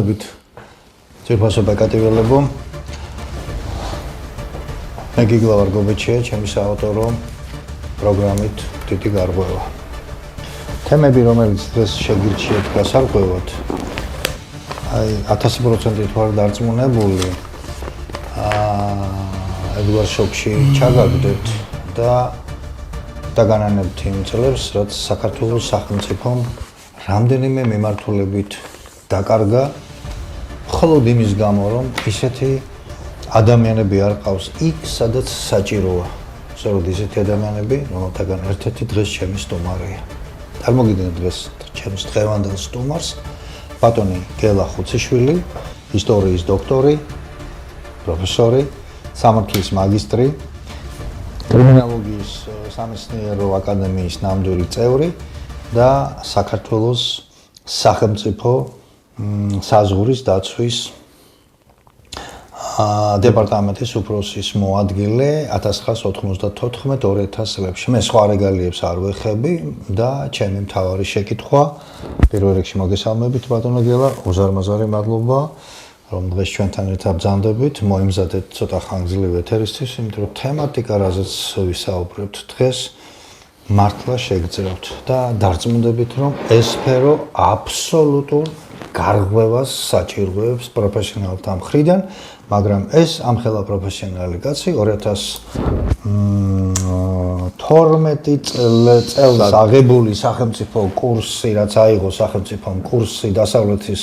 მოგესალმებით ძირფასო ბეკატიველებო მე გიგლა ვარ გობეჩია ჩემი საავტორო პროგრამით დიდი გარღვევა თემები რომელიც დღეს შეგირჩიეთ გასარღვევად აი 1000% ვარ დარწმუნებული ეგ შოკში ჩაგაგდეთ და დაგანანებთ იმ წლებს რაც საქართველოს სახელმწიფომ რამდენიმე მიმართულებით დაკარგა მხოლოდ იმის გამო რომ ისეთი ადამიანები არ ყავს იქ სადაც საჭიროა სწორედ ისეთი ადამიანები რომელთაგან ერთ-ერთი დღეს ჩემი სტუმარია წარმოგიდგენთ დღეს ჩემს დღევანდელ სტუმარს ბატონი გელა ხუციშვილი ისტორიის დოქტორი პროფესორი სამართლის მაგისტრი კრიმინოლოგიის სამეცნიერო აკადემიის ნამდვილი წევრი და საქართველოს სახელმწიფო საზღვრის დაცვის დეპარტამენტის უფროსის მოადგილე 1994-2000 წლებში. მე სხვა რეგალიებს არ ვეხები და ჩემი მთავარი შეკითხვა პირველ რიგში მოგესალმებით ბატონო გელა, უზარმაზარი მადლობა რომ დღეს ჩვენთან ერთად ბრძანდებით, მოიმზადეთ ცოტა ხანგრძლივი ეთერისთვის, იმიტომ რომ თემატიკა რაზეც ვისაუბრებთ დღეს მართლა შეგძლებთ და დარწმუნდებით რომ ეს სფერო აბსოლუტურ გარღვევას საჭიროებს პროფესიონალთა მხრიდან, მაგრამ ეს ამხელა პროფესიონალი კაცი 2012 წელს აღებული სახელმწიფო კურსი, რაც აიღო სახელმწიფომ კურსი დასავლეთის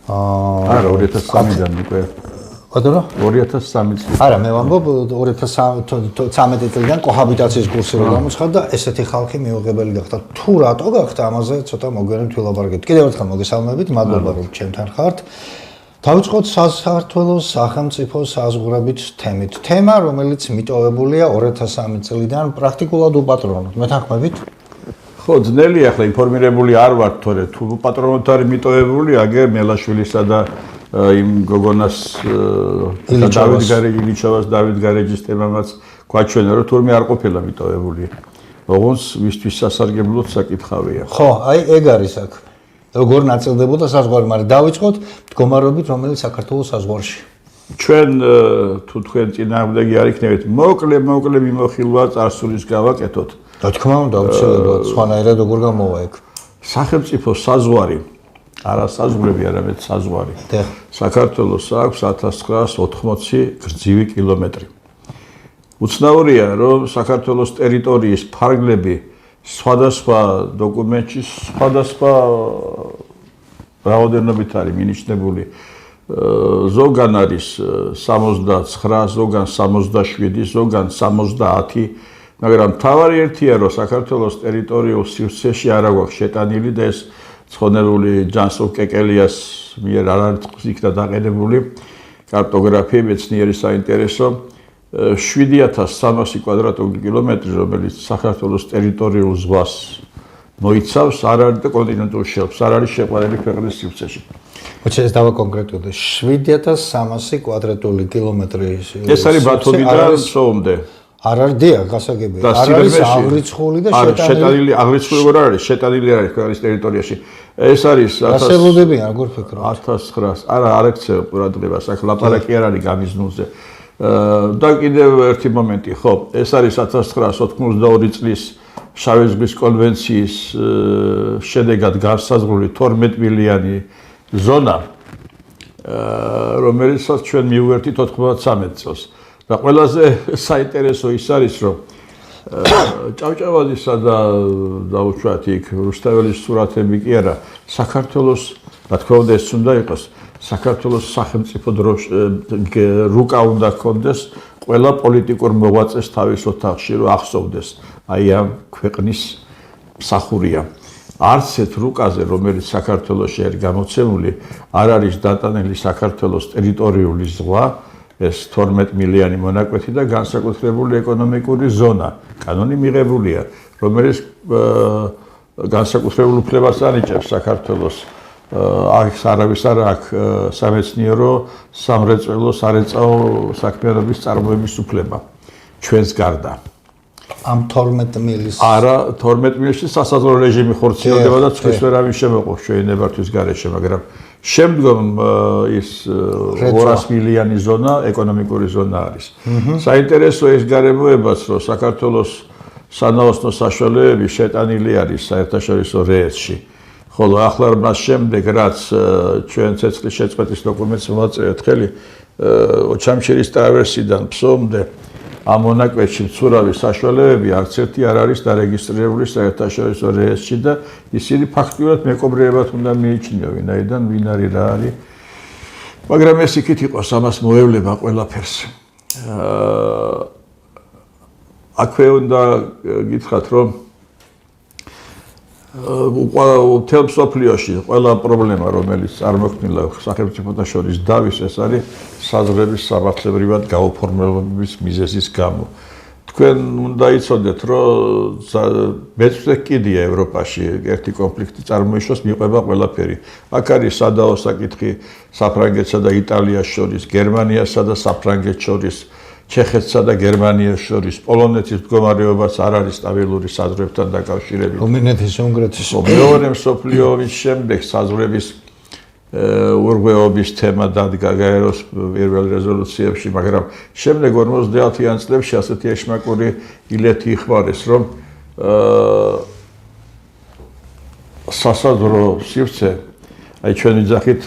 არა 2003-დან უკვე ბატონო 2003 წელი არა მე ვამბობ 2013 წლიდან კოჰაბიტაციის კურსი რო გამოცხადდა და ესეთი ხალხი მიუღებელი გახდა თუ რატო გახდა ამაზე ცოტა მოგვიანებით ვილაპარაკებთ კიდევ ერთხელ მოგესალმებით მადლობა რომ ჩემთან ხართ დავიწყოთ საქართველოს სახელმწიფო საზღვრებით თემით თემა რომელიც მიტოვებულია 2003 წლიდან პრაქტიკულად უპატრონოდ მეთანხმებით ხო ძნელია ახლა ინფორმირებული არ ვარ თორე თუ პატრონოთ არის მიტოვებული აგერ მელაშვილისა და იმ გოგონას დავით გარეჯის თემამაც გვაჩვენა რომ თურმე არ ყოფილა მიტოვებული ოღონდ ვისთვის სასარგებლოდ საკითხავია ხო აი ეგ არის აქ როგორ ნაწილდებოდა საზღვარი მაგრამ დავიწყოთ მდგომარეობით რომელიც საქართველოს საზღვარში ჩვენ თუ თქვენ წინააღმდეგი არ იქნებით მოკლე მიმოხილვა წარსულის გავაკეთოთ რა თქმა უნდა აუცილებლად სხვანაირად როგორ გამოვა ეგ სახელმწიფო საზღვარი არა საზღვრები არამედ საზღვარი საქართველოს აქვს 1980 გრძივი კილომეტრი უცნაურია რომ საქართველოს ტერიტორიის ფარგლები სხვადასხვა დოკუმენტში სხვადასხვა რაოდენობით არის მინიშნებული ზოგან არის 69 ზოგან 67 ზოგან 70 მაგრამ თავარი ერთია რომ საქართველოს ტერიტორიულ სივრცეში არ აქვს შეტანილი და ეს ცხონებული ჯანსოვ კეკელიას მიერ არ არის იქნა დაყენებული კარტოგრაფია მეცნიერი საინტერესო 7300 კვადრატული კილომეტრი რომელიც საქართველოს ტერიტორიულ ზღვას მოიცავს არ არის და კონტინენტურ შელფს არ არის შეყვანილი ქვეყნის სივრცეში მოიცა ეს დავაკონკრეტებდე 7300 კვადრატული კილომეტრი ეს არის ბათუმიდან სოუმდე არ არის დიახ გასაგებია არ არის აღრიცხული და შეტანილი აღრიცხული როგორ არის შეტანილი არის ქვეყნის ტერიტორიაში ეს არის გასელოდებიან როგორ ფიქრობთ 1900 არა არ ექცევა ყურადღებას აქ ლაპარაკი არ არის გამიზნულზე და კიდევ ერთი მომენტი ხო ეს არის 1992 წლის შავი ზღვის კონვენციის შედეგად განსაზღვრული 12 მილიანი ზონა რომელსაც ჩვენ მივუერთით 93 წელს და ყველაზე საინტერესო ის არის რომ ჭავჭავაძისა და დაუშვათ იქ რუსთაველის სურათები კი არა საქართველოს რა თქმა უნდა ეს უნდა იყოს საქართველოს სახელმწიფო რუკა უნდა ჰქონდეს ყველა პოლიტიკურ მოღვაწეს თავის ოთახში რომ ახსოვდეს აი ამ ქვეყნის მსახურია არც ერთ რუკაზე რომელიც საქართველოში არის გამოცემული არ არის დატანილი საქართველოს ტერიტორიული ზღვა ეს 12 მილიანი მონაკვეთი და განსაკუთრებული ეკონომიკური ზონა კანონი მიღებულია რომელიც განსაკუთრებულ უფლებას ანიჭებს საქართველოს აქვს არავის არ აქვს სამეცნიერო სამრეწველო სარეწაო საქმიანობის წარმოების უფლება ჩვენს გარდა ამ 12 მილის არა 12 მილში სასაზღვრო რეჟიმი ხორციელდება და ცხვრის ვერავინ შემოყობს ჩვენებართვის გარეშე, მაგრამ შემდგომ ის 200 მილიონი ზონა ეკონომიკური ზონა არის. საინტერესო ის გარემოებაც, რომ საქართველოს სანაოსნო საშუალებები შეტანილი არის საერთაშორისო რეესტრში. ხოლო ახლა მას შემდეგ რაც ჩვენ ცეცხლის შეწყვეტის დოკუმენტს მოვაწევთ ხელი ოჩამჩირის ტრავერსიდან ფსომდე ამ მონაკვეთში მცურავი საშუალებები არც ერთი არ არის დარეგისტრირებული საერთაშორისო რეესტრში და ისინი ფაქტიურად მეკობრეებად უნდა მიიჩნიო ვინაიდან ვინ არის რა არის. მაგრამ ეს იქით იყოს ამას მოევლება ყველაფერს. აქვე უნდა გითხრათ რომ მთელ მსოფლიოში ყველა პრობლემა რომელიც წარმოქმნილა სახელმწიფოთა შორის დავის ეს არის საზღვრების სამართლებრივად გაუფორმებლობის მიზეზის გამო. თქვენ უნდა იცოდეთ რომ მეცხრე კიდია ევროპაში ერთი კონფლიქტი წარმოიშოს მიყვება ყველაფერი. აქ არის სადაო საკითხი საფრანგეთსა და იტალიას შორის, გერმანიასა და საფრანგეთს შორის, ჩეხეთსა და გერმანიას შორის, პოლონეთის მდგომარეობაც არ არის სტაბილური საზღვრებთან დაკავშირებით. რუმინეთის უნგრეთის მეორე მსოფლიო ომის შემდეგ საზღვრების ურღვეობის თემა დადგა გაეროს პირველ რეზოლუციებში, მაგრამ შემდეგ 50-იან წლებში ასეთი ეშმაკური ილეთი იხმარეს, რომ სასაზღვრო სივრცე, აი ჩვენი ძახით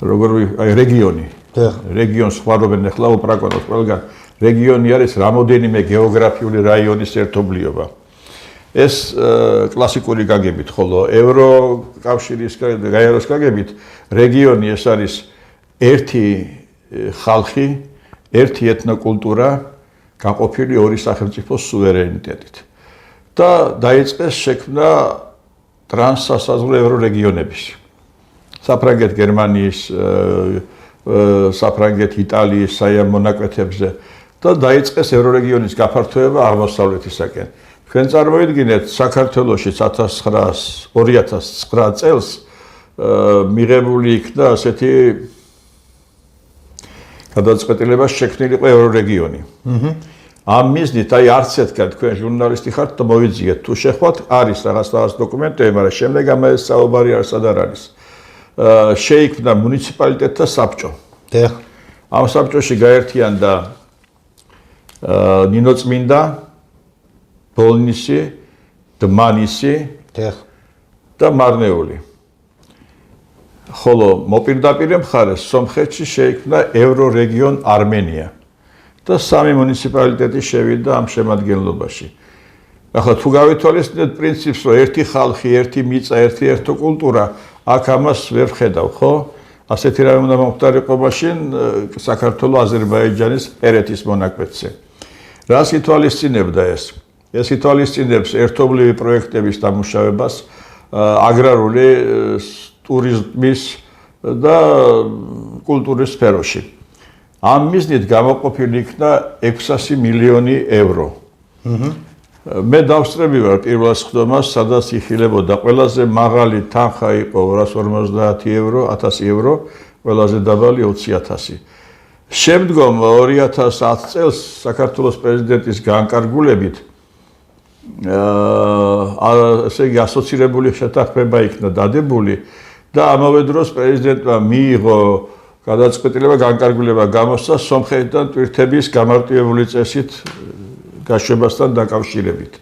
როგორ აი რეგიონი რეგიონს ხმარობენ ახლა უპრაკონოს ყველგან რეგიონი არის რამოდენიმე გეოგრაფიული რაიონის ერთობლიობა. ეს კლასიკური გაგებით, ხოლო ევროკავშირის გაეროს გაგებით რეგიონი ეს არის ერთი ხალხი, ერთი ეთნოკულტურა გაყოფილი ორი სახელმწიფოს სუვერენიტეტით. და დაიწყეს შექმნა ტრანსსასაზღვრო ევრორეგიონების. საფრანგეთ გერმანიის საფრანგეთ იტალიის საიამ მონაკვეთებზე და დაიწყეს ევრორეგიონის გაფართოება აღმოსავლეთისაკენ. თქვენ წარმოიდგინეთ საქართველოში 2009 წელს მიღებული იქნა ასეთი გადაწყვეტილება შექმნილიყო ევრორეგიონი. ამ მიზნით აი არც ერთგან თქვენ ჟურნალისტი ხართ და მოვიძიეთ თუ შეხვათ არის რაღაც დოკუმენტები, მაგრამ შემდეგ ამას საუბარი არსად არ არის. შეიქმნა მუნიციპალიტეტთა საბჭო. ამ საბჭოში გაერთიანდა ნინოწმინდა, ბოლნისი, დმანისი და მარნეული. ხოლო მოპირდაპირე მხარეს სომხეთში შეიქმნა ევრორეგიონ არმენია და 3 მუნიციპალიტეტი შევიდა ამ შემადგენლობაში. ახლა თუ გავითვალისწინებთ პრინციპს, რომ ერთი ხალხი, ერთი მიწა, ერთი ეთნოკულტურა, აქ ამას ვერ ვხედავ, ხო? ასეთი რამე უნდა მომხდარიყო მაშინ საქართველოს აზერბაიჯანის ერეთის მონაკვეთზე. რას ითვალისწინებდა ეს? ეს ითვალისწინებს ერთობლივი პროექტების დამუშავებას აგრარული ტურიზმის და კულტურის სფეროში. ამ მიზნით გამოყოფილი იქნა 600 მილიონი ევრო. მე დავსწრები ვარ პირველ სხდომას, სადაც იხილებოდა ყველაზე მაღალი თანხა იყო 250 ევრო, 1000 ევრო, ყველაზე დაბალი 20,000. შემდგომ 2010 წელს საქართველოს პრეზიდენტის განკარგულებით ესე იგი ასოცირებული შეთანხმება იქნა დადებული და ამავე დროს პრეზიდენტმა მიიღო გადაწყვეტილება განკარგულება გამოსცა სომხეთთან ტვირთების გამარტივებული წესით გაშვებასთან დაკავშირებით.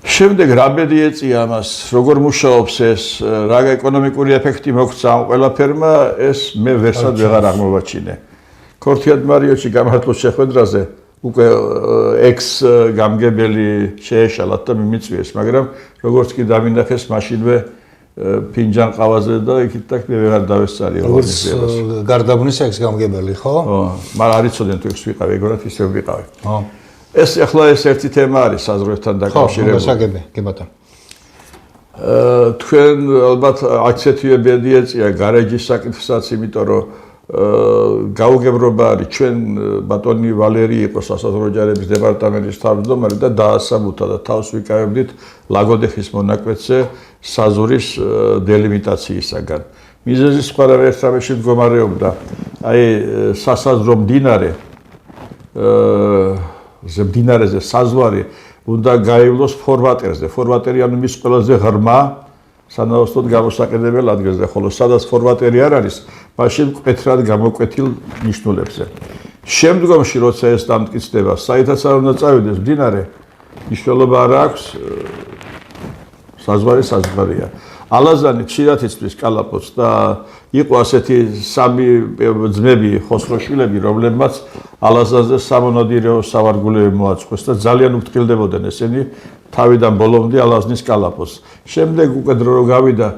შემდეგ რა ბედი ეწია ამას, როგორ მუშაობს ეს, რა ეკონომიკური ეფექტი მოგვცა ამ ყველაფერმა, ეს მე ვერსად ვეღარ აღმოვაჩინე. ქორთიად მარიოში გამართულ შეხვედრაზე უკვე ექს გამგებელი შეეშალათ და მიმიწვიეს, მაგრამ როგორც კი დამინახეს მაშინვე ფინჯან ყავაზე და იქით და მე ვეღარ დავესწარი ორგანიზებას. გარდაბნის ექს გამგებელი, ხო? მაგრამ არ იცოდნენ თუ ეს ვიყავი, ეგრეთ ისე ვიყავი. ეს ახლა ეს ერთი თემა არის საზღვრებთან დაკავშირებული. ხო, გასაგები, კი ბატონო. თქვენ ალბათ აქცეთი ბედი ეწია გარეჯის საკითხსაც, იმიტომ რომ გაუგებრობა არის ჩვენ ბატონი ვალერი იყო სასაზღვრო ჯარების დეპარტამენტის თავმჯდომარე და დაასაბუთა და თავს ვიკავებდით ლაგოდეხის მონაკვეთზე საზღვრის დელიმიტაციისაგან. მიზეზი სხვადასხვა ერთსაბეში მდგომარეობდა. აი სასაზღვრო მდინარე მდინარეზე საზღვარი უნდა გაივლოს ფორვატერზე. ფორვატერი ანუ მის ყველაზე ღრმა სანაოსნოდ გამოსაყენებელ ადგილზე, ხოლო სადაც ფორვატერი არ არის, მაშინ მკვეთრად გამოკვეთილ ნიშნულებზე. შემდგომში, როცა ეს დამტკიცდება, საითაც არ უნდა წავიდეს მდინარე, მნიშვნელობა არ აქვს, საზღვარია. ალაზანი ხშირად იცვლის კალაპოტს და იყო ასეთი სამი ძმები, ხოსროშვილები, რომლებმაც ალაზანზე სამონადირეო სავარგულები მოაწყვეს და ძალიან უფრთხილდებოდნენ ესენი თავიდან ბოლომდე ალაზნის კალაპოტს. შემდეგ უკვე დრო რო გავიდა,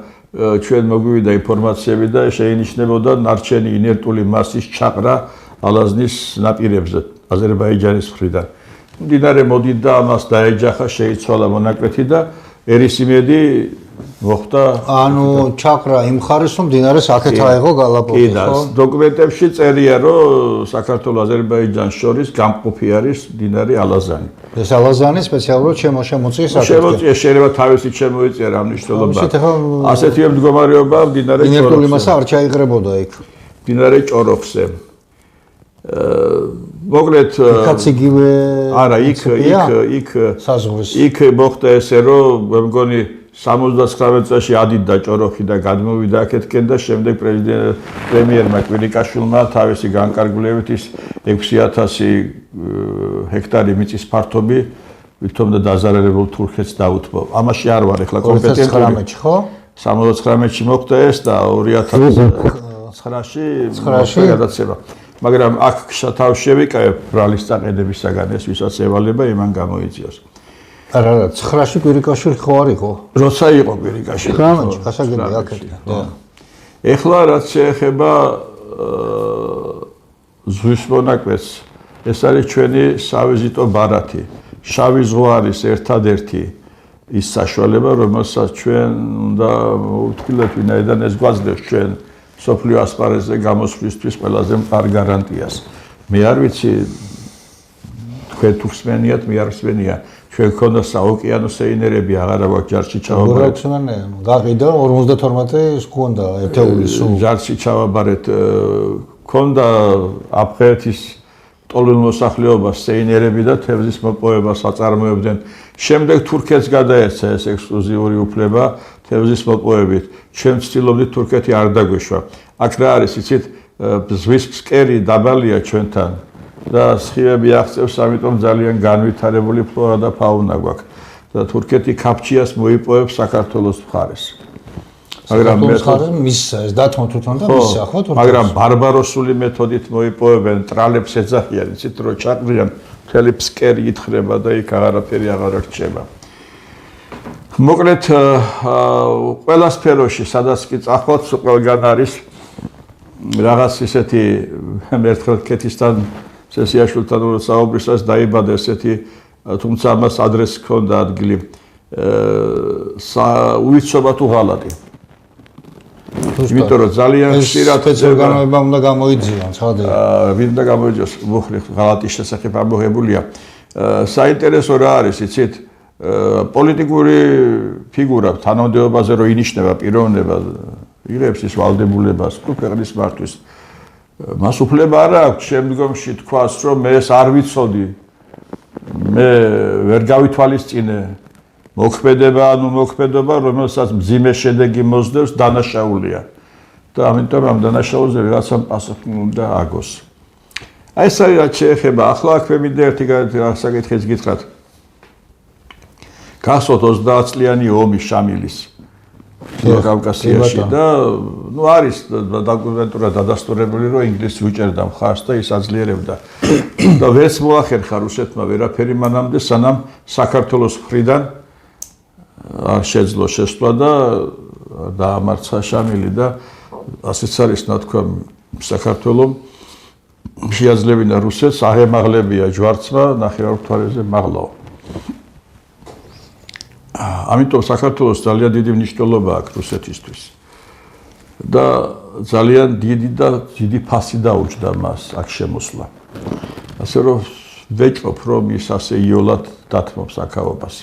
ჩვენ მოგვივიდა ინფორმაციები და შეინიშნებოდა ნარჩენი ინერტული მასის ჩაყრა ალაზნის ნაპირებზე, აზერბაიჯანის მხრიდან. მდინარე მოდიდა, ამას დაეჯახა, შეიცვალა მონაკვეთი და ერისიმედი მოხდა. ანუ ჩაყრა იმ ხარეს, რომ მდინარეს აქეთ აიღო გალაპოტი, ხო? დოკუმენტებში წერია, რომ საქართველოს აზერბაიჯანს შორის გამყოფი არის მდინარე ალაზანი. ეს ალაზანი სპეციალურად შემოწია საკითხი. შემოწია, შეიძლება თავისით შემოიწია რა მნიშვნელობა. ასეთი მდგომარეობა მდინარე ჭოროხზე. ინერტული მასა არ ჩაიღრებოდა იქ. მდინარე ჭოროხზე. მოკლედ იქაც იგივე არა, იქ საზღვრის. იქ მოხდა ესე, რომ მე მგონი 79 წელს ადიდა ჭოროხი და გადმოვიდა აქეთკენ და შემდეგ პრემიერმა კვირიკაშვილმა თავისი განკარგულებით ის 6000 ჰექტარი მიწის ფართობი ვითომ და დაზარალებულ თურქეთს დაუთმო. ამაში არ ვარ ახლა კომპეტენტური. 2019-ში ხო? 79-ში მოხდა ეს და 2009-ში გადაცემა. მაგრამ აქ თავში შევიკავებ ბრალის წაყენებისაგან ეს ვისაც ევალება იმან გამოიწიოს. არა, 9-ში კვირიკაშვილი ხო არ იყო? როცა იყო კვირიკაშვილი. 9-ში, გასაგებია აქეთ. ეხლა რაც შეეხება ზღვის მონაკვეთს, ეს არის ჩვენი სავიზიტო ბარათი. შავი ზღვა არის ერთადერთი ის საშუალება, რომელსაც ჩვენ უნდა ვთქვილეთ, ვინაიდან ეს გვაძლევს ჩვენ სოფლიო ასპარეზზე გამოსვლისთვის ყველაზე მყარ გარანტიას. მე არ ვიცი თქვენ თუ ხსმენიათ, მე არ ხსმენია. ჩვენ გქონდა საოკეანო სეინერები, აღარა გვაქვს ჯარში ჩავაბარეთ. გაყიდა 52-ის გქონდა ერთეული სულ. ჯარში ჩავაბარეთ, გქონდა აფხეთის ტოლვილ მოსახლეობას სეინერები და თევზის მოპოვებას აწარმოებდნენ. შემდეგ თურქეთს გადაეცა ეს ექსკლუზიური უფლება თევზის მოპოვებით. ჩვენ ვცდილობდით თურქეთი არ დაგვეშვა. აქ რა არის, იცით, ზღვის ფსკერი დაბალია ჩვენთან და სხივები აღწევს, ამიტომ ძალიან განვითარებული ფლორა და ფაუნა გვაქვს. და თურქეთი ქაფჩიას მოიპოვებს საქართველოს მხარეს. მაგრამ მისცა ეს დათმო თვითონ და მისცა ხო თურქეთს. მაგრამ ბარბაროსული მეთოდით მოიპოვებენ, ტრალებს ეძახიან, იცით, რომ ჩაყრიან, მთელი ფსკერი ითხრება და იქ აღარაფერი აღარ რჩება. მოკლედ, ყველა სფეროში, სადაც კი წახვალთ, ყველგან არის რაღაც ისეთი ერთხელ ქეთისთან სესიაშვილთან საუბრისას დაიბადა ესეთი, თუმცა ამას ადრესი ჰქონდა ადგილი, უვიცობა თუ ღალატი. იმიტომ რომ ძალიან ხშირად სპეცორგანოებამ უნდა გამოიძიონ, ცხადია. ვინ უნდა გამოიძიოს, მოხრი ღალატის შესახებ ამოღებულია. საინტერესო რა არის, იცით, პოლიტიკური ფიგურა თანამდებობაზე რო ინიშნება პიროვნება, იღებს ის ვალდებულებას თუ ქვეყნის მართვის. მას უფლება არ აქვს შემდგომში თქვას, რომ მე ეს არ ვიცოდი. მე ვერ გავითვალისწინე მოქმედება, რომელსაც მძიმე შედეგი მოსდევს, დანაშაულია. და ამიტომ ამ დანაშაულზე ვიღაცამ პასუხი უნდა აგოს. აი ეს არის რაც შეეხება, ახლა აქვე მინდა ერთი საკითხიც გითხრათ. გახსოვთ 30 წლიანი ომი შამილის კავკასიაში და არის დოკუმენტურად დადასტურებული, რომ ინგლისი უჭერდა მხარს და ის აძლიერებდა. და ვერც მოახერხა რუსეთმა ვერაფერი მანამდე, სანამ საქართველოს მხრიდან არ შეძლო შესვლა და დაამარცხა შამილი და ასეც არის ნათქვამი საქართველოს შეაძლებინა რუსეთს აღემაღლებია ჯვარცმა ნახევარკუთხედზე მაღლაო. ამიტომ საქართველოს ძალიან დიდი მნიშვნელობა აქვს რუსეთისთვის. და ძალიან დიდი ფასი დაუჭდა მას აქ შემოსვლა. ასე რომ ვეჭვობ, რომ ის ასე იოლად დათმობს აქაობას.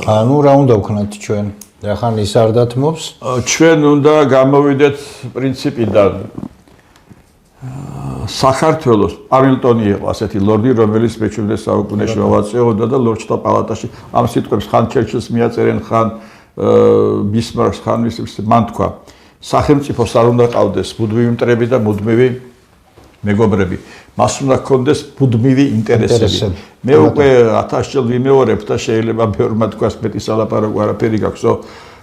ანუ რა უნდა ვქნათ ჩვენ? ახან ის არ დათმობს? ჩვენ უნდა გამოვიდეთ პრინციპიდან. საქართველოს პამილტონი იყო ასეთი ლორდი, რომელიც მე-17 საუკუნეში მოვაწეოდა და ლორდთა პალატაში ამ სიტყვებს ხან ჩერჩილს მიაწერენ, ხან ბისმარკს, ხან მან თქვა, სახელმწიფოს არ უნდა ყავდეს მუდმივი მტრები და მუდმივი მეგობრები. მას უნდა ჰქონდეს მუდმივი ინტერესები. მე უკვე 1000 ჯერ ვიმეორებ და შეიძლება ბევრმა თქვას მეტი სალაპარაკო არაფერი გაქვსო.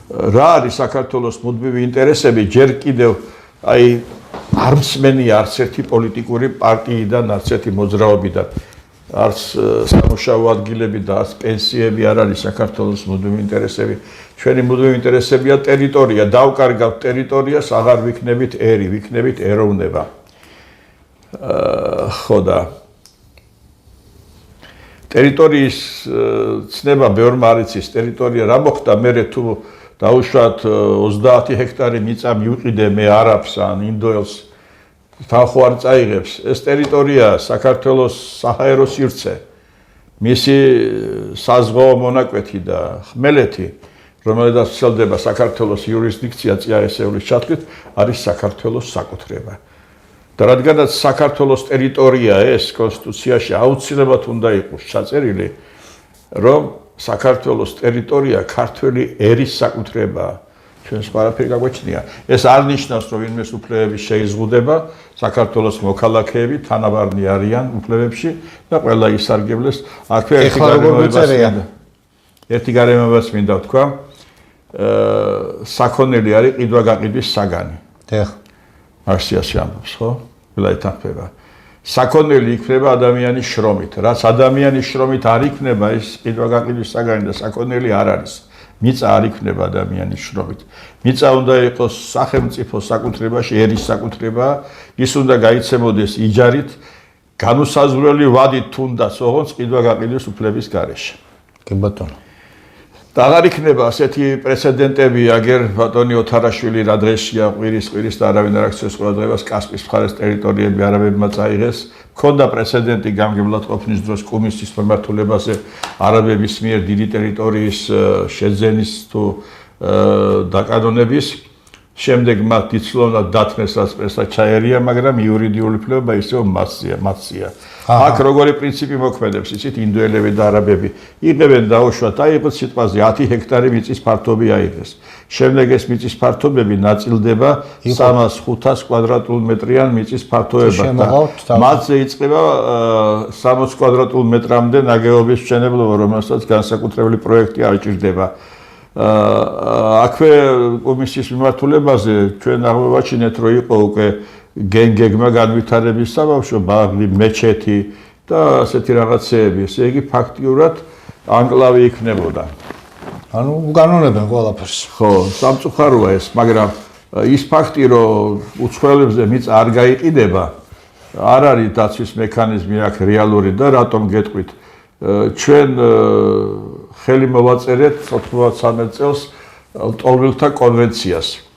რა არის საქართველოს მუდმივი ინტერესები? ჯერ კიდევ აი არ მსმენია არც ერთი პოლიტიკური პარტიიდან, არც ერთი მოძრაობიდან, არც სამუშაო ადგილები და არც პენსიები არ არის საქართველოს მუდმივი ინტერესები. ჩვენი მუდმივი ინტერესებია ტერიტორია, დავკარგავთ ტერიტორიას, აღარ ვიქნებით ერი, ვიქნებით ეროვნება. ხო და ტერიტორიის ცნება ბევრმა არ იცის, ტერიტორია რა მოხდა მერე თუ დაუშვათ 30 ჰექტარი მიწა მივყიდე მე არაბს ან ინდოელს თან ხო არ წაიღებს ეს ტერიტორია საქართველოს საჰაერო სივრცე მისი საზღვაო მონაკვეთი და ხმელეთი რომელსაც ვრცელდება საქართველოს იურისდიქცია წიაღისეულის ჩათვლით არის საქართველოს საკუთრება და რადგანაც საქართველოს ტერიტორია ეს კონსტიტუციაში აუცილებლად უნდა იყოს ჩაწერილი რომ საქართველოს ტერიტორია ქართველი ერის საკუთრებაა. ჩვენ სხვა არაფერი გაგვეჩნია. ეს არ ნიშნავს, რომ ვინმეს უფლებები შეიზღუდება, საქართველოს მოქალაქეები თანაბარნი არიან უფლებებში და ყველა ისარგებლეს. აქვე ერთი გარემოებაც მინდა ვთქვა. საქონელი არის ყიდვა-გაყიდვის საგანი. დიახ. მარსიასი ამბობს, ხო? ყველა ეთანხმება. საქონელი იქნება ადამიანის შრომით. რაც ადამიანის შრომით არ იქნება, ის ყიდვა-გაყიდვის საგანი და საქონელი არ არის. მიწა არ იქნება ადამიანის შრომით. მიწა უნდა იყოს სახელმწიფო საკუთრებაში, ერის საკუთრება, ის უნდა გაიცემოდეს იჯარით, განუსაზღვრელი ვადით თუნდაც, ოღონდ ყიდვა-გაყიდვის უფლების გარეშე. კი ბატონო. და აღარ იქნება ასეთი პრეცედენტები, აგერ ბატონი ოთარაშვილი რა დღესია ყვირის და არავინ არ აქცევს ყურადღებას კასპიის მხარის ტერიტორიები არაბებმა წაიღეს. ქონდა პრეცედენტი გამგებლად ყოფნის დროს კუმისის მიმართულებაზე არაბების მიერ დიდი ტერიტორიის შეძენის თუ დაკანონების. შემდეგ მათ დიცლოვნად დათმეს რაც პრესა ჩაერია, მაგრამ იურიდიული უფლება ისევ მათზეა. აქ როგორი პრინციპი მოქმედებს, იცით, ინდოელები და არაბები იღებენ დაუშვათ, აიღეს სიტყვაზე 10 ჰექტარი მიწის ფართობი აიღეს. შემდეგ ეს მიწის ფართობები ნაწილდება 300-500 კვადრატულ მეტრიან მიწის ფართობებად და მათზე იწყება 60 კვადრატულ მეტრამდე ნაგებობის მშენებლობა, რომელსაც განსაკუთრებული პროექტი არ ჭირდება. აქვე კომისიის მიმართულებაზე ჩვენ აღმოვაჩინეთ, რომ იყო უკვე გენგეგმა განვითარების საბავშვო ბაღი, მეჩეთი და ასეთი რაღაცეები. ესე იგი ფაქტიურად ანკლავი იქნებოდა. ანუ უგანონებენ ყველაფერს. ხო, სამწუხაროა ეს, მაგრამ ის ფაქტი, რომ უცხოელებზე მიწა არ გაიყიდება, არ არის დაცვის მექანიზმი აქ რეალური და რატომ გეტყვით? ჩვენ ხელი მოვაწერეთ 93 წელს ტოლვილთა კონვენციას.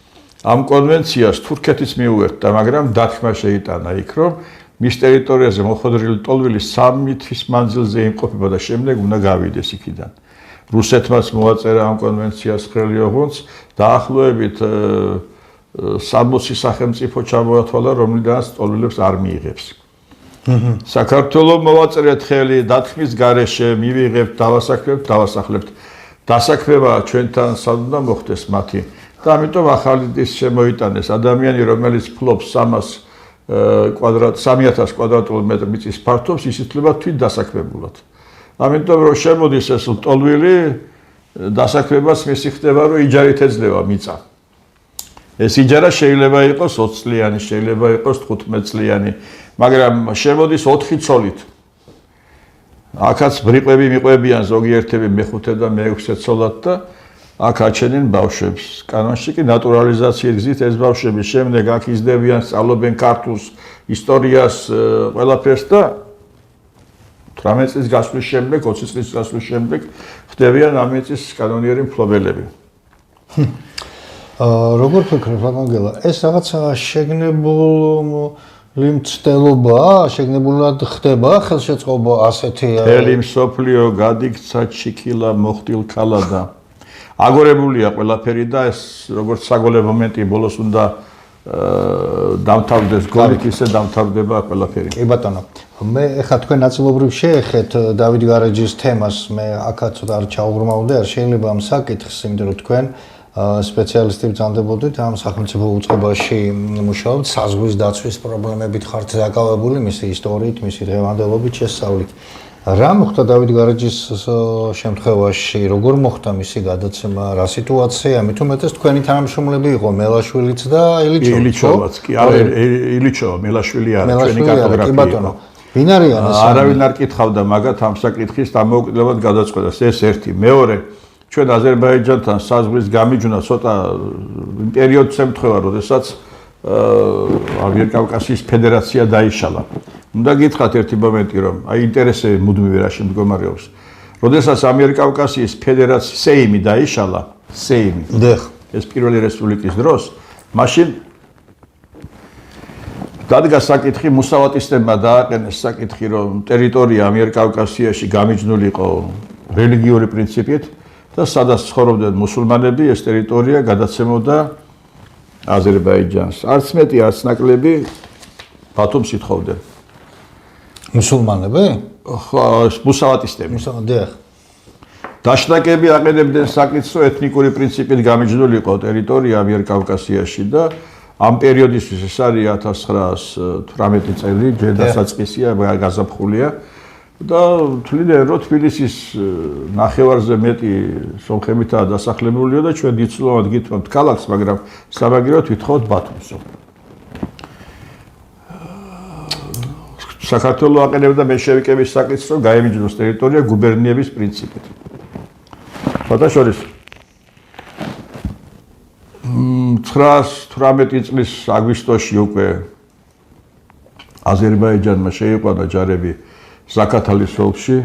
ამ კონვენციას თურქეთის მიუერთდა, მაგრამ დათქმა შეიტანა იქ, რომ მის ტერიტორიაზე მოხვედრილი ტოლვილი 3 თვის მანძილზე იმყოფება და შემდეგ უნდა გავიდეს იქიდან. რუსეთმაც მოვაწერა ამ კონვენციას ხელი, ოღონდ დაახლოებით 60 სახელმწიფო ჩამოათვალა, რომლიდანაც ტოლვილებს არ მიიღებს. საქართველოს მოვაწერეთ ხელი დათქმის გარეშე, მივიღებთ, დავასახლებთ. დასაქმება ჩვენთან სად უნდა მოხდეს მათი? და ამიტომ ახალი ის შემოიტანეს ადამიანი, რომელიც ფლობს 3000 კვადრატულ მეტრ მიწის ფართობს, ის ითვლება თვით დასაქმებულად. ამიტომ რომ შემოდის ეს ტოლვილი, დასაქმებას მისი ხდება, რომ იჯარით ეძლევა მიწა. ეს იჯარა შეიძლება იყოს 20 წლიანი, შეიძლება იყოს 15 წლიანი, მაგრამ შემოდის 4 ცოლით. აქაც ბრიყვები მიყვებიან ზოგიერთები მე-5 და მე-6 ცოლად და აქ აჩენენ ბავშვებს. კანონში კი ნატურალიზაციის გზით ეს ბავშვები შემდეგ აქ იზრდებიან, სწავლობენ ქართულს, ისტორიას, ყველაფერს და 18 წლის გასვლის შემდეგ, 20 წლის გასვლის შემდეგ ხდებიან ამ მიწის კანონიერი მფლობელები. როგორ ფიქრობ, ბატონგელა, ეს რაღაცა შეგნებული მცდელობაა, შეგნებულად ხდება ხელშეწყობა ასეთი მთელი მსოფლიო გადიქცა ჩიქილა მოხდილ ქალადა. აგორებულია ყველაფერი და ეს როგორც საგოლე მომენტი ბოლოს უნდა დამთავრდეს გოლით, ისე დამთავრდება ყველაფერი. კი ბატონო. მე ეხლა თქვენ ნაწილობრივ შეეხეთ დავით გარეჯის თემას, მე აქაც ცოტა არ ჩაუბრმავდი, არ შეიძლება ამ საკითხს, იმიტომ რომ თქვენ სპეციალისტი ბრძანდებოდით ამ სახელმწიფო უწყებაში მუშაობთ, საზღვრის დაცვის პრობლემებით ხართ დაკავებული, მისი ისტორიით, მისი დღევანდელობით, შესწავლით. რა მოხდა დავით გარეჯის შემთხვევაში, როგორ მოხდა მისი გადაცემა, რა სიტუაცია, მით უმეტეს თქვენი თანამშრომლები იყო მელაშვილიც და ილიჩოვი. ილიჩოვაც კი, არა, ილიჩოვა, მელაშვილი არა, ჩვენი კარტოგრაფია. კი ბატონო. ვინ არიან ეს? არავინ არ კითხავდა მაგათ ამ საკითხის დამოუკიდებლად გადაწყვეტას. ეს ერთი, მეორე ჩვენ აზერბაიჯანთან საზღვრის გამიჯვნა ცოტა პერიოდს ემთხვევა, როდესაც ამიერკავკასიის ფედერაცია დაიშალა. უნდა გითხრათ ერთი მომენტი, რომ აი ინტერესები მუდმივი რაში მდგომარეობს. როდესაც ამიერკავკასიის ფედერაციის სეიმი დაიშალა, სეიმი. ეს პირველი რესპუბლიკის დროს, მაშინ დადგა საკითხი, მუსავატისტებმა დააყენეს საკითხი, რომ ტერიტორია ამიერკავკასიაში გამიჯნულიყო რელიგიური პრინციპით და სადაც ცხოვრობდნენ მუსულმანები, ეს ტერიტორია გადაცემოდა აზერბაიჯანს. არც მეტი, არც ნაკლები ბათუმს ითხოვდნენ. მუსულმანები? ხო, მუსავატისტები. დაშნაკები აყენებდნენ საკითხს, რომ ეთნიკური პრინციპით გამიჯნულიყო ტერიტორია ამიერკავკასიაში და ამ პერიოდისთვის ეს არის 1918 წელი, ჯერ დასაწყისია, გაზაფხულია და თვლიდნენ, რომ თბილისის ნახევარზე მეტი სომხებითაა დასახლებულია და ჩვენ დიცულობთ გითხოვთ ქალაქს, მაგრამ სამაგიეროდ ვითხოვთ ბათუმს. საქართველოს აყენებდა მენშევიკების საკითხს, რომ გაემიჯნოს ტერიტორია გუბერნიების პრინციპით. ბატაშორის 1918 წლის აგვისტოში უკვე აზერბაიჯანმა შეიყვანა ჯარები ზაქათალის ოლქში,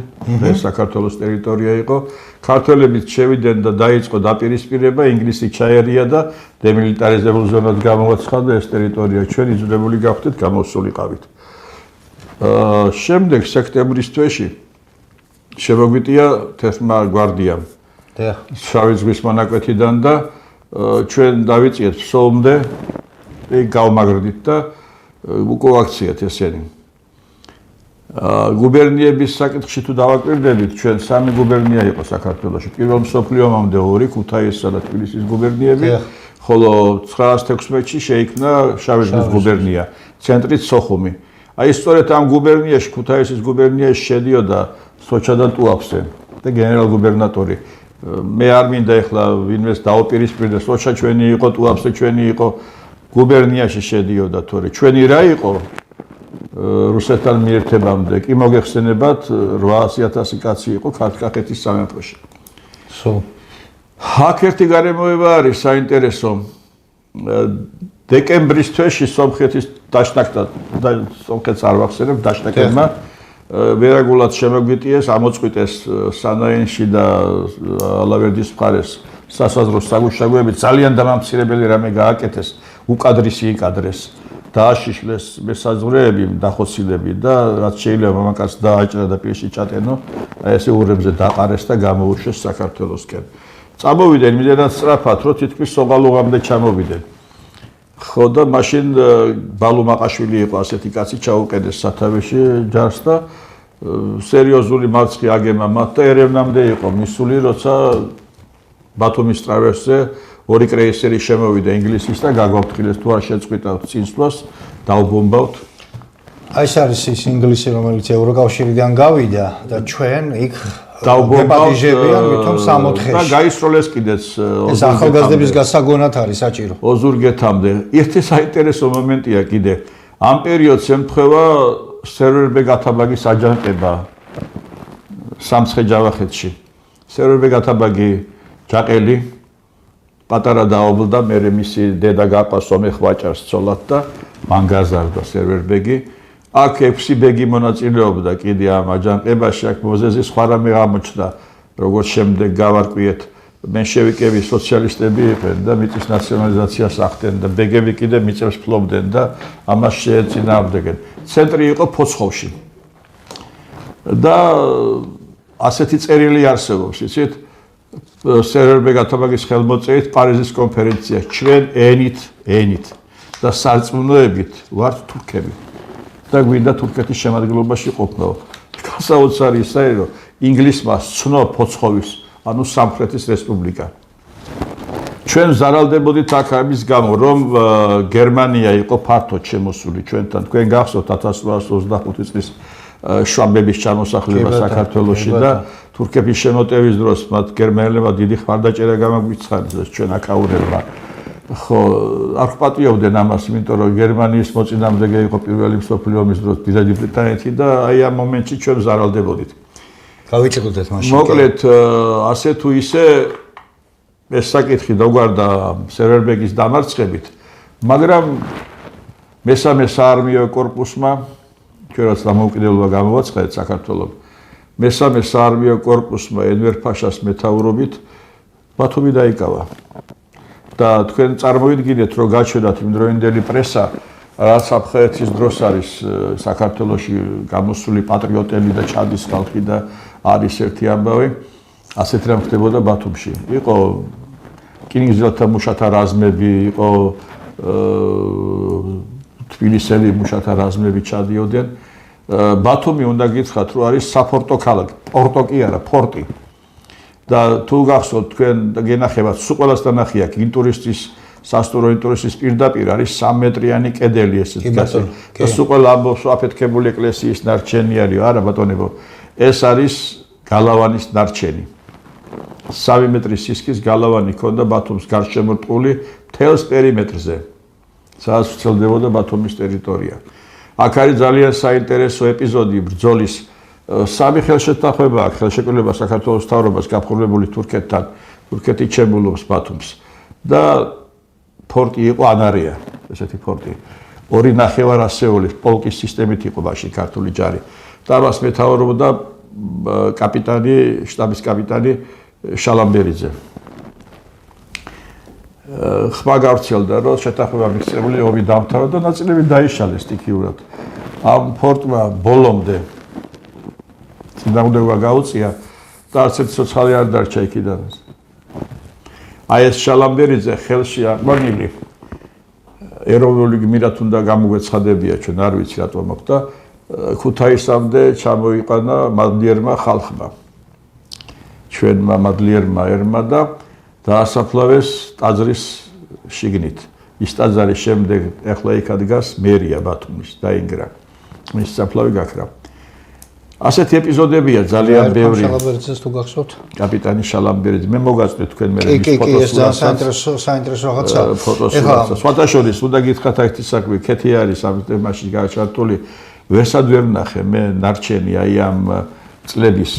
ეს საქართველოს ტერიტორია იყო. ქართველებიც შევიდნენ და დაიწყო დაპირისპირება, ინგლისი ჩაერია და დემილიტარიზებულ ზონად გამოაცხადა ეს ტერიტორია. ჩვენ იძულებული გავხდით გამოსულიყავით. შემდეგ სექტემბრის თვეში შემოგვიტია თერთმა გვარდიამ შავი ზღვის მონაკვეთიდან და ჩვენ დავიწყეთ ფსოვლმდე, გავმაგრდით და უკვე აქციათ ესენი. გუბერნიების საკითხში თუ დავაკვირდებით, ჩვენ სამი გუბერნია იყო საქართველოში. პირველ მსოფლიო ომამდე ორი, ქუთაისსა და თბილისის გუბერნიები, ხოლო 1916-ში შეიქმნა შავი ზღვის გუბერნია, ცენტრით სოხუმი. აი სწორედ ამ გუბერნიაში, ქუთაისის გუბერნიაში შედიოდა სოჩა და ტუაფსე და გენერალ-გუბერნატორი. მე არ მინდა ეხლა ვინმეს დაუპირისპირდეს, სოჩა ჩვენი იყო, ტუაფსე ჩვენი იყო, გუბერნიაში შედიოდა თორე. ჩვენი რა იყო? რუსეთთან მიერთებამდე კი მოგეხსენებათ 800,000 კაცი იყო ქართლ-კახეთის სამეფოში. სულ. აქ ერთი გარემოება არის საინტერესო. დეკემბრის თვეში სომხეთის დაშნაკთა და სომხეთს არ ვახსენებ, დაშნაკებმა ვერაგულად შემოგვიტიეს, ამოწყვიტეს სანაინში და ალავერდის მხარეს სასაზღვრო საგუშაგოებით ძალიან დამამცირებელი რამე გააკეთეს, უკადრისი იკადრეს. დააშიშლეს მესაზღვრეები, დახოცილები და რაც შეიძლება მამაკაც დააჭრა და პირში ჩატენო, ესე ურებზე დაყარეს და გამოუშვეს საქართველოსკენ. წამოვიდნენ იმდენად სწრაფად, რომ თითქმის სოღალუღამდე ჩამოვიდნენ. ხო და მაშინ ბალუ მაყაშვილი იყო ასეთი კაცი, ჩაუყენეს სათავეში ჯარს და სერიოზული მარცხი აგემა მათ და ერევნამდე იყო მისული, როცა ბათუმის ტრავერსზე ორი კრეისერი შემოვიდა ინგლისის და გაგვაფრთხილეს თუ არ შეწყვიტავთ წინსვლას, დავბომბავთ. აი ეს არის ის ინგლისი, რომელიც ევროკავშირიდან გავიდა და ჩვენ იქ დავბომბავთ ვითომ 64-ში. და გაისროლეს კიდეც ეს ახალგაზრდების გასაგონად არის საჭირო. ოზურგეთამდე. ერთი საინტერესო მომენტია კიდე. ამ პერიოდს ემთხვევა სერვერბეგ ათაბაგის აჯანყება სამცხე-ჯავახეთში. სერვერბეგ ათაბაგი ჯაყელი პატარა დაობლდა, მერე მისი დედა გაყვა სომეხ ვაჭარს ცოლად და მან გაზარდა სერვერბეგი. აქ 6 ბეგი მონაწილეობდა კიდე ამ აჯანყებაში, აქ მოზეზი სხვა რამე გამოჩნდა, როგორც შემდეგ გავარკვიეთ, მენშევიკები, სოციალისტები იყვნენ და მიწის ნაციონალიზაციას ახდენ და ბეგები კიდე მიწებს ფლობდნენ და ამას შეეწინააღმდეგნენ. ცენტრი იყო ფოცხოვში. და ასეთი წერილი არსებობს, იცით? სერვერბეგ ათაბაგის ხელმოწერით პარიზის კონფერენცია ჩვენ ენით და სარწმუნოებით ვართ თურქები და გვინდა თურქეთის შემადგენლობაში ყოფნა. გასაოცარი ისაა, რომ ინგლისმა სცნო ფოცხოვის, ანუ სამხრეთის რესპუბლიკა. ჩვენ ზარალდებოდით აქ ამის გამო, რომ გერმანია იყო ფართოდ შემოსული ჩვენთან. თქვენ გახსოვთ 1825 წლის შვაბების ჩამოსახლება საქართველოში და თურქების შემოტევის დროს მათ გერმანელებმა დიდი ხმარდაჭერა გამოგვიცხადეს ჩვენ აქაურებმა. ხო, არ ვპატიობდნენ ამას, იმიტომ რომ გერმანიის მოწინააღმდეგე იყო პირველი მსოფლიო ომის დროს დიდი ბრიტანეთი და აი ამ მომენტში ჩვენ ზარალდებოდით. გავიწევდეთ მაშინ. მოკლედ, ასე თუ ისე ეს საკითხი დაგვარდა სერვერბეგის დამარცხებით, მაგრამ მესამე საარმიო კორპუსმა ჩვენაც დამოუკიდებლობა გამოვაცხადეთ საქართველოს. მესამე საარმიო კორპუსმა ენვერ ფაშას მეთაურობით ბათუმი დაიკავა. და თქვენ წარმოიდგინეთ, რომ გაჩვენათ იმდროინდელი პრესა, რაც აფხაზეთის დროს არის საქართველოში გამოსული პატრიოტები და ჩადის ხალხი და არის ერთი ამბავი. ასეთ რამ ხდებოდა ბათუმში. იყო რკინიგზელთა მუშათა რაზმები, იყო თბილისელი მუშათა რაზმები ჩადიოდნენ. ბათუმი უნდა გითხრათ, რომ არის საფორტო ქალაქი, პორტო კი არა, ფორტი. და თუ გახსოვთ თქვენ გენახებათ, სულ ყველასთან ნახია ინტურისტის სასტუმრო ინტურისტის პირდაპირ არის 3 მეტრიანი კედელი ესე დგას. და სულ ყველა ამბობს, აფეთქებული ეკლესიის ნარჩენი არის, არა ბატონებო, ეს არის გალავანის ნარჩენი. 3 მეტრის სისქის გალავანი ჰქონდა ბათუმს გარშემორტყული მთელს პერიმეტრზე, სადაც ვრცელდებოდა ბათუმის ტერიტორია. აქ არის ძალიან საინტერესო ეპიზოდი ბრძოლის სამი ხელშეთანხმება აქვს ხელშეკრულება საქართველოს მთავრობას გაფორმებული თურქეთთან, თურქეთი ჩემულობს ბათუმს და ფორტი იყო ანარია, ესეთი ფორტი. 2.5 ასეულის პოლკის სისტემით იყო მაშინ ქართული ჯარი. და მას მეთაურობდა კაპიტანი, შტაბის კაპიტანი შალამბერიძე. ხმა გავრცელდა, რომ შეთანხმება მიღწეული ომი დამთავრდა და ნაწილები დაიშალეს სტიქიურად. ამ ფორტმა ბოლომდე წინააღმდეგობა გაუწია და არც ერთი ცოცხალი არ დარჩა იქიდან. აი ეს შალამბერიძე ხელში აყვანილი ეროვნული გმირად უნდა გამოგვეცხადებია, ჩვენ არ ვიცი რატომ მოხდა. ქუთაისამდე ჩამოიყვანა მადლიერმა ხალხმა. ჩვენმა მადლიერმა ერმა და დაასაფლავეს ტაძრის შიგნით. ის ტაძრის შემდეგ ეხლა იქ ადგას მერია ბათუმის დაინგრა. მის საფლავი გაქრა. ასეთი ეპიზოდებია ძალიან ბევრი. შალამბერიძეს თუ გახსოვთ? კაპიტანი შალამბერიძე. მე მოგაწვდით თქვენ მე ის საინტერესო რაღაცა. ეხლა სხვათაშორის უნდა გითხრათ ერთი საქმე, ქეთი არის ამ თემაში გაჩართული. ვერსად ვერ ვნახე მე ნარჩენი აი ამ წლების.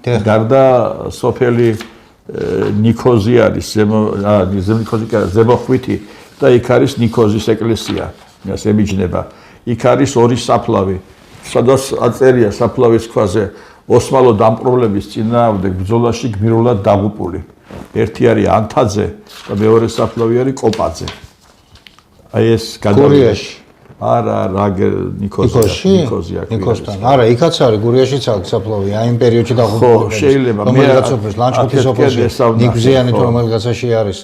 გარდა სოფელი ნიქოზი არის ზემოხვითი და იქ არის ნიქოზის ეკლესია, მას ემიჯნება. იქ არის ორი საფლავი. სადაც აწერია საფლავის ქვაზე ოსმალო დამპყრობლების წინააღმდეგ ბრძოლაში გმირულად დაღუპული. ერთი არის ანთაძე და მეორე საფლავი არის კოპაძე. აი ეს გურიაში. არა, ნიქოზთან. არა, იქაც არის გურიაშიც აქვს საფლავი, აი იმ პერიოდში დაღუპული. ხო, შეიძლება მე რაღაცოფეს ლანჩხუთის ოფისში ნიგზიანი თუ რომელიღაცაში არის.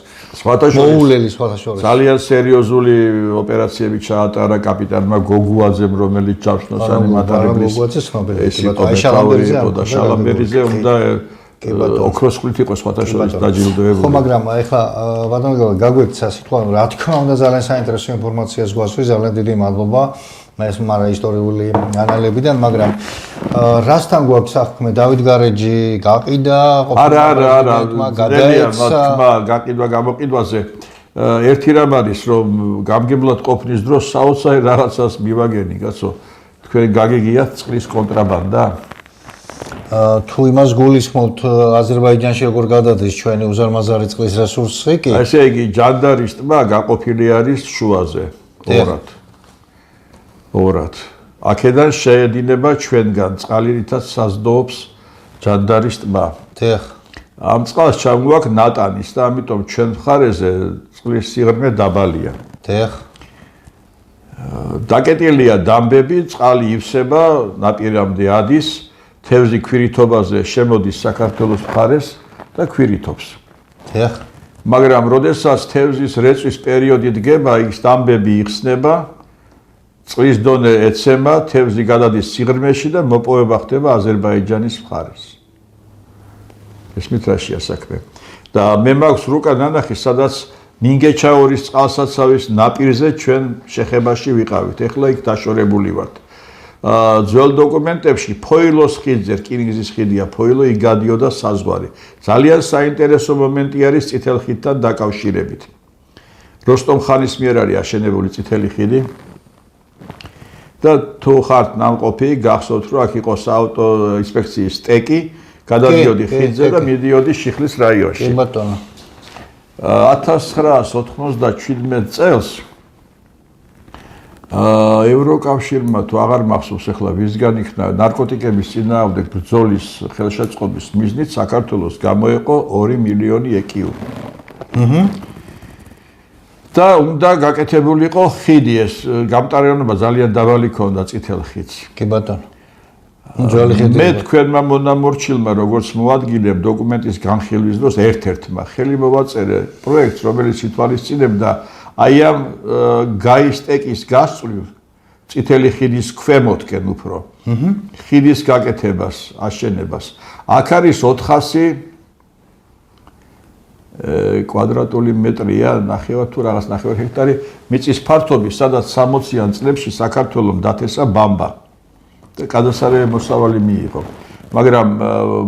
მოულელი სხვათაშორის. ძალიან სერიოზული ოპერაციები ჩაატარა კაპიტანმა გოგუაძემ, რომელიც ჯავშნოსანი მატარებლის შალამბერიძე უნდა ოქროსხვრით იყო სხვათაშორის დაჯილდოებული. ხო, მაგრამ ეხლა ბატონო გაგვექცა სიტყვა, რა თქმა უნდა ძალიან საინტერესო ინფორმაციას გვასვი, ძალიან დიდი მადლობა. ეს მარა ისტორიული ანალებიდან, მაგრამ რასთან გვაქვს საქმე? დავით გარეჯი გაყიდა, არა, გადაეცა გაყიდვა გამოყიდვაზე. ერთი რამ არის, რომ გამგებლად ყოფნის დროს საოცარი რაღაცას მივაგენი, კაცო. თქვენ გაგიგიათ წყლის კონტრაბანდა? თუ იმას გულისხმობთ აზერბაიჯანში როგორ გადადის ჩვენი უზარმაზარი წყლის რესურსი კი? ესე იგი ჯანდარის ტბა გაყოფილი არის შუაზე, ორად. აქედან შეედინება ჩვენგან წყალი, რითაც საზრდოობს ჯანდარის ტბა. დიახ. ამ წყალს ჩამგვაქვს ნატანის და ამიტომ ჩვენ მხარეზე წყლის სიღრმე დაბალია. დიახ. დაკეტილია დამბები, წყალი ივსება, ნაპირამდე ადის. თევზი ქვირითობაზე შემოდის საქართველოს მხარეს და ქვირითობს. დიახ. მაგრამ როდესაც თევზის რეწვის პერიოდი დგება, ის დამბები იხსნება, წყლის დონე ეცემა, თევზი გადადის სიღრმეში და მოპოვება ხდება აზერბაიჯანის მხარეს. ესმით რაშია საქმე. და მე მაქვს რუკა ნანახი, სადაც მინგეჩაურის წყალსაცავის ნაპირზე ჩვენ შეხებაში ვიყავით. ეხლა იქ დაშორებული ვართ. ძველ დოკუმენტებში ფოილოს ხიდზე, რკინიგზის ხიდია ფოილო, იქ გადიოდა საზღვარი. ძალიან საინტერესო მომენტი არის წითელ ხიდთან დაკავშირებით. როსტომ ხანის მიერ არის აშენებული წითელი ხიდი. და თუ ხართ ნამყოფი, გახსოვთ, რომ აქ იყო საავტო ინსპექციის სტეკი, გადადიოდი ხიდზე და მიდიოდი შიხლის რაიონში. კი ბატონო. 1997 წელს ევროკავშირმა თუ აღარ მახსოვს ახლა ვისგან იქნა ნარკოტიკების წინააღმდეგ ბრძოლის ხელშეწყობის მიზნით საქართველოს გამოეყო 2 მილიონი ეკიუ. და უნდა გაკეთებულიყო ხიდი ეს გამტარიანობა ძალიან დაბალი ქონდა წითელ ხიდს. კი ბატონო. ძველი ხიდი. მე თქვენმა მონამორჩილმა როგორც მოადგილემ დოკუმენტის განხილვის დროს ერთ-ერთმა ხელი მოვაწერე პროექტს, რომელიც ითვალისწინებდა აი ამ გაისტეკის გასწვრივ წითელი ხიდის ქვემოთკენ უფრო. ხიდის გაკეთებას, აშენებას. აქ არის 400 კვადრატული მეტრია, ნახევარ თუ რაღაც ნახევარ ჰექტარი მიწის ფართობი, სადაც 60-იან წლებში საქართველოს დათესა ბამბა. და გადასარევი მოსავალი მიიღო. მაგრამ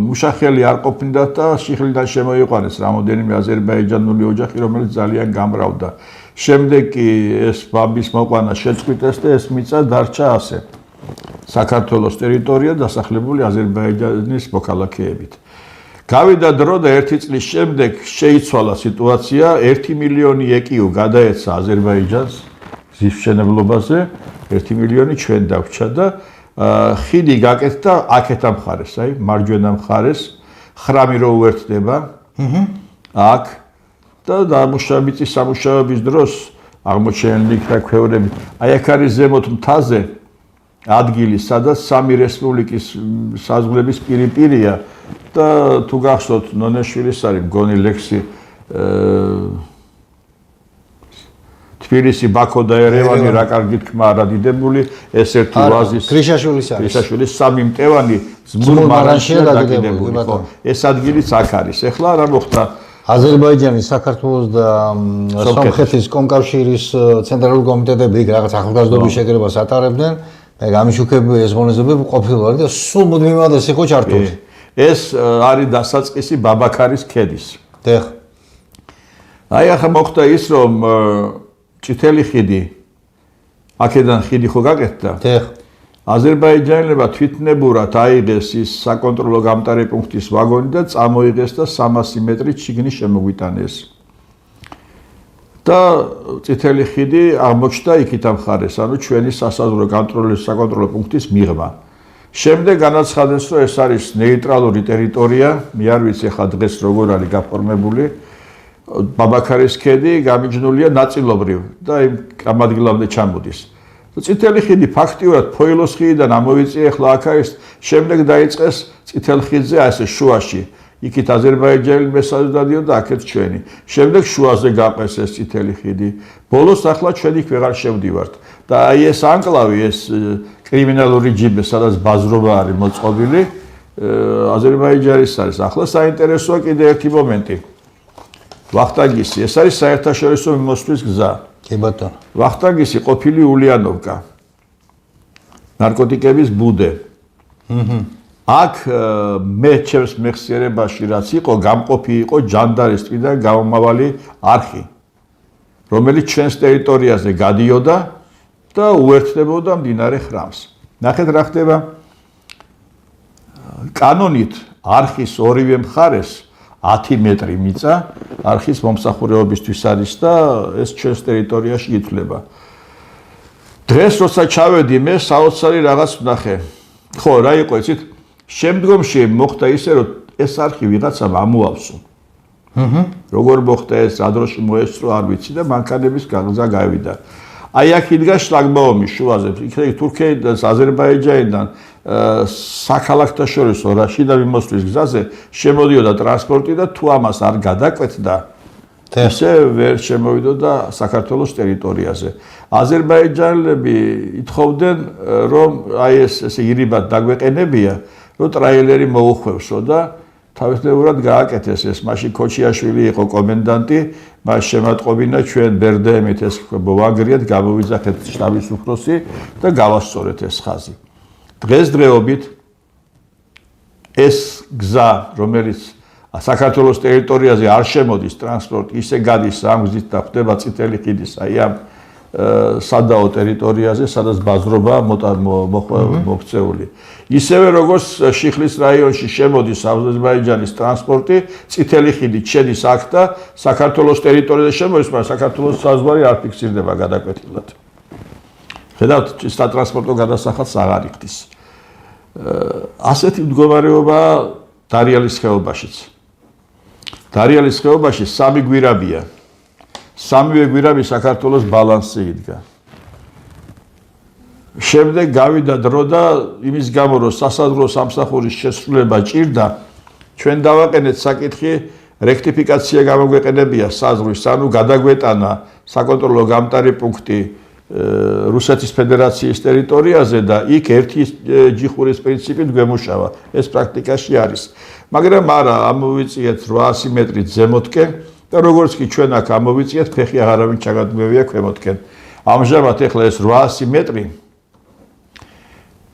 მუშახელი არ ყოფნდათ და შიხლიდან შემოიყვანეს რამოდენიმე აზერბაიჯანული ოჯახი, რომელიც ძალიან გამრავდა. შემდეგ კი ეს ბამბის მოყვანა შეწყვიტეს და ეს მიწა დარჩა ასე. საქართველოს ტერიტორია დასახლებული აზერბაიჯანის მოქალაქეებით. გავიდა დრო და 1 წლის შემდეგ შეიცვალა სიტუაცია, 1 მილიონი ეკიუ გადაეცა აზერბაიჯანს გზის მშენებლობაზე, 1 მილიონი ჩვენ დაგვჭა და ხიდი გაკეთდა აქეთა მხარეს, აი მარჯვენა მხარეს, ხრამი რო უერთდება. აქ და დამუშავების სამუშაოების დროს აღმოჩენილი იქნა ქვევრები. აი აქ არის ზემოთ მთაზე ადგილი, სადაც სამი რესპუბლიკის საზღვრების პირია და თუ გახსოვთ ნონეშვილის არის მგონი ლექსი თბილისი, ბაქო და ერევანი რა კარგი თქმა არადიდებული, ეს ერთი ვაზის გრიშაშვილის არის. გრიშაშვილის სამი მტევანი ზმურ მარანშია დაკიდებული, ხო? ეს ადგილიც აქ არის. ეხლა რა მოხდა? აზერბაიჯანის, საქართველოს და სომხეთის კომკავშირის ცენტრალური კომიტეტები იქ რაღაც ახალგაზრდობის შეკრებას ატარებდნენ. მე გამიშუქებული ეს ღონისძიებები ყოფილვარი და სულ მუდმივად ეს იყო ჩართული. ეს არის დასაწყისი ბაბაქარის ქედის. დიახ. აი ახლა მოხდა ის, რომ წითელი ხიდი აქედან ხიდი ხო გაკეთდა? დიახ. აზერბაიჯანელებმა თვითნებურად აიღეს ის საკონტროლო გამტარი პუნქტის ვაგონი და წამოიღეს და 300 მეტრით შიგნით შემოგვიტანეს. და წითელი ხიდი აღმოჩნდა იქით ამ მხარეს, ანუ ჩვენი სასაზღვრო საკონტროლო პუნქტის მიღმა. შემდეგ განაცხადეს, რომ ეს არის ნეიტრალური ტერიტორია, მე არ ვიცი ახლა დღეს როგორ არის გაფორმებული. ბაბაქარის ქედი გამიჯნულია ნაწილობრივ და ამ ადგილამდე ჩამოდის. წითელი ხიდი ფაქტიურად ფოილოს ხიდიდან ამოვიწია, ახლა აქ არის, შემდეგ დაიწყეს წითელ ხიდზე ასე შუაში. იქით აზერბაიჯანელი მესაზი დადიოდა, აქეთ ჩვენი. შემდეგ შუაზე გაყვეს ეს წითელი ხიდი. ბოლოს ახლა ჩვენ იქ ვეღარ შევდივართ. და აი ეს ანკლავი, ეს კრიმინალური ჯიბე, სადაც ბაზრობა არის მოწყობილი, აზერბაიჯანის არის. ახლა საინტერესოა კიდე ერთი მომენტი. ვახტანგისი, ეს არის საერთაშორისო მიმოსვლის გზა. კი ბატონო. ვახტანგისი ყოფილი ულიანოვკა. ნარკოტიკების ბუდე. აქ მე ჩემს მეხსიერებაში რაც იყო, გამყოფი იყო ჯანდარის თვიდან გამომავალი არხი, რომელიც ჩვენს ტერიტორიაზე გადიოდა და უერთდებოდა მდინარე ხრამს. ნახეთ რა ხდება. კანონით არხის ორივე მხარეს 10 მეტრი მიწა არხის მომსახურებისთვის არის და ეს ჩვენს ტერიტორიაში ითვლება. დღეს როცა ჩავედი მე საოცარი რაღაც ვნახე. ხო, რა იყო იცით? შემდგომში მოხდა ისე, რომ ეს არხი ვიღაცამ ამოავსო. როგორ მოხდა ეს, რა დროში მოესწრო, არ ვიცი და მანქანების გაგზა გავიდა. აი აქ იდგა შლაგბაუმი შუაზე, იქ თურქეთიდან, აზერბაიჯანიდან საქალაქთაშორისო შიდა მიმოსვლის გზაზე შემოდიოდა ტრანსპორტი და თუ ამას არ გადაკვეთდა, ისე ვერ შემოვიდოდა საქართველოს ტერიტორიაზე. აზერბაიჯანელები ითხოვდნენ, რომ აი ესე ირიბად დაგვეყენებია, რომ ტრაილერი მოუხვევსო და თავისებურად გააკეთეს ეს. მაშინ ქოჩიაშვილი იყო კომენდანტი, მას შემატყობინა ჩვენ ბერდეემით ეს მოვაგრიეთ, გამოვიძახეთ შტაბის უფროსი და გავასწორეთ ეს ხაზი. დღესდღეობით ეს გზა, რომელიც საქართველოს ტერიტორიაზე არ შემოდის ტრანსპორტი, ისე გადის ამ გზით და ხდება წითელი ხიდის, აი ამ სადაო ტერიტორიაზე, სადაც ბაზრობა მოქცეული. ისევე როგორც შიხლის რაიონში შემოდის აზერბაიჯანის ტრანსპორტი, წითელი ხიდით შედის აქ და საქართველოს ტერიტორიაზე შემოდის, მაგრამ საქართველოს საზღვარი არ ფიქსირდება გადაკვეთილად. ხედავთ, სატრანსპორტო გადასახადს აღარ იხდის. ასეთი მდგომარეობა დარიალის ხეობაშიც. დარიალის ხეობაში სამი გვირაბია. სამივე გვირაბი საქართველოს ბალანსზე იდგა. შემდეგ გავიდა დრო და იმის გამო რომ სასაზღვრო სამსახურის შესრულება ჭირდა, ჩვენ დავაყენეთ საკითხი რექტიფიკაცია გამოგვეყენებია საზღვრის, ანუ გადაგვეტანა საკონტროლო გამტარი პუნქტი რუსეთის ფედერაციის ტერიტორიაზე და იქ ერთი ჯიხურის პრინციპით გვემუშავა. ეს პრაქტიკაში არის. მაგრამ არა, ამოვიწიეთ 800 მეტრით ზემოთკენ და როგორც კი ჩვენ აქ ამოვიწიეთ, ფეხი აღარავინ ჩაგადგმევია ქვემოთკენ. ამჟამად ეხლა ეს 800 მეტრი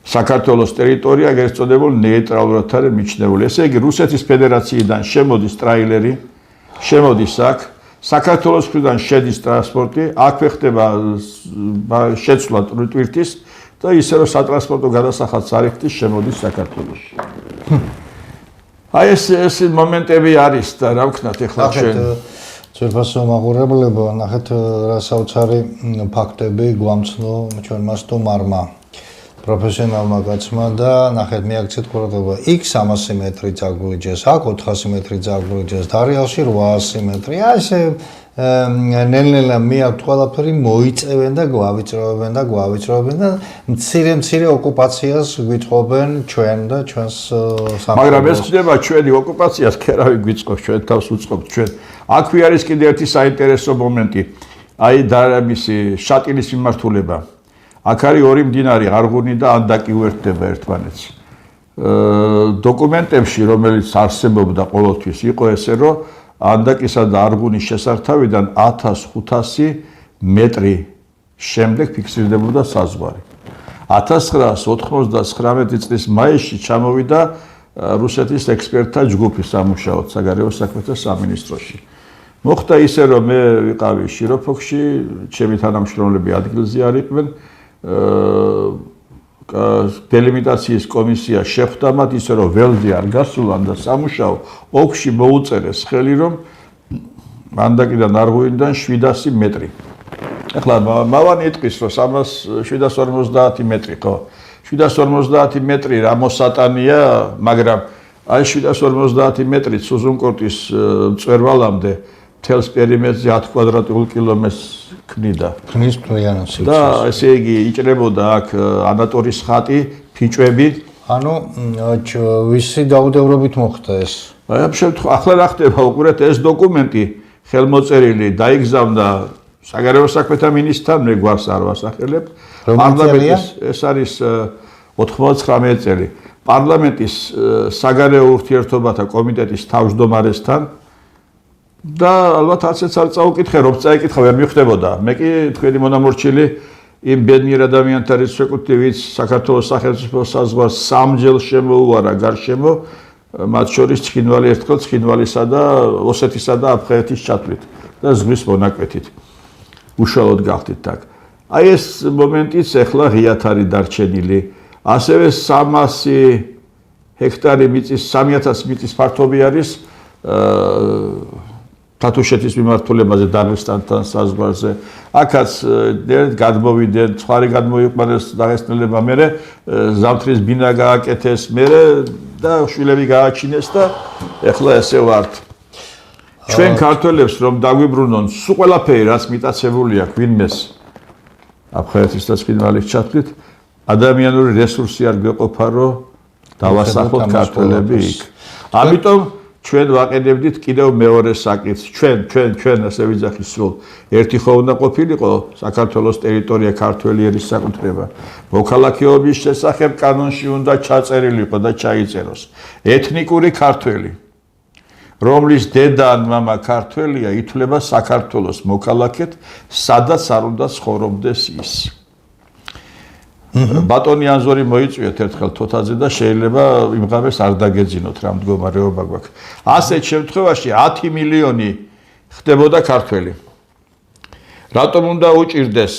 საქართველოს ტერიტორია გეწოდებულ ნეიტრალურად არის მიჩნეული. ესე იგი, რუსეთის ფედერაციიდან შემოდის ტრაილერი, შემოდის აქ, საქართველოს მხრიდან შედის ტრანსპორტი, აქვე ხდება შეცვლა ტვირთის და ისე რომ სატრანსპორტო გადასახადს არ იხდის, შემოდის საქართველოში. აი ეს მომენტები არის და რა ვქნათ ეხლა ჩვენ. ძვირფასო მაყურებლებო, ნახეთ რა საოცარი ფაქტები გვამცნო ჩვენმა სტუმარმა. პროფესიონალმა კაცმა და ნახეთ მიაქცეთ ყურადღება. იქ 300 მეტრი წაგვიჯეს, აქ 400 მეტრი წაგვიჯეს, დარიალში 800 მეტრი. აი ესე ნელ-ნელა მიაქვთ ყველაფერი მოიწევენ და გვავიწროვებენ და მცირე ოკუპაციას გვითხოვენ ჩვენ და ჩვენს სამყაროს. მაგრამ ეს ხდება ჩვენი ოკუპაციას, ქერავი გვიწყობს, ჩვენ თავს უწყობთ ჩვენ. აქვე არის კიდევ ერთი საინტერესო მომენტი. აი მისი შატილის მიმართულება. აქ არის ორი მდინარე, არღუნი და ანდაკი უერთდება ერთმანეთს. დოკუმენტებში, რომელიც არსებობდა ყოველთვის, იყო ესე, რომ ანდაკისა და არღუნის შესართავიდან 1500 მეტრი შემდეგ ფიქსირდებოდა საზღვარი. 1999 წლის მაისში ჩამოვიდა რუსეთის ექსპერტთა ჯგუფი სამუშაოდ საგარეო საქმეთა სამინისტროში. მოხდა ისე, რომ მე ვიყავი შიროფოქში, ჩემი თანამშრომლები ადგილზე არ იყვნენ. დელიმიტაციის კომისია შეხვდა მათ ისე რომ ველზე არ გასულან და სამუშაო ოქში მოუწერეს ხელი რომ ანდაკიდან არღუნიდან 700 მეტრი. ეხლა მავანი იტყვის რომ 750 მეტრი ხო? 750 მეტრი რა მოსატანია, მაგრამ აი 750 მეტრით სუზუნკორტის მწვერვალამდე მთელს პერიმეტრზე 10 კვადრატულ კილომეტრს ქმნიდა. ქმნის მთლიანად. და ესე იგი იჭრებოდა აქ ანატორის ხატი, ფიჭვები. ანუ ვისი დაუდევრობით მოხდა ეს? აი ამ შემთხვევაში ახლა რა ხდება, უყურეთ ეს დოკუმენტი ხელმოწერილი დაიგზავნა საგარეო საქმეთა მინისტრთან, მე გვარს არ ვასახელებ. პარლამენტის ეს არის 99 წელი. პარლამენტის საგარეო ურთიერთობათა კომიტეტის თავმჯდომარესთან და ალბათ არცეც არ წაუკითხე, რომ წაიკითხა ვერ მიხვდებოდა. მე კი თქვენი მონამორჩილი იმ ბედნიერ ადამიანთა რიცხვებით საქართველოს სახელმწიფო საზღვარს სამჯერ შემოუარა გარშემო, მათ შორის ცხინვალი ერთხელ ცხინვალისა და ოსეთისა და აფხაზეთის ჩათვლით და ზღვის მონაკვეთით. უშუალოდ გახდით აქ. აი ეს მომენტიც ახლა ღიად არის დარჩენილი. ასევე 300 ჰექტარი მიწის 3000 მიწის ფართობი არის თათუშეთის მიმართულებაზე დაღესტანთან საზღვარზე. აქაც გადმოვიდნენ, ცხარი გადმოიყვანეს დაღესტნელებმა, მერე ზამთრის ბინა გააკეთეს, მერე და შვილები გააჩინეს და ეხლა ესე ვართ. ჩვენ ქართველებს რომ დაგვიბრუნონ სულ ყველაფერი რაც მიტაცებული აქვს ვინმეს აფხაზეთის და ცხინვალის ჩათვლით, ადამიანური რესურსი არ გვეყოფა რომ დავასახლოთ ქართველები იქ. ამიტომ ჩვენ ვაყენებდით კიდევ მეორე საკითხს. ჩვენ ასე ვიძახი სულ. ერთი ხო უნდა ყოფილიყო საქართველოს ტერიტორია ქართველი ერის საკუთრება. მოქალაქეობის შესახებ კანონში უნდა ჩაწერილიყო და ჩაიწეროს. ეთნიკური ქართველი, რომლის დედა ან მამა ქართველია, ითვლება საქართველოს მოქალაქედ, სადაც არ უნდა ცხოვრობდეს ის. ბატონი ანზორი მოიწვიეთ ერთხელ თოთაძე და შეიძლება იმღაბეს არ დაგეძინოთ რა მდგომარეობა გვაქვს. ასეთ შემთხვევაში 10 მილიონი ხდებოდა ქართველი. რატომ უნდა უჭირდეს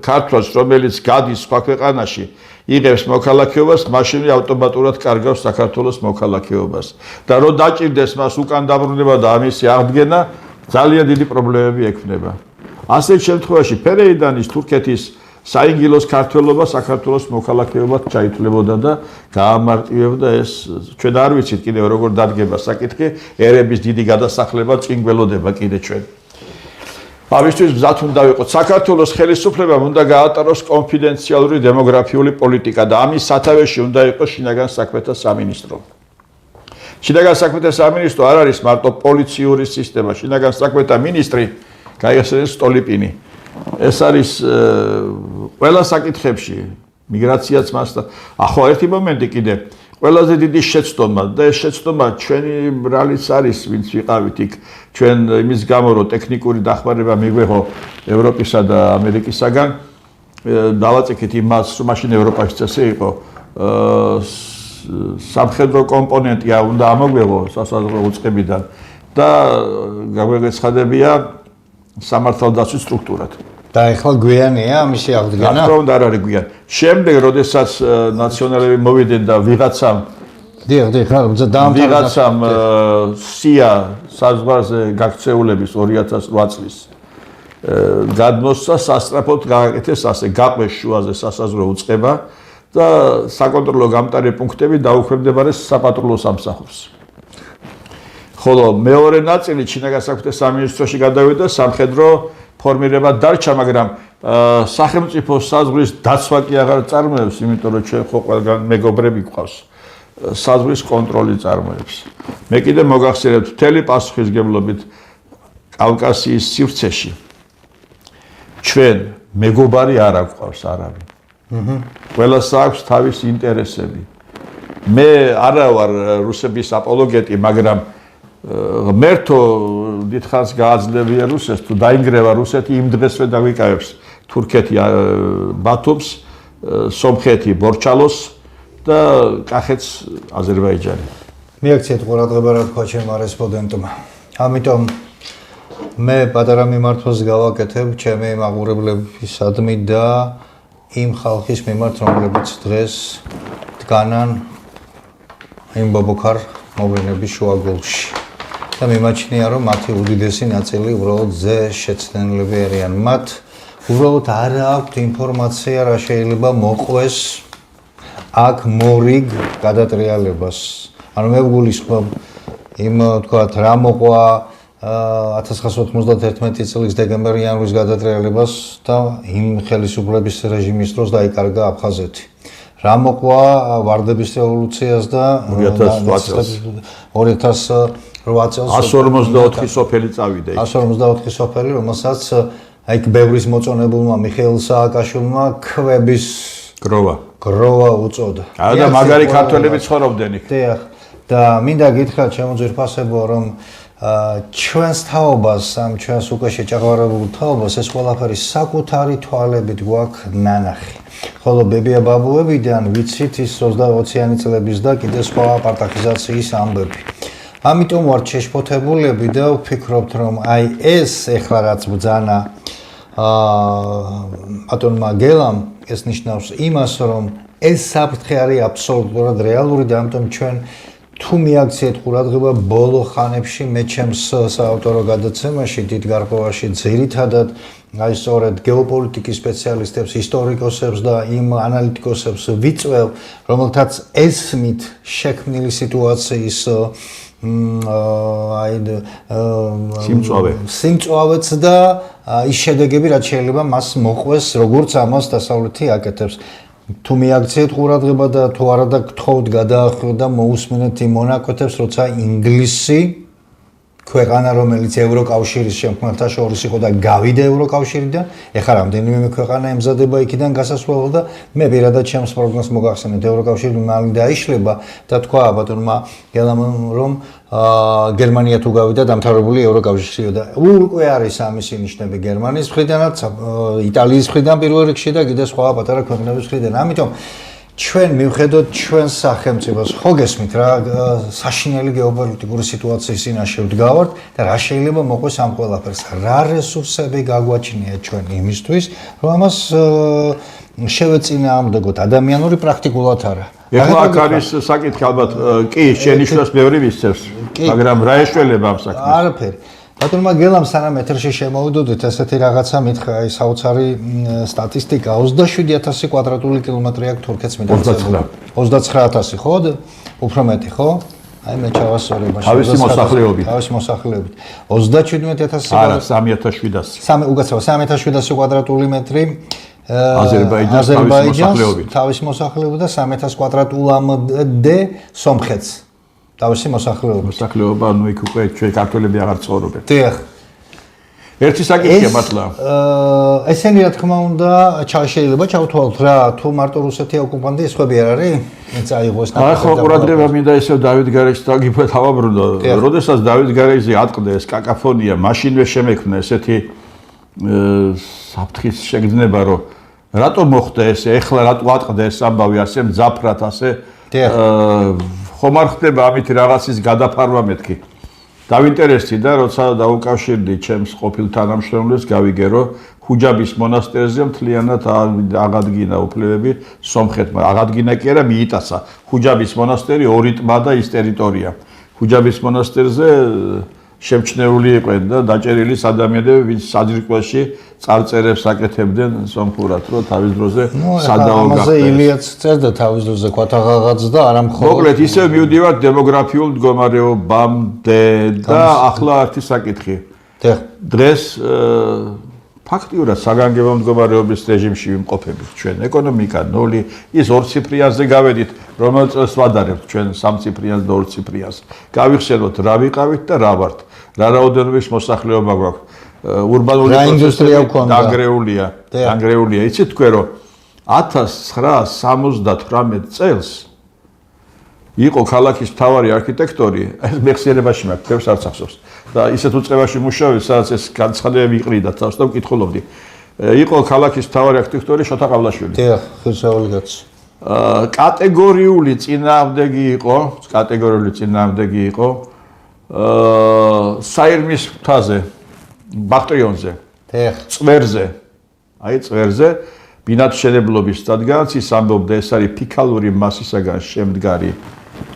ქართველს, რომელიც გადის სხვა ქვეყანაში, იღებს მოქალაქეობას, მაშინ ავტომატურად კარგავს საქართველოს მოქალაქეობას. და რო დაჭირდეს მას უკან დაბრუნება და ამისი აღდგენა, ძალიან დიდი პრობლემები ექმნება. ასეთ შემთხვევაში ფერეიდანის თურქეთის საინგილოს ქართველობა საქართველოს მოქალაქეობად ჩაითვლებოდა და გაამარტივებდა ეს ჩვენ არ ვიცით კიდევ როგორ დადგება საკითხი ერების დიდი გადასახლება წინ გველოდება კიდე ჩვენ ამისთვის მზად უნდა ვიყოთ საქართველოს ხელისუფლებამ უნდა გაატაროს კონფიდენციალური დემოგრაფიული პოლიტიკა და ამის სათავეში უნდა იყოს შინაგან საქმეთა სამინისტრო შინაგან საქმეთა სამინისტრო არ არის მარტო პოლიციური სისტემა შინაგან საქმეთა მინისტრი გაიხსენეს სტოლიპინი ეს არის ყველა საკითხებში მიგრაციაც მასთან ახლა ერთი მომენტი კიდე ყველაზე დიდი შეცდომა და ეს შეცდომა ჩვენი ბრალიც არის ვინც ვიყავით იქ ჩვენ იმის გამო რომ ტექნიკური დახმარება მიგვეღო ევროპისა და ამერიკისაგან დავაწიქით იმას რომ მაშინ ევროპაში წესი იყო სამხედრო კომპონენტი უნდა ამოგვეღო სასაზღვრო უწყებიდან და გაგვეცხადებია სამართალდაცვის სტრუქტურად. და ეხლა გვიანია ამისი აღდგენა? რა უნდა არ არის გვიან. შემდეგ, როდესაც ნაციონალები მოვიდნენ და ვიღაცამ ვიღაცამ სია საზღვარზე გაქცეულების 2008 წლის გადმოსცა სასწრაფოდ გააკეთეს ასე გაყვეს შუაზე სასაზღვრო უწყება და საკონტროლო გამტარი პუნქტები დაუქვემდებარეს საპატრულო სამსახურს. ხოლო მეორე ნაწილი შინაგან საქმეთა სამინისტროში გადავიდა სამხედრო ფორმირება დარჩა, მაგრამ სახელმწიფო საზღვრის დაცვა კი აღარ წარმოებს, იმიტომ რომ ჩვენ ხო ყველგან მეგობრები გვყავს. საზღვრის კონტროლი წარმოებს. მე კიდე მოგახსენებთ მთელი პასუხისგებლობით კავკასიის სივრცეში ჩვენ მეგობარი არ გვყავს არავინ. ყველას აქვს თავისი ინტერესები. მე არა ვარ რუსების აპოლოგეტი, მაგრამ ღმერთო დიდხანს გააძლევია რუსეთს თუ დაინგრევა რუსეთი იმ დღესვე დაგვიკავებს თურქეთი ბათუმს, სომხეთი ბორჩალოს და კახეთს აზერბაიჯანი. მიაქციეთ ყურადღება რა თქვა ჩემმა რესპონდენტმა. ამიტომ მე პატარა მიმართვას გავაკეთებ ჩემი მაყურებლებისადმი და იმ ხალხის მიმართ, რომლებიც დღეს დგანან იმ ბობოქარ მოვლენების შუაგულში. და მიმაჩნია რომ მათი უდიდესი ნაწილი უბრალოდ ზე შეცდენილები არიან. მათ უბრალოდ არ აქვთ ინფორმაცია რა შეიძლება მოყვეს აქ მორიგ გადატრიალებას. ანუ მე ვგულისხმობ იმ თქვათ რა მოყვა 1991 წლის დეკემბერ-იანვრის გადატრიალებას და იმ ხელისუფლების რეჟიმის დროს დაიკარგა აფხაზეთი. რა მოყვა ვარდების რევოლუციას და 2008 წელს 154 სოფელი წავიდა იქ. 154 სოფელი, რომელსაც აიქ ბევრის მოწონებულმა მიხეილ სააკაშვილმა ქვების გროვა უწოდა. და მაგარი ქართველები ცხოვრობდნენ იქ. დიახ. და მინდა გითხრათ ჩემო ძვირფასებო, რომ ჩვენს თაობას, ამ ჩვენს უკვე შეჭაღვარებულ თაობას ეს ყველაფერი საკუთარი თვალებით გვაქვს ნანახი. ხოლო ბებია ბაბუებიდან ვიცით ის 20-იანი წლების და კიდე სხვა აპარტახიზაციის ამბები. ამიტომ ვარ შეშფოთებულები და ვფიქრობთ რომ აი ეს ეხლა რაც ბრძანა ბატონმა გელამ ეს ნიშნავს იმას რომ ეს საფრთხე არის აბსოლუტურად რეალური და ამიტომ ჩვენ თუ მიაქციეთ ყურადღება ბოლო ხანებში მე ჩემს საავტორო გადაცემაში დიდ გარკვევაში ძირითადად აი სწორედ გეოპოლიტიკის სპეციალისტებს, ისტორიკოსებს და იმ ანალიტიკოსებს ვიწვევ, რომელთაც ესმით შექმნილი სიტუაციის სიმწვავეც და ის შედეგები რაც შეიძლება მას მოყვეს, როგორც ამას დასავლეთი აკეთებს. თუ მიაქციეთ ყურადღება და თუ არა და გთხოვთ გადაახვიოთ და მოусმინეთ იმ მონაკვეთებს, როცა ინგლისი ქვეყანა, რომელიც ევროკავშირის შემქმნელთა შორის იყო და გავიდა ევროკავშირიდან, ეხლა რამდენიმე ქვეყანა ემზადება იქიდან გასასვლელად და მე პირადად ჩემს პროგნოზს მოგახსენეთ, ევროკავშირი მალე დაიშლება და თქვა ბატონმა გელამონმა, რომ გერმანია თუ გავიდა დამთავრებული ევროკავშირია და უკვე არის ამის ნიშნები გერმანიის მხრიდანაც, იტალიის მხრიდან პირველ რიგში და კიდე სხვა პატარა ქვეყნების მხრიდან. ამიტომ ჩვენ მივხედოთ ჩვენს სახელმწიფოს, ხო გესმით რა საშინელი გეოპოლიტიკური სიტუაციის წინაშე ვდგავართ და რა შეიძლება მოყვეს ამ ყველაფერს. რა რესურსები გაგვაჩნია ჩვენ იმისთვის, რომ ამას შევეწინააღმდეგოთ ადამიანური პრაქტიკულად არა. ეხლა აქ არის საკითხი ალბათ კი შენიშვნას ბევრი მისცემს, მაგრამ რა ეშველება ამ საქმეს? არაფერი. ბატონმა გელამ სანამ ეთერში შემოვიდოდით ესეთი რაღაცა მითხრა, აი საოცარი სტატისტიკა 27000 კვადრატული კილომეტრი აქვს თურქეთს მიდაწეული. 29000 ხო? უფრო მეტი ხო? აი მე ჩავასწორებ მაშინ. თავისი მოსახლეობით. 37000 არა 3700. უკაცრავ 3700 კვადრატული მეტრი აზერბაიჯანს თავისი მოსახლეობით და 3000 კვადრატულამდე სომხეთს. თავისი მოსახლეობა, ანუ იქ უკვე ჩვენ ქართველები აღარ ცხოვრობენ. დიახ. ერთი საკითხია მართლა. ესენი რა თქმა უნდა შეიძლება ჩავთვალოთ რა, თუ მარტო რუსეთი ოკუპანტი ის ხვები არ არის? წაიღოს და ახლა ყურადღება მინდა ისევ დავით გარეჯს დაგიფეთ ავაბრუნო. როდესაც დავით გარეჯზე ატყდა ეს კაკაფონია, მაშინვე შემექმნა ესეთი საფრთხის შეგრძნება, რომ რატო მოხდა ესე, ეხლა რატო ატყდა ეს ამბავი ასე მძაფრად ასე ხომ არ ხდება ამით რაღაცის გადაფარვა მეთქი. დავინტერესდი და როცა დაუკავშირდი ჩემს ყოფილ თანამშრომლებს, გავიგე რომ ხუჯაბის მონასტერზე მთლიანად აღადგინა უფლებები სომხეთმა. აღადგინა კი არა, მიიტაცა. ხუჯაბის მონასტერი ორი ტბა და ის ტერიტორია. ხუჯაბის მონასტერზე შემჩნეული იყვნენ და დაჭერილი ადამიანები, ვინც საძირკველში წარწერებს აკეთებდნენ სომხურად, რომ თავის დროზე სადაო გახდა. ამაზე ილიაც წერდა თავის დროზე ქვათაღაღაც და არა მხოლოდ. მოკლედ ისევ მივდივართ დემოგრაფიულ მდგომარეობამდე და ახლა ერთი საკითხი. დღეს ფაქტიურად საგანგებო მდგომარეობის რეჟიმში ვიმყოფებით ჩვენ. ეკონომიკა ნული, ის ორციფრიანზე გავედით, რომელ წელს ვადარებთ ჩვენ სამციფრიანს და ორციფრიანს. გავიხსენოთ რა ვიყავით და რა ვართ. რა რაოდენობის მოსახლეობა გვაქვს. ურბანული პროცესები დანგრეულია. იცით თქვენ რომ 1978 წელს იყო ქალაქის მთავარი არქიტექტორი, ეს მეხსიერებაში მაქვს, თევს არც ახსოვს. და ისეთ უწყებაში მუშაობდი, სადაც ეს განცხადებები იყრიდა თავს და მკითხულობდი. იყო ქალაქის მთავარი არქიტექტორი შოთა ყავლაშვილი. დიახ, ხილშეული კაცი. კატეგორიული წინააღმდეგი იყო საირმის მთაზე, ბახტრიონზე, წვერზე. აი წვერზე ბინადმშენებლობის სტადგანს ის ამბობდა, ეს არის ფიქალური მასისაგან შემდგარი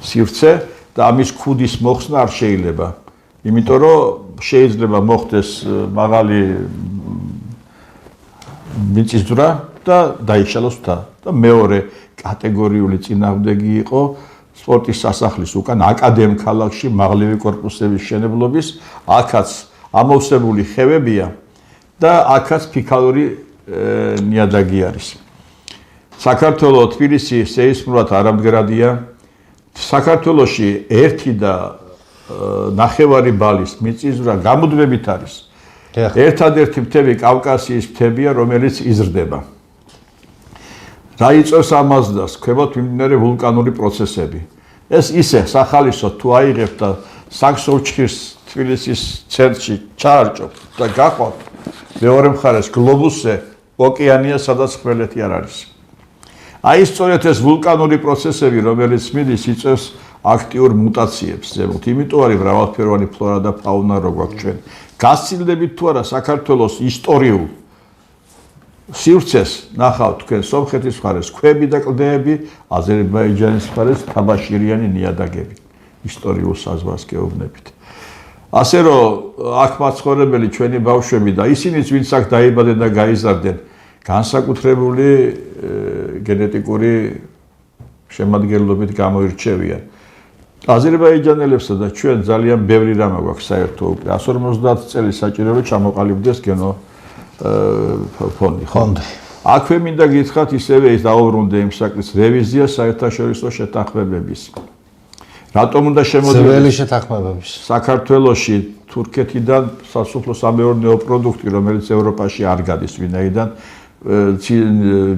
სივრცე და ამის ქუდის მოხსნა არ შეიძლება. იმიტომ რომ შეიძლება მოხდეს მაღალი მიწისძვრა და დაიშალოს მთა. და მეორე კატეგორიული წინააღმდეგი იყო სპორტის სასახლის უკან აკადემ ქალაქში მაღლივი კორპუსების მშენებლობის, აქაც ამოვსებული ხევებია და აქაც ფიქალური ნიადაგი არის. საქართველოს თბილისი სეისმურად არამდგრადია. საქართველოში 1.5 ბალის მიწისძვრა გამუდმებით არის. ერთადერთი მთები კავკასიის მთებია, რომელიც იზრდება. რა იწევს ამაზდას? ქვემოთ მიმდინარე ვულკანური პროცესები. ეს ისე სახალისო თუ აიღებთ და საქსოვჩხის თბილისის ცენტრში ჩაარჭობთ და გაყვავთ მეორე მხარეს გლობუსზე ოკეანია, სადაც ხმელეთი არ არის. აი სწორედ ეს ვულკანური პროცესები, რომელიც მიდის, იწევს აქტიურ მუტაციებს ზემოთ. იმიტომ არის მრავალფეროვანი ფლორა და ფაუნა რო გვაქვს ჩვენ. გასცილდებით თუ არა საქართველოს ისტორიულ სივრცეს ნახავთ თქვენ სომხეთის მხარეს ქვები და კლდეები, აზერბაიჯანის მხარეს თაბაშირიანი ნიადაგები. ისტორიულ საზღვარს გეუბნებით. ასე რომ აქ მაცხოვრებელი ჩვენი ბავშვები და ისინიც ვინც აქ დაიბადნენ და გაიზარდნენ, განსაკუთრებული გენეტიკური შემადგენლობით გამოირჩევიან. აზერბაიჯანელებსა და ჩვენ ძალიან ბევრი რამ გვაქვს საერთო. 150 წელი საჭირო რომ ჩამოყალიბდეს გენო ფონდი. აქვე მინდა გითხრათ ისევე ის დაუბრუნდე იმ საკითხს რევიზია საერთაშორისო შეთანხმებების. რატომ უნდა შემოდგეს ძველი შეთანხმებების? საქართველოში თურქეთიდან სასოფლო-სამეურნეო პროდუქტი, რომელიც ევროპაში არ გადის ვინაიდან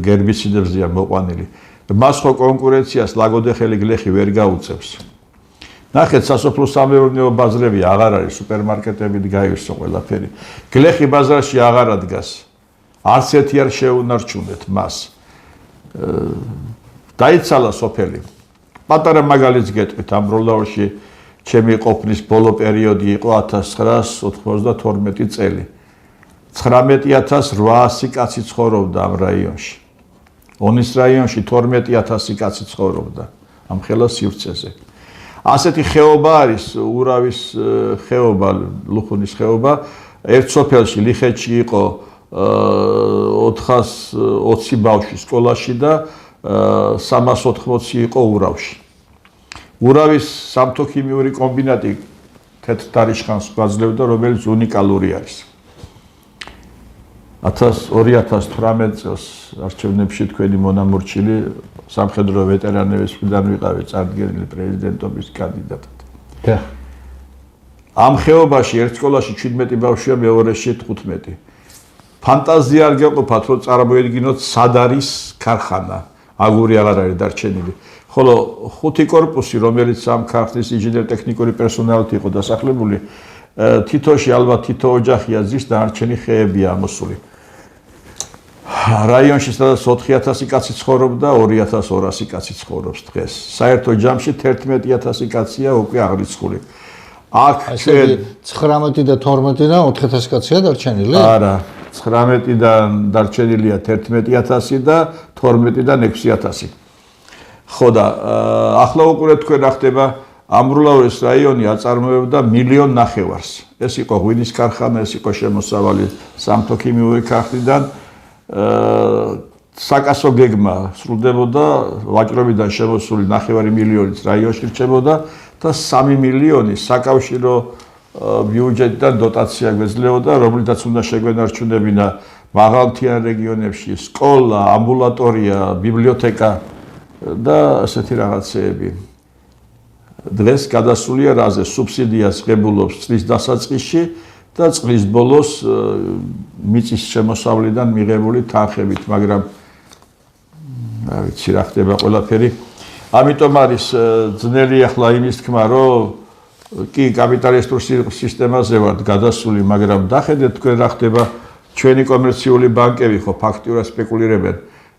გერბიციდებზეა მოყვანილი. მას ხო კონკურენციას ლაგოდეხელი გლეხი ვერ გაუწევს. ნახეთ, სასოფლო-სამეურნეო ბაზრები აღარ არის, სუპერმარკეტებით გაივსო ყველაფერი. გლეხი ბაზარში აღარ ადგას. არც ერთი არ შეუნარჩუნეთ მას. დაიცალა სოფელი. პატარა მაგალითს გეტყვით, ამ როლაურში ჩემი ყოფნის ბოლო პერიოდი იყო 1992 წელი. 19800 კაცი ცხოვრობდა ამ რაიონში. ონის რაიონში 12000 კაცი ცხოვრობდა ამ ხელა სივრცეზე. ასეთი ხეობა არის ურავის ხეობა, ლუხუნის ხეობა. ერთ სოფელში ლიხეთში იყო 420 ბავშვი სკოლაში და 380 იყო ურავში. ურავის სამთო-ქიმიური კომბინატი თეთრ თარიშხანს გვაძლევდა, რომელიც უნიკალური არის. 2018 წელს არჩევნებში თქვენი მონამორჩილი სამხედრო ვეტერანების მხრიდან ვიყავი წარდგენილი პრეზიდენტობის კანდიდატად. და ამ ხეობაში ერთ სკოლაში 17 ბავშვია, მეორეში 15. ფანტაზია არ გეყოფათ, რომ წარმოედგინოთ სად არის ქარხანა. აგური აღარ არის დარჩენილი. ხოლო 5 კორპუსი, რომელიც ამ ქარხნის ინჟინერ-ტექნიკური პერსონალით იყო დასახლებული, თითოში ალბათ თითო ოჯახია ზის დანარჩენი ხეებია ამოსული. რაიონში სადაც 4000 კაცი ცხოვრობდა, 2200 კაცი ცხოვრობს დღეს. საერთო ჯამში 11000 კაცია უკვე აღრიცხული. აქ ჩვენ 19 და 12-დან 4000 კაცია დარჩენილი? არა, 19-დან დარჩენილია 11000 და 12-დან 6000. ხო და ახლა უყურეთ თქვენ რა ხდება. ამბროლაურის რაიონი აწარმოებდა 1,5 ნახევარს. ეს იყო ღვინის ქარხანა, ეს იყო შემოსავალი სამთო-ქიმიური ქარხნიდან. საკასო გეგმა სრულდებოდა, ვაჭრობიდან შემოსული 9 მილიონით რაიონში რჩებოდა და 3 მილიონი საკავშირო ბიუჯეტიდან დოტაცია გვეძლეოდა, რომლითაც უნდა შეგვენარჩუნებინა მაღალმთიან რეგიონებში სკოლა, ამბულატორია, ბიბლიოთეკა და ასეთი რაღაცეები. დღეს გადასულია რაზე სუბსიდიას ღებულობს წლის დასაწყისში და წლის ბოლოს მიწის შემოსავლიდან მიღებული თანხებით, მაგრამ რა ვიცი რა ხდება ყველაფერი. ამიტომ არის ძნელი ახლა იმის თქმა, რომ კი კაპიტალისტურ სისტემაზე ვართ გადასული, მაგრამ დახედეთ თქვენ რა ხდება. ჩვენი კომერციული ბანკები ხო ფაქტურად სპეკულირებენ,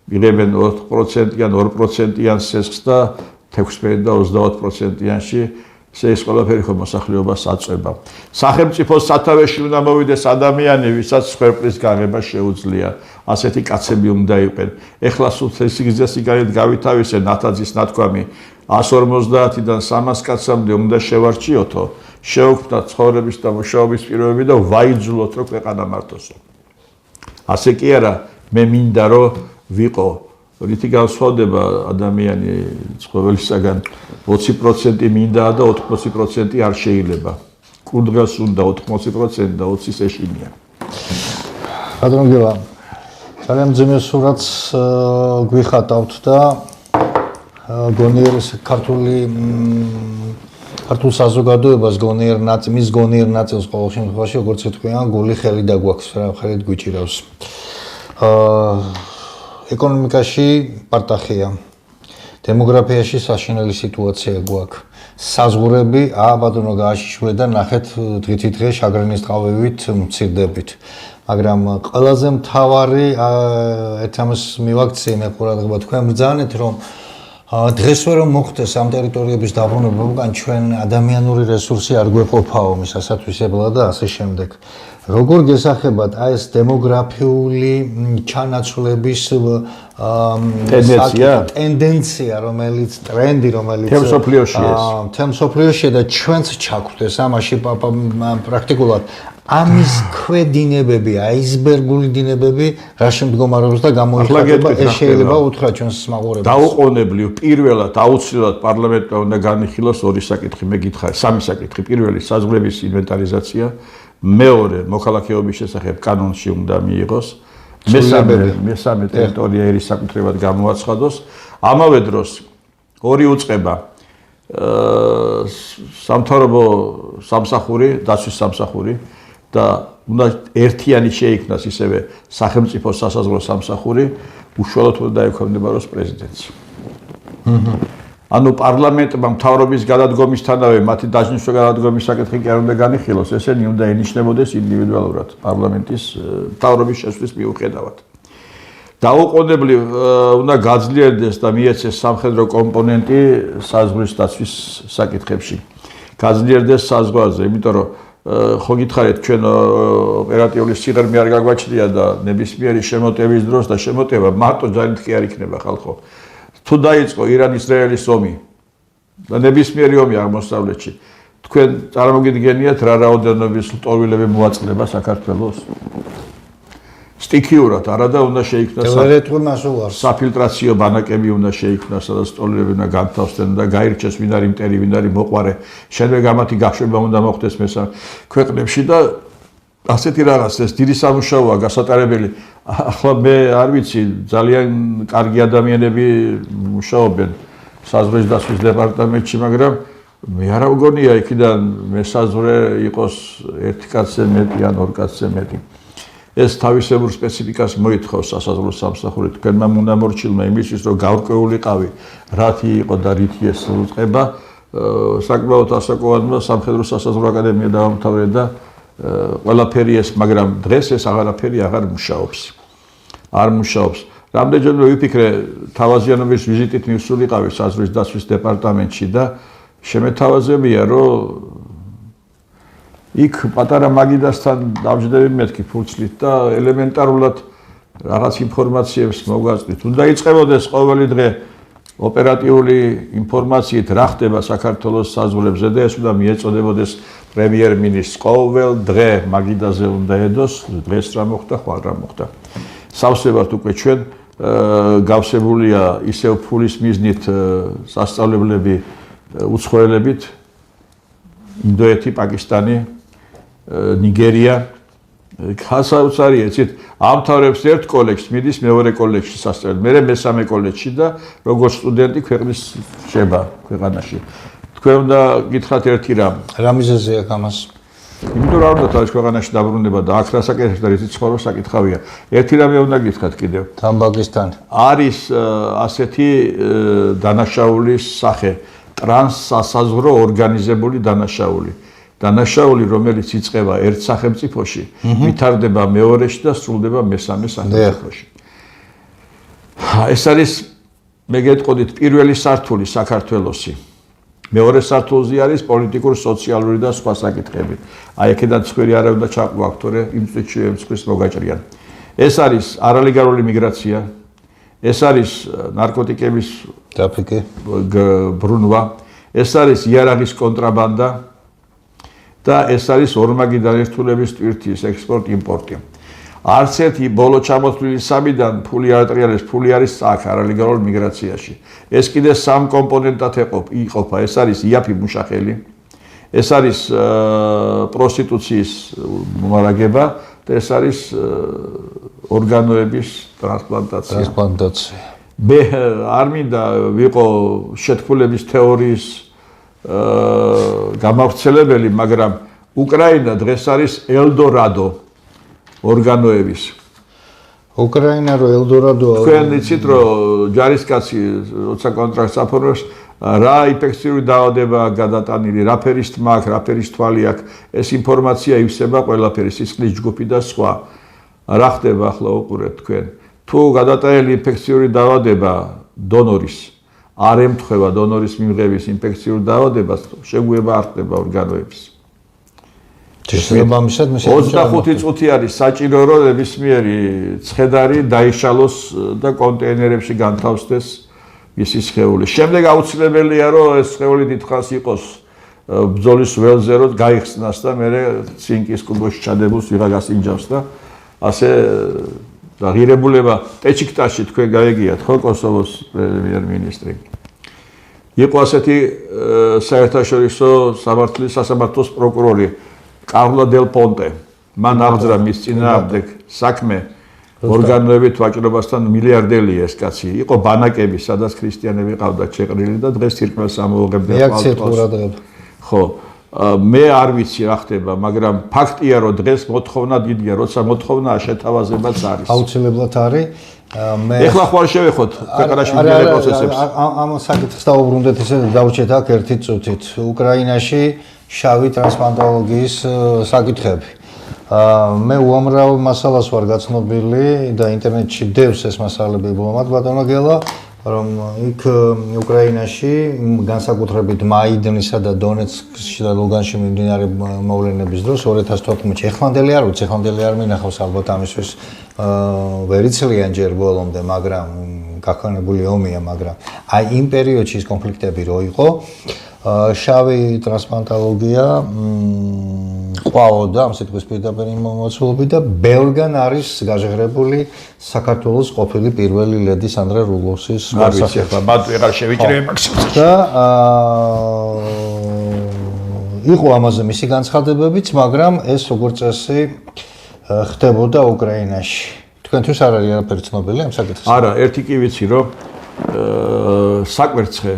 მიღებენ 4%-იან, 2%-იან სესხს და 16 და 20%-იანში ეს ყველაფერი ხო მოსახლეობას აწვება. სახელმწიფოს სათავეში უნდა მოვიდეს ადამიანი, ვისაც სხერფლის გაღება შეუძლია. ასეთი კაცები უნდა იყვნენ. ეხლა სულ სიგრძე-სიგარეთ გავითავისე ნათაძის ნათქვამი 150-დან 300 კაცამდე უნდა შევარჩიოთო, შევქმნათ ცხოვრების და მუშაობის პირობები და ვაიძულოთ, რომ ქვეყანა მართოსო. ასე კი არა, მე მინდა რომ ვიყო რითი განსხვავდება ადამიანი ცხოველისაგან 20% მინდა და 80% არ შეიძლება. კურდღელს უნდა 80% და 20% ეშინია. ბატონო გელა, ძალიან მძიმე სურათს გვიხატავთ და გონიერის ქართულ საზოგადოებას მის გონიერ ნაწილს ყოველ შემთხვევაში როგორც თქვენ გული ხელი დაგვაქვს რა ხელით გვიჭირავს. ეკონომიკაში პარტახია, დემოგრაფიაში საშინელი სიტუაცია გვაქვს. საზღურები ბატონო გააშიშვლეთ და ნახეთ დღითი დღე შაგრენის ტყავებით მცირდებით. მაგრამ ყველაზე მთავარი ერთ ამას მივაქციე მე ყურადღება თქვენ ბრძანეთ რომ დღესვე რომ მოხდეს ამ ტერიტორიების დაბრუნება, უკან ჩვენ ადამიანური რესურსი არ გვეყოფაო მის ასათვისებლად და ასე შემდეგ. როგორ გესახებათ ეს დემოგრაფიული ჩანაცვლების ტენდენცია, რომელიც ტრენდი, რომელიც თემსოფლიოში და ჩვენც ჩაგვხდეს ამაში პრაქტიკულად ამის ქვედინებები, აისბერგული დინებები რა შემდგომარეობს და გამოიხატება, ეს შეიძლება უთხრა ჩვენს მაყურებელს. დაუყოვნებლივ პირველად აუცილებლად პარლამენტმა უნდა განიხილოს ორი საკითხი, მე გითხარი, სამი საკითხი. პირველი საზღვრების ინვენტარიზაცია, მეორე მოქალაქეობის შესახებ კანონში უნდა მიიღოს მესამე ტერიტორია ერის საკუთრებად გამოაცხადოს. ამავე დროს ორი უწყება სამთავრობო სამსახური, დაცვის სამსახური და უნდა ერთიანი შეიქმნას ისევე სახელმწიფო სასაზღვრო სამსახური, უშუალოდ უნდა დაექვემდებაროს პრეზიდენტს. ანუ პარლამენტმა მთავრობის გადადგომისთანავე მათი დაჯნიშნვა გადადგომის საკითხი კი არ უნდა განიხილოს, ესენი უნდა ენიშნებოდეს ინდივიდუალურად პარლამენტის მთავრობის შესვლის მიუხედავად. დაუყოვნებლივ უნდა გაძლიერდეს და მიეცეს სამხედრო კომპონენტი საზღვრის დაცვის საკითხებში. გაძლიერდეს საზღვარზე, იმიტომ რომ ხო გითხარით ჩვენ ოპერატიული სიღრმე არ გაგვაჩნია და ნებისმიერი შემოტევის დროს და შემოტევა მარტო ძალით კი არ იქნება ხალხო. თუ დაიწყო ირან-ისრაელის ომი და ნებისმიერი ომი აღმოსავლეთში, თქვენ წარმოგიდგენიათ რა რაოდენობის ლტოლვილები მოაწყდება საქართველოს? სტიქიურად არადა უნდა შეიქმნას საფილტრაციო ბანაკები უნდა შეიქმნას, სადაც ლტოლვილები უნდა განთავსდნენ და გაირჩეს ვინ არის მტერი, ვინ არის მოყვარე, შემდეგ ამათი გაშვება უნდა მოხდეს მესამე ქვეყნებში და ასეთი რაღაც ეს დიდი სამუშაოა გასატარებელი. ახლა მე არ ვიცი, ძალიან კარგი ადამიანები მუშაობენ საზღვრის დაცვის დეპარტამენტში, მაგრამ მე არ მგონია იქიდან მესაზღვრე იყოს ერთი კაცზე მეტი ან ორი კაცზე მეტი. ეს თავისებურ სპეციფიკას მოითხოვს სასაზღვრო სამსახური. თქვენმა უნდა მორჩილმა იმისთვის, რომ გაურკვეულიყავი, რათი იყო და რითი ეს უწყება, საკმაოდ ასაკოვანმა სამხედრო სასაზღვრო აკადემია დაამთავრე და ყველაფერი ეს, მაგრამ დღეს ეს აღარაფერი აღარ მუშაობს. არ მუშაობს. რამდენჯერმე ვიფიქრე თავაზიანობის ვიზიტით მივსულიყავი საზღვრის დაცვის დეპარტამენტში და შემეთავაზებია, რომ იქ პატარა მაგიდასთან დავჯდები მეთქი ფურცლით და ელემენტარულად რაღაც ინფორმაციებს მოვგაწვით. უნდა იწყებოდეს ყოველი დღე ოპერატიული ინფორმაციით რა ხდება საქართველოს საზღვრებზე და ეს უნდა მიეწოდებოდეს პრემიერ-მინისტრს. ყოველ დღე მაგიდაზე უნდა ედოს, დღეს რა მოხდა, ხვალ რა მოხდა. სავსებად უკვე ჩვენ გავსებულია ისევ ფულის მიზნით სასწავლებლები უცხოელებით, ინდოეთი, პაკისტანი, ნიგერია. ხასაუცარი ეცით ამთავრებს ერთ კოლეჯს, მიდის მეორე კოლეჯში სასწავლებლად, მე მესამე კოლეჯში და როგორც სტუდენტი ქვეყნის შეება ქვეყანაში. თქვენ უნდა გითხრათ ერთი რამ. რა მიზეზი აქვს ამას? იმიტომ რომ არ უნდა თავის ქვეყანაში დაბრუნება და აქ რა საკითხი და რითი ცხოვრება საკითხავია. ერთი რამე უნდა გითხრათ კიდევ. თან პაკისტანი. არის ასეთი დანაშაულის სახე, ტრანსსასაზღვრო ორგანიზებული დანაშაული. დანაშაული, რომელიც იწყება ერთ სახელმწიფოში, ვითარდება მეორეში და სრულდება მესამე სახელმწიფოში. ეს არის მე გეტყოდით პირველი სართული საქართველოსი. მეორე სართულზე არის პოლიტიკური, სოციალური და სხვა საკითხები. აი აქედან ცხვირი არ უნდა ჩაყვა აქტორე, იმ წუთში ცხვირს მოგაჭრიან. ეს არის არალეგალური მიგრაცია. ეს არის ნარკოტიკების ტრაფიკი, ბრუნვა. ეს არის იარაღის კონტრაბანდა. და ეს არის ორმაგი დანერტულების ტვირთის ექსპორტ-იმპორტი. არც ერთი ბოლო ჩამოთვლილი სამიდან ფული არ ატრიალებს, ფული არის აქ არალეგალურ მიგრაციაში. ეს კიდე სამ კომპონენტად იყოფა. ეს არის იაფი მუშახელი, ეს არის პროსტიტუციის მომარაგება და ეს არის ორგანოების ტრანსპლანტაცია. მე არ მინდა ვიყო შეთქმულების თეორიის გამავრცელებელი, მაგრამ უკრაინა დღეს არის ელდორადო ორგანოების. უკრაინა რო ელდორადოა. თქვენ იცით რომ ჯარისკაცი როცა კონტრაქტს აფორმებს, რა ინფექციური დაავადება გადატანილი, რა ფერის თმა აქვს, რა ფერის თვალი აქვს, ეს ინფორმაცია ივსება ყველაფერი, სისხლის ჯგუფი და სხვა. რა ხდება ახლა უყურეთ თქვენ. თუ გადატანილი ინფექციური დაავადება დონორის არ ემთხვევა დონორის მიმღების ინფექციურ დაავადებას, შეგუება არ ხდება ორგანოების. შესაბამისად, 25 წუთი არის საჭირო, რომ ნებისმიერი ცხედარი დაიშალოს და კონტეინერებში განთავსდეს მისი სხეული. შემდეგ აუცილებელია, რომ ეს სხეული დიდხანს იყოს ბრძოლის ველზე, რომ გაიხსნას და მერე ცინკის კუბოში ჩადებულს ვიღა გასინჯავს და ასე ღირებულება ტეჩიქტაში თქვენ გაეგიათ ხო კოსოვოს პრემიერ-მინისტრი. იყო ასეთი საერთაშორისო სასამართლოს პროკურორი კარლო დელ პონტე. მან აღძრა მის წინააღმდეგ საქმე ორგანოებით ვაჭრობასთან მილიარდელია ეს კაცი. იყო ბანაკები, სადაც ქრისტიანები ყავდათ შეყრილი და დღეს თირკმელს ამოუღებდნენ. რეაქცია ყურადღება. ხო, მე არ ვიცი რა ხდება, მაგრამ ფაქტია, რომ დღეს მოთხოვნა დიდია, როცა მოთხოვნა შეთავაზებაც არის. აუცილებლად არის. ეხლა ხوار შევეხოთ ქვეყანაში მიმდინარე პროცესებს. ამ საკითხს დავუბრუნდეთ ისე დავუჩეთ აქ ერთი წუთით. უკრაინაში შავი ტრანსპლანტოლოგიის საკითხები. მე უამრავ მასალას ვარ გაცნობილი და ინტერნეტში დევს ეს მასალები ბოლომად ბატონო გელა, რომ იქ უკრაინაში განსაკუთრებით მაიდნისა და დონეცკში და ლუგანში მიმდინარე მოვლენების დროს 2014-ში ეხლანდელი არ ვიცი, ეხლანდელი არ მინახავს ალბათ ამისთვის ვერ იცლიან ჯერ ბოლომდე, მაგრამ გაქვეყნებული ომია, მაგრამ აი იმ პერიოდში ის კონფლიქტები რო იყო, შავი ტრანსპლანტოლოგია ყვაოდა ამ სიტყვის პირდაპირ მიმოწვეულობით და ბევრგან არის გაჟღერებული საქართველოს ყოფილი პირველი ლედი სანდრა რულოვსის გასახელება. ახლა მათ ვეღარ შევიჭრე მაქსიმუმს. და იყო ამაზე მისი განცხადებებიც, მაგრამ ეს როგორც წესი ხდებოდა უკრაინაში. თქვენთვის არ არის არაფერი ცნობილი ამ საკითხზე? არა, ერთი კი ვიცი, რომ საკვერცხე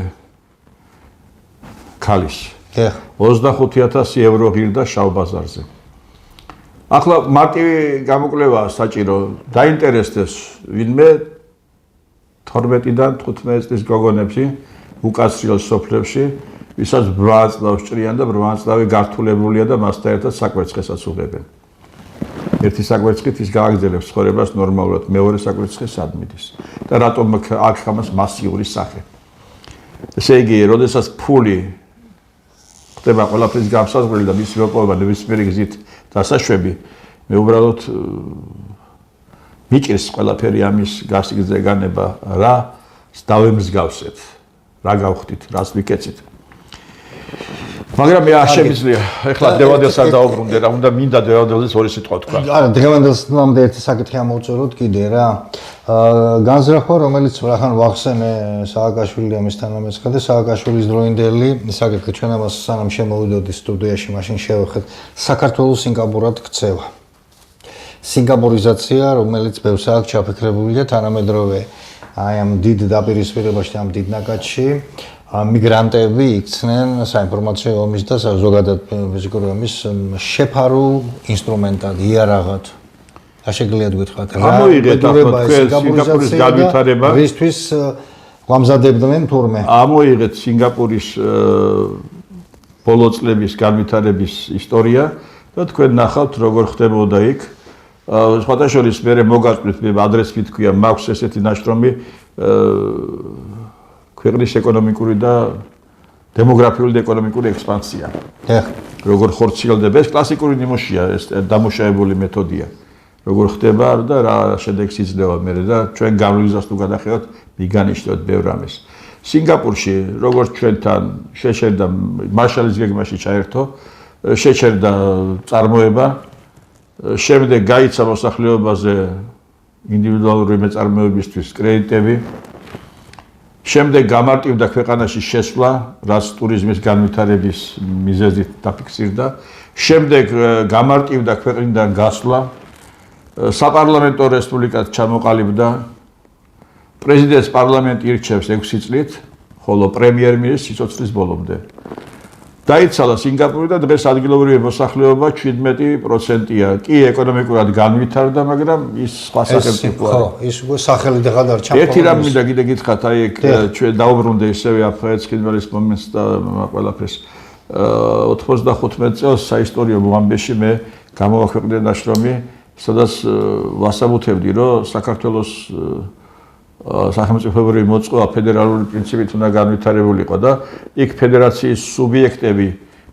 ქალის 25,000 евро ღირდა შავ ბაზარზე. ახლა მარტივი გამოკვლევაა საჭირო, დაინტერესდეს ვინმე 12-დან 15 წლის გოგონებში, უკაცრიელ სოფლებში, ვისაც 8 წლავს ჭრიან და 8 წლავი გართულებულია და მასთან ერთად საკვერცხესაც უღებენ. ერთი საკვერცხით ის გააგრძელებს ცხოვრებას ნორმალურად, მეორე საკვერცხე სად მიდის და რატომ აქ ამას მასიური სახე. ესე იგი, როდესაც ფული ხდება ყველაფრის გამსაზღვრელი და მისი მოპოვება ნებისმიერი გზით დასაშვები, მე უბრალოდ მიჭირს ყველაფერი ამის გასიგრძე განება რა დავემსგავსეთ, რა გავხდით, რას ვიკეცით. მაგრამ მე არ შემიძლია, ეხლა დევადელს არ დაუბრუნდე რა, უნდა მინდა დევადელს ორი სიტყვა თქვა. არა, დღევანდელსამდე ერთი საკითხი ამოვწეროთ კიდე რა. განზრახვა, რომელიც რახან ვახსენე სააკაშვილი ამის თანამედროვე სააკაშვილის დროინდელი საკითხი ჩვენ ამას სანამ შემოვიდოდი სტუდიაში, მაშინ შევეხეთ საქართველოს სინგაპურად ქცევა. სინგაპურიზაცია, რომელიც ბევრს აქვს ჩაფიქრებული და თანამედროვე აი ამ დიდ დაპირისპირებაში, ამ დიდ ნაკადში მიგრანტები იქცნენ საინფორმაციო ომის და ზოგადად ფიზიკური ომის შეფარულ ინსტრუმენტად, იარაღად. შეგვიძლიათ გითხრათ რა ამოიღეთ ახლა თქვენ სინგაპურის განვითარება რისთვის გვამზადებდნენ თურმე ამოიღეთ სინგაპურის ბოლო წლების განვითარების ისტორია და თქვენ ნახავთ როგორ ხდებოდა იქ სხვათა შორის მე მოგაწყვით მე ადრესს მითქვია მაქვს ესეთი ნაშრომი ქვეყნის ეკონომიკური და დემოგრაფიული და ეკონომიკური ექსპანსია როგორ ხორციელდება ეს კლასიკური ნიმუშია ეს დამუშავებული მეთოდია როგორ ხდება და რა შედეგს იძლევა მე და ჩვენ გავლენას თუ გადახევთ მიგანიშნოთ ბევრ ამას. სინგაპურში როგორც ჩვენთან შეჩერდა მარშალის გეგმაში ჩაერთო, შეჩერდა წარმოება, შემდეგ გაიცა მოსახლეობაზე ინდივიდუალური მეწარმეობისთვის კრედიტები, შემდეგ გამარტივდა ქვეყანაში შესვლა, რაც ტურიზმის განვითარების მიზეზით დაფიქსირდა, შემდეგ გამარტივდა ქვეყნიდან გასვლა საპარლამენტო რესპუბლიკად ჩამოყალიბდა პრეზიდენტს პარლამენტი ირჩევს 6 წლით, ხოლო პრემიერ-მინისტრს სიცოცხლის ბოლომდე. დაიცალა სინგაპური და დღეს ადგილობრივი მოსახლეობა 17%-ია. კი ეკონომიკურად განვითარდა, მაგრამ ის სხვა სახელმწიფოა. ხო, ის უკვე სახელი დღად არ ჩამოყალიბდა. ერთი რამ მინდა კიდე გითხრათ, აი ეგ ჩვენ დაუბრუნდე ისევე აფხაზეთის ხილველის მომენტს და ყველაფერს. 95 წელს საისტორიო ბომბეში მე გამოვაქვეყნე ნაშრომი სადაც ვასაბუთებდი, რომ საქართველოს სახელმწიფოებრივი მოწყობა ფედერალური პრინციპით უნდა განვითარებულიყო და იქ ფედერაციის სუბიექტები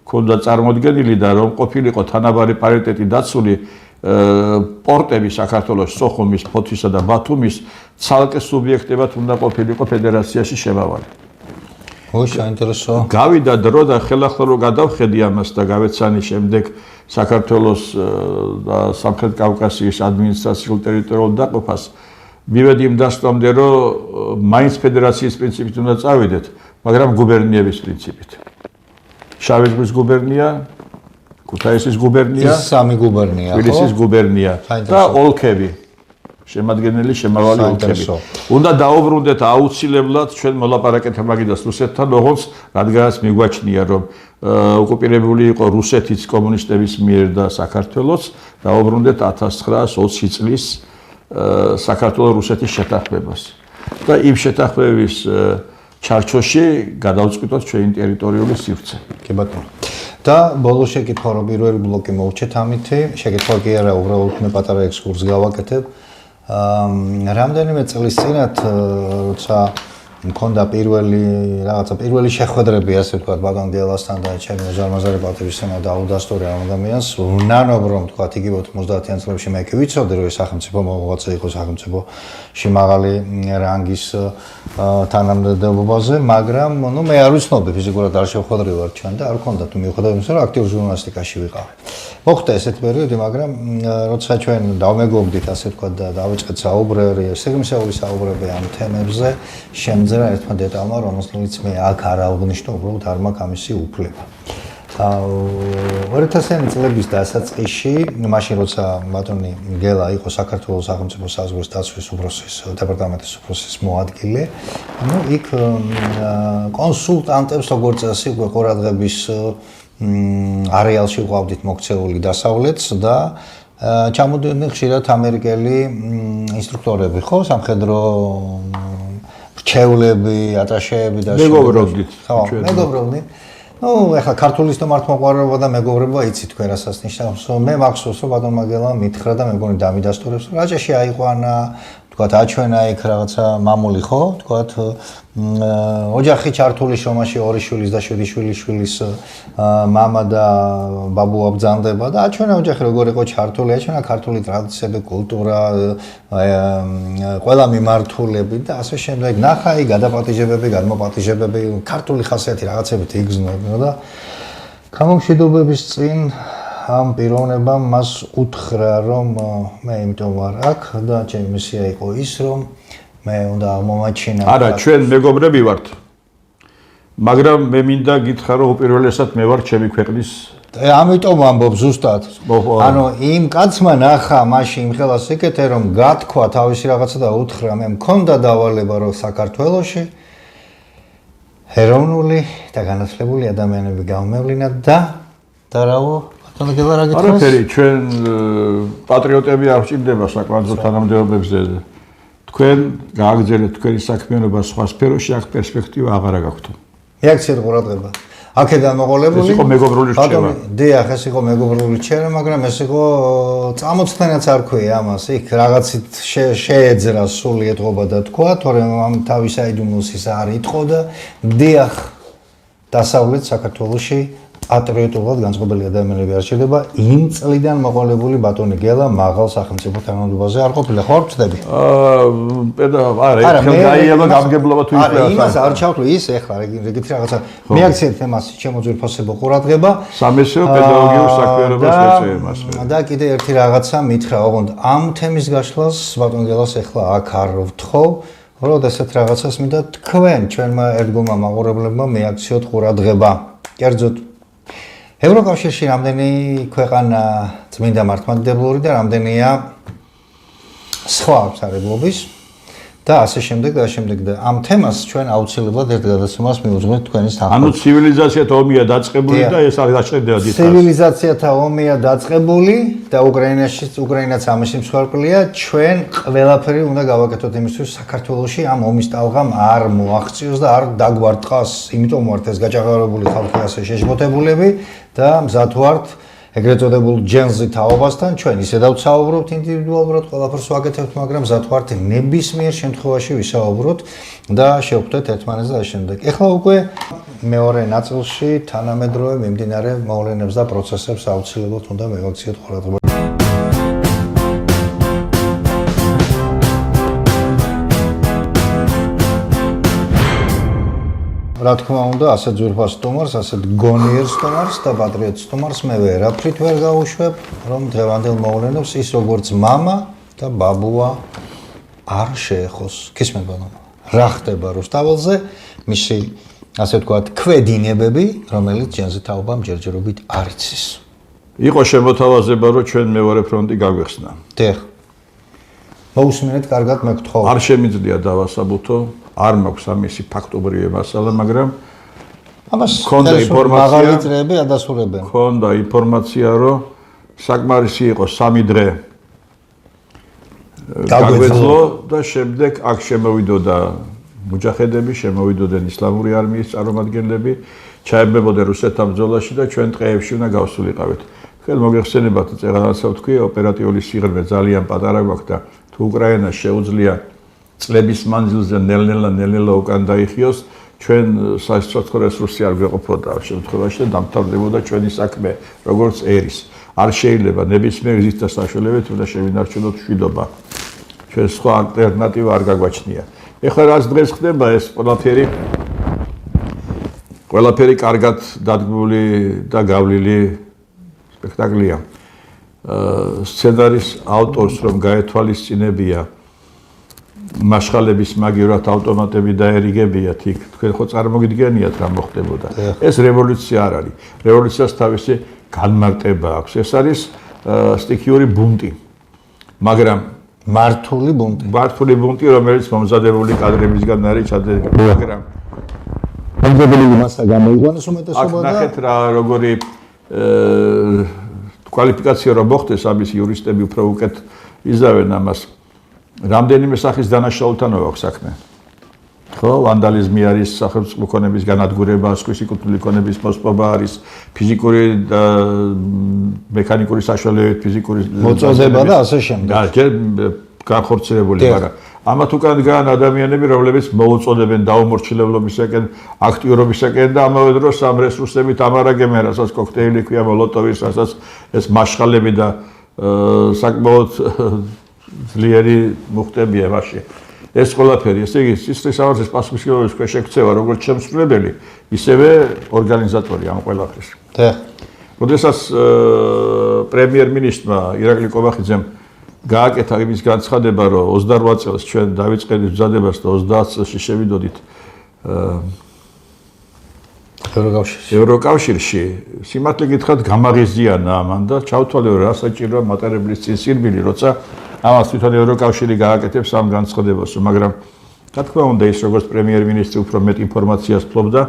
ქონდა წარმოდგენილი და რომ ყოფილიყო თანაბარი პარიტეტი დაცული პორტები საქართველოს სოხუმის, ფოთისა და ბათუმის ცალკე სუბიექტებად უნდა ყოფილიყო ფედერაციაში შემავალი. საინტერესო. გავიდა დრო და ხელახლა რო გადავხედი ამას და გავეცანი შემდეგ საქართველოს და სამხრეთ კავკასიის ადმინისტრაციულ ტერიტორიულ დაყოფას მივედი იმ დასკვნამდე რომ მაინც ფედერაციის პრინციპით უნდა წავიდეთ, მაგრამ გუბერნიების პრინციპით. შავი ზღვის გუბერნია, ქუთაისის გუბერნია, ის სამი გუბერნია, თბილისის გუბერნია და ოლქები. შემადგენელი შემავალი ოლქები. საინტერესო. უნდა დაუბრუნდეთ აუცილებლად ჩვენ მოლაპარაკეთ მაგიდას რუსეთთან, როგორც რადგანაც მიგვაჩნია, რომ ოკუპირებული იყო რუსეთის კომუნისტების მიერ და საქართველოს, დაუბრუნდეთ 1920 წლის საქართველოს-რუსეთის შეთანხმებას. და იმ შეთანხმების ჩარჩოში გადავწყვიტოთ ჩვენი ტერიტორიული სივრცე. კი ბატონო. და ბოლო შეკითხვა რომ პირველი ბლოკი მოვჩეთ ამითი, შეკითხვა კი არა, უბრალოდ მე პატარა ექსკურსს გავაკეთებ. რამდენიმე წლის წინათ როცა მქონდა პირველი შეხვედრები, ასე ვთქვათ, ბატონ გელასთან და ჩემი უზარმაზარი პატივისცემა დაუდასტურე ამ ადამიანს, ვნანობ რომ ვთქვათ, იგივე 90-იან წლებში მე კი ვიცოდი, რომ ეს სახელმწიფო მოღვაწე იყო სახელმწიფოში მაღალი რანგის თანამდებობაზე, მაგრამ მე არ ვიცნობდი, ფიზიკურად არ შევხვედრი ვარ ჩვენ და არ ვქონდათ მიუხედავად იმისა, რომ აქტიურ ჟურნალისტიკაში ვიყავი. მოხდა ესეთი პერიოდი, მაგრამ როცა ჩვენ დავმეგობრდით, ასე ვთქვათ, და დავიწყეთ საუბრები, სიგმისეული საუბრები ამ თემებზე, შემძრა ერთმა დეტალმა, რომელსაც მე აქ არ აღნიშნო, უბრალოდ არ მაქვს ამისი უფლება. 2000-იანი წლების დასაწყისში, მაშინ როცა ბატონი გელა იყო საქართველოს სახელმწიფო საზღვრის დაცვის უფროსის დეპარტამენტის უფროსის მოადგილე, იქ კონსულტანტებს როგორც წესი უკვე ყურადღების არეალში ყავდით მოქცეული დასავლეთს და ჩამოდიოდნენ ხშირად ამერიკელი ინსტრუქტორები, ხო, სამხედრო რჩეულები, ატაშეები და მეგობრობდით. ხო, მეგობრობდით. ეხლა ქართული სტომართმოყვარეობა და მეგობრობა იცით თქვენ რასაც ნიშნავს. მე მახსოვს რომ ბატონმა გელამ მითხრა და მე მგონი დამიდასტურებს რომ რაჭაში აიყვანა, თქვათ აჩვენა იქ რაღაცა მამული ხო, თქვათ ოჯახი ჩართული შრომაში ორი შვილის და 7 შვილის მამა და ბაბუა ბრძანდება და აჩვენა ოჯახი როგორ იყო ჩართული, აჩვენა ქართული ტრადიციები, კულტურა, ყველა მიმართულები და ასე შემდეგ. ნახა იქ გადაპატიჟებები, გადმოპატიჟებები, ქართული ხასიათი რაღაცებით იგრძნობა და გამომშვიდობების წინ ამ პიროვნებამ მას უთხრა რომ მე იმიტომ ვარ აქ და ჩემი მისია იყო ის რომ მე უნდა აღმომაჩინა არა ჩვენ მეგობრები ვართ მაგრამ მე მინდა გითხრა რომ უპირველესად მე ვარ ჩემი ქვეყნის ამიტომ ამბობ ზუსტად ანუ იმ კაცმა ნახა მაშინ იმ ხელას ეკეთე რომ გათქვა თავისი რაღაცა და უთხრა მე მქონდა დავალება რომ საქართველოში ეროვნული და განათლებული ადამიანები გამომევლინათ და რაო არაფერი ჩვენ პატრიოტები არ ვჭირდება საკვანძო თანამდებობებზე თქვენ გააგრძელეთ თქვენი საქმიანობა სხვა სფეროში აქ პერსპექტივა აღარ გაქვთ მიაქციეთ ყურადღება აქედან მოყოლებული ეს იყო მეგობრული რჩევა დიახ ეს იყო მეგობრული რჩევა მაგრამ ეს იყო წამოწთენაც არ ქვია ამას იქ რაღაცით შეეძრა სული ეთყობა და თქვა თორემ ამ თავის აიდუმლოს ის არ იტყო და დიახ დასავლეთ საქართველოში პატრიოტულად განწყობილი ადამიანები არ შეიძლება იმ წლიდან მოყოლებული ბატონი გელა მაღალ სახელმწიფო თანამდებობაზე არ ყოფილა ხო არ ვწდები? არა გაიელა გამგებლობა თუ არა იმას არ ჩავთვლი ის ეხლა რიგითი რაღაცა მიაქციეთ თემას შემოძვირფასებო ყურადღება სამეცნიერო პედაგოგიურ საქმიანობას ეწევებას და კიდე ერთი რაღაცა მითხრა ოღონდ ამ თემის გაშლას ბატონ გელას ეხლა აქ არ ვთხოვ რომ ესეთ რაღაცას მინდა თქვენ ჩვენმა ერთგულმა მაყურებლებმა მიაქციოთ ყურადღება კერძოდ ევროკავშირში რამდენი ქვეყანა წმინდა მართლმადიდებლური და რამდენია სხვა სარებლობის და ასე შემდეგ და შემდეგ და ამ თემას ჩვენ აუცილებლად ერთ გადაცემას მიუძღვნით თქვენის თანხმობით. ანუ ცივილიზაციათა ომია დაწყებული და ეს არის დაჭერდა დიდხანს. ცივილიზაციათა ომია დაწყებული და უკრაინაც ამის მსხვერპლია. ჩვენ ყველაფერი უნდა გავაკეთოთ იმისთვის საქართველოში ამ ომის ტალღამ არ მოაღწიოს და არ დაგვარტყას. იმიტომ ვართ ეს გაჭაღარებული ხალხი ასე შეშფოთებულები და მზად ვართ ეგრეთ წოდებულ ჯენზი თაობასთან ჩვენ ისე დავცაუბრობთ ინდივიდუალურად ყველაფერს ვაკეთებთ მაგრამ მზად ვართ ნებისმიერ შემთხვევაში ვისაუბროთ და შევხვდეთ ერთმანეთს და შემდეგ. ეხლა უკვე მეორე ნაწილში თანამედროვე მიმდინარე მოვლენებს და პროცესებს აუცილებლად უნდა მივაქციოთ ყურადღება. რა თქმა უნდა, ასეთ ძვირფას სტუმარს, ასეთ გონიერ სტუმარს და პატრიოტ სტუმარს მე ვერაფრით ვერ გავუშვებ, რომ დღევანდელ მოვლენებს ის როგორც მამა და ბაბუა არ შეეხოს. გისმენთ ბატონო? რა ხდება რუსთაველზე? მისი, ასე ვთქვათ, ქვედინებები, რომელიც ჯენზი თაობამ ჯერჯერობით არ იცის. იყო შემოთავაზება, რომ ჩვენ მეორე ფრონტი გაგვეხსნა. დიახ. მოусმინეთ კარგად მე გთხოვ. არ შემიძლია დავასაბუთო, არ მაქვს ამისი ფაქტობრივი მასალა, მაგრამ ამას ქონდა ინფორმაცია, მაღალი წრეები ადასტურებენ. ქონდა ინფორმაცია, რომ საკმარისი იყო 3 დღე გაგვეძლო და შემდეგ აქ შემოვიდოდა მუჯაჰედები, შემოვიდოდნენ ისლამური არმიის წარმომადგენლები, ჩაებებოდნენ რუსეთთან ბრძოლაში და ჩვენ ტყეებში უნდა გავსულიყავით. ხელ მოგეხსენებათ, წეღანაცა ვთქვი, ოპერატიული სიღრმე ძალიან პატარა გვაქვს და თუ უკრაინას შეუძლია წლების მანძილზე ნელ-ნელა უკან დაიხიოს, ჩვენ სასწრაფო რესურსი არ გვეყოფოდა ამ შემთხვევაში და დამთავრდებოდა ჩვენი საქმე, როგორც ერის. არ შეიძლება ნებისმიერ გზით და საშუალებით უნდა შევინარჩუნოთ მშვიდობა. ჩვენ სხვა ალტერნატივა არ გაგვაჩნია. ეხლა რაც დღეს ხდება ეს ყველაფერი კარგად დადგმული და გავლილი სპექტაკლია. სცენარის ავტორს რომ გაეთვალისწინებია მაშხალების მაგივრად ავტომატები დაერიგებიათ იქ თქვენ ხო წარმოგიდგენიათ რა მოხდებოდა. ეს რევოლუცია არ არის. რევოლუციას თავისი განმარტება აქვს. ეს არის სტიქიური ბუნტი. მაგრამ მართული ბუნტი, რომელიც მომზადებული კადრებისგან არის ჩადებული, მაგრამ მომზადებული მასა გამოიყვანეს უმეტესობა და ნახეთ რა როგორი კვალიფიკაცია რომ მოხდეს ამის იურისტები უფრო უკეთ იზავენ ამას. რამდენიმე სახის დანაშაულთან აქვს საქმე. ხო, ვანდალიზმი არის, სახელმწიფო ქონების განადგურება, სქესიკუთვნილი ქონების მოსპობა არის, ფიზიკური და მექანიკური საშუალებებით ფიზიკური მოწოდება და ასე შემდეგ. და ჯერ განხორციელებული, მაგრამ ამათ უკან დგან ადამიანები, რომლებიც მოუწოდებენ დაუმორჩილებლობისაკენ, აქტიურობისაკენ და ამავე დროს ამ რესურსებით ამარაგებენ, რასაც კოქტეილი ქვია, მოლოტოვის, რასაც ეს მაშხალები და საკმაოდ ძლიერი მუხტებია მასში. ეს ყველაფერი, ესე იგი, სისხლისავარძის პასუხისმგებლობის ქვეშ ექცევა როგორც შემსრულებელი, ისევე ორგანიზატორი ამ ყველაფრის. როდესაც პრემიერ-მინისტრმა ირაკლი კობახიძემ გააკეთა იმის განცხადება, რომ 28 წელს ჩვენ დავიწყებთ მზადებას და 30 წელში შევიდოდით ევროკავშირში, სიმართლე გითხრათ, გამაღიზიანა ამან და ჩავთვალე, რა საჭიროა მატარებლის წინ სირბილი, როცა ამას თვითონ ევროკავშირი გააკეთებს ამ განცხადებას, მაგრამ რა თქმა უნდა ის როგორც პრემიერ-მინისტრი უფრო მეტ ინფორმაციას ფლობდა,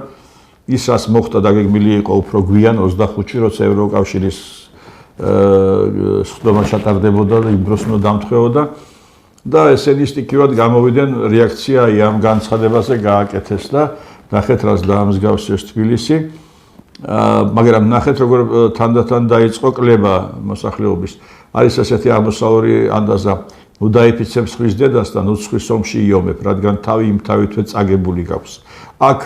ის რაც მოხდა დაგეგმილი იყო უფრო გვიან 25-ში, როცა ევროკავშირის სხდომა ჩატარდებოდა და იმ დროს უნდა დამთხვეოდა და ესენი სტიქიურად გამოვიდნენ რეაქცია ამ განცხადებაზე გააკეთეს და ნახეთ რაც დაამსგავსეს თბილისი, მაგრამ ნახეთ როგორ თანდათან დაიწყო კლება მოსახლეობის. არის ასეთი აღმოსავლური ანდაზა, ნუ დაიფიცებ სხვის დედას და ნუ სხვის ომში იომებ, რადგან თავი იმ თავითვე წაგებული გაქვს. აქ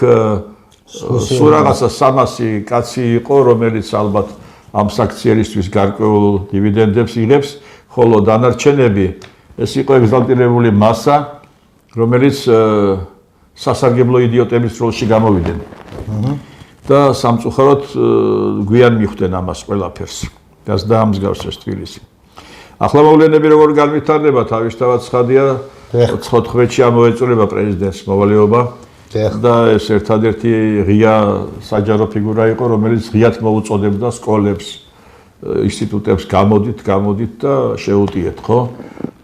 სულ რაღაცა 300 კაცი იყო, რომელიც ალბათ ამ საქციელისთვის გარკვეულ დივიდენდებს იღებს, ხოლო დანარჩენები ეს იყო ეგზალტირებული მასა, რომელიც სასარგებლო იდიოტების როლში გამოვიდნენ. და სამწუხაროდ გვიან მიხვდნენ ამას ყველაფერს. რაც დაამსგავსეს თბილისი. ახლა მოვლენები როგორ განვითარდება, თავისთავად ცხადია, 14-ში ამოეწურება პრეზიდენტს მოვალეობა და ეს ერთადერთი ღია საჯარო ფიგურა იყო, რომელიც ღიად მოუწოდებდა სკოლებს, ინსტიტუტებს გამოდით და შეუტიეთ, ხო?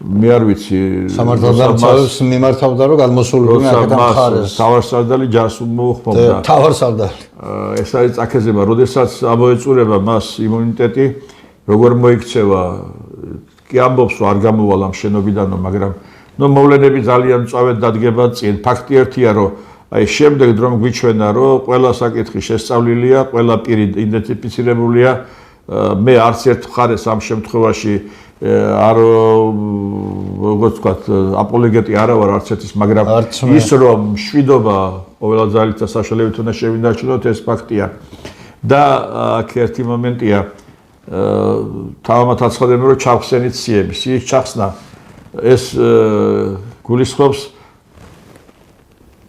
მე არ ვიცი, სამართალდამცავებს მიმართავდა, რომ გადმოსულიყვნენ აქედან მხარეს. თავარსარდალი ჯარს მოუხმობდა. თავარსარდალი. ეს არის წაქეზება, როდესაც ამოეწურება მას იმუნიტეტი, როგორ მოიქცევა, კი ამბობს, რომ არ გამოვალ ამ შენობიდანო, მაგრამ მოვლენები ძალიან მწვავედ დადგება წინ. ფაქტი ერთია, რომ აი შემდეგ რომ გვიჩვენა, რომ ყველა საკითხი შესწავლილია, ყველა პირი იდენტიფიცირებულია, მე არც ერთ მხარეს ამ შემთხვევაში არ როგორც ვთქვათ, აპოლოგეტი არა ვარ არც ერთის, მაგრამ ის რომ მშვიდობა ყოველადღე და საშუალებით უნდა შევინარჩუნოთ, ეს ფაქტია. და აქ ერთი მომენტია, თავმოთ აცხადებენ, რომ ჩახსენით სიები, სიის ჩახსნა ეს გულისხმობს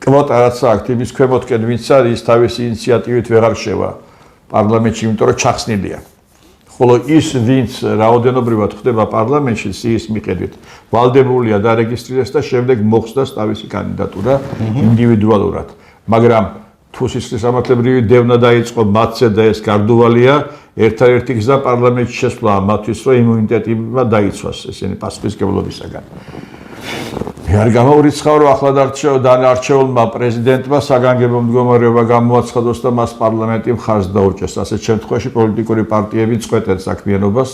კვოტა რაც აქვს, იმის ქვემოთკენ ვინც არის, თავისი ინიციატივით ვეღარ შევა პარლამენტში, იმიტომ რომ ჩახსნილია. ხოლო ის ვინც რაოდენობრივად ხდება პარლამენტში სიის მიხედვით, ვალდებულია დარეგისტრირდეს და შემდეგ მოხსნას თავისი კანდიდატურა ინდივიდუალურად. მაგრამ თუ სისხლისამართლებრივი დევნა დაიწყო მათზე და ეს გარდუვალია, ერთადერთი გზა პარლამენტში შესვლა მათთვის, რომ იმუნიტეტი დაიცვას ესენი პასუხისმგებლობისაგან. მე არ გამაურიცხავ, რომ ახლად არჩეულმა პრეზიდენტმა საგანგებო მდგომარეობა გამოაცხადოს და მას პარლამენტი მხარს დაუჭერს. ასეთ შემთხვევაში პოლიტიკური პარტიები წყვეტენ საქმიანობას.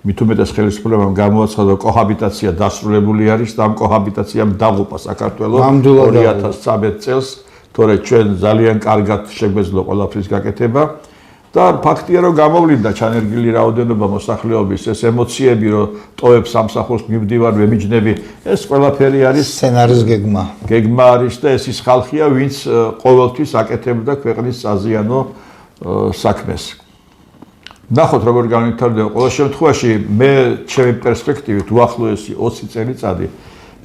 მით უმეტეს ხელისუფლებამ გამოაცხადა კოჰაბიტაცია დასრულებული არის და ამ კოჰაბიტაციამ დაღუპა საქართველოს 2013 წელს, თორე ჩვენ ძალიან კარგად შეგვეძლო ყველაფრის გაკეთება. და ფაქტია რომ გამოვლინდა ჩანერგილი რაოდენობა მოსახლეობის ეს ემოციები რომ ტოვებს სამსახურს მივდივარ ვემიჯნები ეს ყველაფერი არის სცენარის გეგმა არის და ეს ის ხალხია ვინც ყოველთვის აკეთებდა ქვეყნის საზიანო საქმეს ნახოთ როგორ განვითარდება ყოველ შემთხვევაში მე ჩემი პერსპექტივით უახლოესი 20 წელიწადი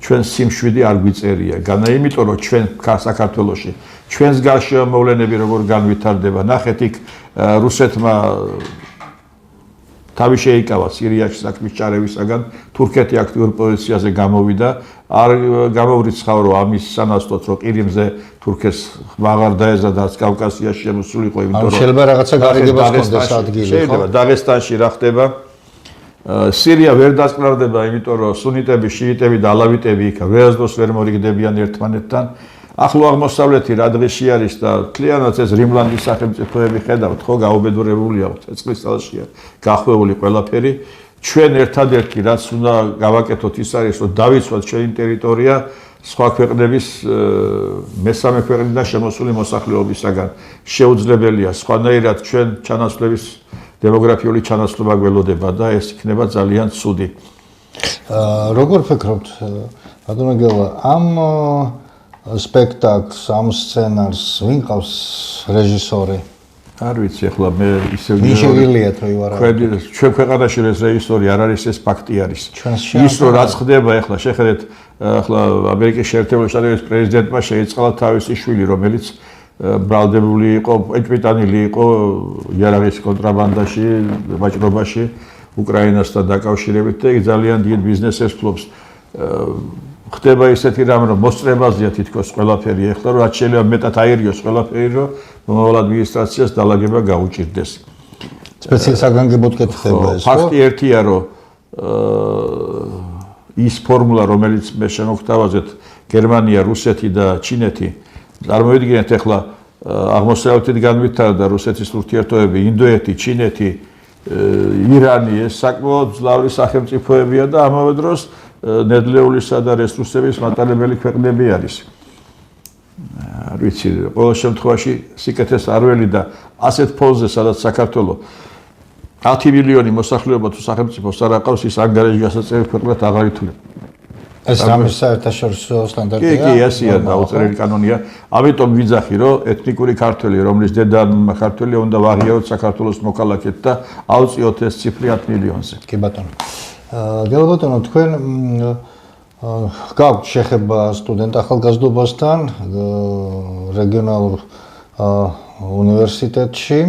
ჩვენ სიმშვიდე არ გვიწერია განა იმიტომ რომ ჩვენ საქართველოში ჩვენს გარშემო მოვლენები როგორ განვითარდება ნახეთ იქ რუსეთმა თავი შეიკავა სირიაში საქმის ჩარევისაგან თურქეთი აქტიურ პოზიციაზე გამოვიდა არ გამოვრიცხავ რომ ამის სანაცვლოდ რომ ყირიმზე თურქეთს აღარ დაეზადა კავკასიაში შემოსულიყო იმიტომ რომ შეიძლება რაღაცა გარიგებას ჰქონდეს ადგილი ხო შეიძლება დაღესტანში რა ხდება სირია ვერ დასკვნარდება იმიტომ რომ სუნიტები შიიტები და ალავიტები იქ ვერასდროს ვერ მორიგდებიან ერთმანეთთან ახლო აღმოსავლეთი რა დღეში არის და თლიანად ეს რიმლანდის სახელმწიფოები ხედავთ ხო გაუბედურებულია ცეცხლის წელშია გახვეული ყველაფერი ჩვენ ერთადერთი რაც უნდა გავაკეთოთ ის არის რომ დავიცვათ ჩვენი ტერიტორია სხვა ქვეყნების მესამე ქვეყნიდან შემოსული მოსახლეობისაგან შეუძლებელია სხვანაირად ჩვენ ჩანაცვლების დემოგრაფიული ჩანაცვლება გველოდება და ეს იქნება ძალიან ცუდი როგორ ფიქრობთ ბატონო გელა ამ სპექტაკლს ამ სცენარს ვინ ყავს რეჟისორი? არ ვიცი ახლა მე ისე შეგვიძლიათ რომ ივარავოთ. ჩვენ ქვეყანაში ეს რეჟისორი არ არის ეს ფაქტი არის. ის რომ რაც ხდება ახლა შეხედეთ ახლა ამერიკის შეერთებული შტატების პრეზიდენტმა შეიწყალა თავისი შვილი რომელიც ბრალდებული იყო, ეჭვიტანილი იყო იარაღის კონტრაბანდაში, ვაჭრობაში უკრაინასთან დაკავშირებით და ის ძალიან დიდ ბიზნესს ფლობს. ხდება ისეთი რამ რომ მოსწრებაზეა თითქოს ყველაფერი ახლა რომ რაც შეიძლება მეტად აერიოს ყველაფერი რომ მომავალ ადმინისტრაციას დალაგება გაუჭირდეს. სპეციალ საგანგებოდ კეთდება ეს ხო? ფაქტი ერთია რომ ის ფორმულა რომელიც მე შემოგთავაზეთ გერმანია, რუსეთი და ჩინეთი წარმოვიდგინეთ ახლა აღმოსავლეთით განვითარდა რუსეთის ურთიერთობები, ინდოეთი, ჩინეთი, ირანი ეს საკმაოდ მძლავრი სახელმწიფოებია და ამავე დროს ნედლეულისა და რესურსების მატარებელი ქვეყნები არის. არ ვიცი, ყოველ შემთხვევაში სიკეთეს არ ველი და ასეთ ფონზე, სადაც საქართველოს 10 მილიონი მოსახლეობა თუ სახელმწიფოს არ აყავს, ის ანგარიში გასაწევი ქვეყნად აღარ ითვლება. ეს რამის საერთაშორისო სტანდარტია? კი, ესია დაუწერელი კანონია. ამიტომ ვიძახი, რომ ეთნიკური ქართველი, რომლის დედა ქართველია, უნდა ვაღიაროთ საქართველოს მოქალაქედ და ავწიოთ ეს ციფრი 10 მილიონზე. კი ბატონო. გელა ბატონო, თქვენ გაქვთ შეხება სტუდენტ ახალგაზრდობასთან რეგიონალურ უნივერსიტეტში.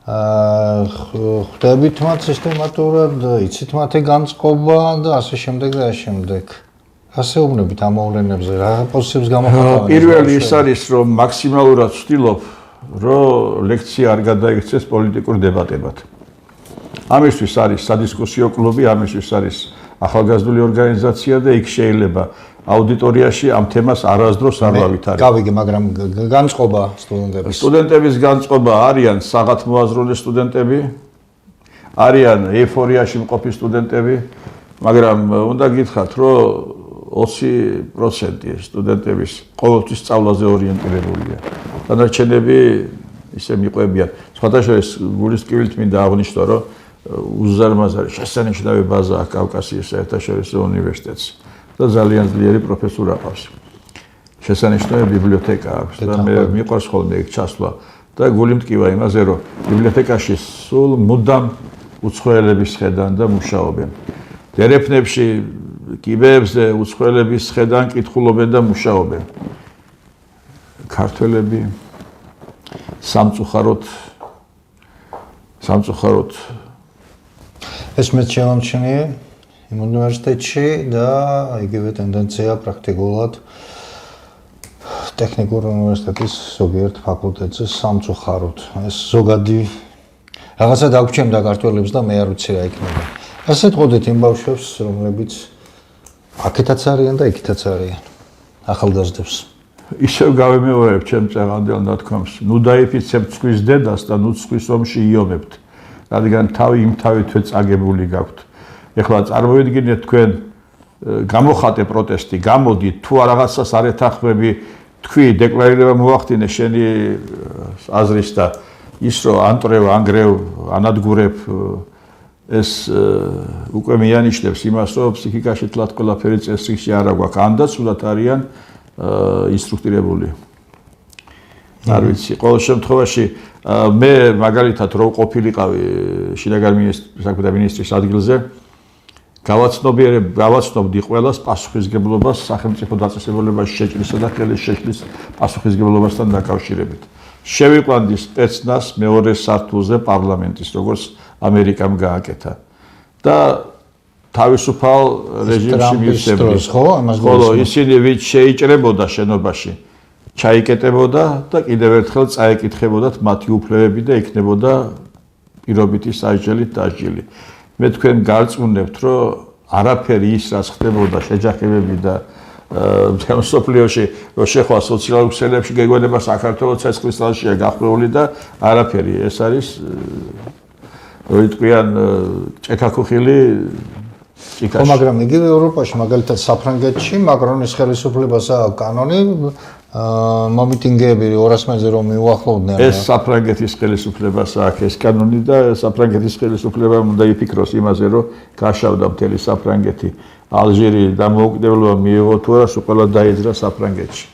ხვდებით მათ სისტემატურად, იცით მათი განწყობა და ასე შემდეგ და ასე შემდეგ. ასე უბნებით ამ მოვლენებზე, რა პოზიციებს გამოხატავენ? პირველი ის არის, რომ მაქსიმალურად ვცდილობ, რომ ლექცია არ გადაიქცეს პოლიტიკურ დებატებად. ამისთვის არის სადისკუსიო კლუბი, ამისთვის არის ახალგაზრდული ორგანიზაცია და იქ შეიძლება აუდიტორიაში ამ თემას არასდროს არ ვავითარებ. გავიგე, მაგრამ განწყობა სტუდენტების. სტუდენტების განწყობა არიან საღათმოაზრული სტუდენტები, არიან ეიფორიაში მყოფი სტუდენტები, მაგრამ უნდა გითხრათ, რომ 20% სტუდენტების ყოველთვის სწავლაზე ორიენტირებულია. დანარჩენები ისე მიყვებიან. სხვადასხვა გულის ტკივილით მინდა აღნიშნო, რომ უზარმაზარი შესანიშნავი ბაზა აქვს კავკასიის საერთაშორისო უნივერსიტეტს და ძალიან ძლიერი პროფესორ აყავს. შესანიშნავი ბიბლიოთეკა აქვს და მე მიყვარს ხოლმე იქ ჩასვლა და გული მტკივა იმაზე, რომ ბიბლიოთეკაში სულ მუდამ უცხოელების ხედან და მუშაობენ. დერეფნებში კიბეებზე უცხოელების ხედან კითხულობენ და მუშაობენ. ქართველები სამწუხაროდ ეს მეც შემომჩნია იმ უნივერსიტეტში და იგივე ტენდენცია პრაქტიკულად ტექნიკურ უნივერსიტეტის ზოგიერთ ფაკულტეტზე სამწუხაროდ. ეს ზოგადი რაღაცა დაგვრჩენდა ქართველებს და მე არ ვიცი რა იქნება. ასე თქოდეთ იმ ბავშვებს, რომლებიც აქეთაც არიან და იქითაც არიან. ახალგაზრდებს. ისევ გავემეორებ ჩემ წეღანდელ ნათქვამს. ნუ დაიფიცებთ წყვის დედას და ნუ წყვის ომში იომებთ. რადგან თავი იმ თავითვე წაგებული გაქვთ. ეხლა წარმოვიდგინეთ თქვენ გამოხატე პროტესტი, გამოდით, თუ რაღაცას არ ეთანხმები, თქვი დეკლარირება მოახდინე შენი აზრის და ის რომ ანტრევ, ანგრევ, ანადგურებ ეს უკვე მიანიშნებს იმას, რომ ფსიქიკაში თლათ ყველაფერი წესრიგში არ აქვს, ანდაც უნდათ არიან ინსტრუქტირებული. არ ვიცი, ყოველ შემთხვევაში მე მაგალითად რო ყოფილიყავი შინაგან საქმეთა მინისტრის ადგილზე, გავაცნობდი ყველას პასუხისგებლობას სახელმწიფო დაწესებულებაში შეჭრისა და ხელის შეშლის პასუხისგებლობასთან დაკავშირებით. შევიყვანდი სპეცნაზ მეორე სართულზე პარლამენტის, როგორც ამერიკამ გააკეთა. და თავისუფალ რეჟიმში მივსებდი. ხოლო ისინი ვინც შეიჭრებოდა შენობაში, ჩაიკეტებოდა და კიდევ ერთხელ წაეკითხებოდათ მათი უფლებები და იქნებოდა პირობითი სასჯელით დასჯილი. მე თქვენ გარწმუნებთ, რომ არაფერი ის რაც ხდებოდა შეჯახებები და მსოფლიოში რო შეხვა სოციალურ ქსელებში გეგონება საქართველოს ცეცხლის ძალშია გახვეული და არაფერი ეს არის რო იტყვიან ჭექაქუხილი ხო, მაგრამ იგივე ევროპაში, მაგალითად საფრანგეთში მაკრონის ხელისუფლებას აქვს კანონი მომიტინგეები 200 მეტრზე რომ მიუახლოვდნენ. ეს საფრანგეთის ხელისუფლებას აქვს ეს კანონი და საფრანგეთის ხელისუფლებამ უნდა იფიქროს იმაზე, რომ გაშავდა მთელი საფრანგეთი. ალჟირი დამოუკიდებლობა მიიღო თუ არა, სულ ყველა დაიძრა საფრანგეთში.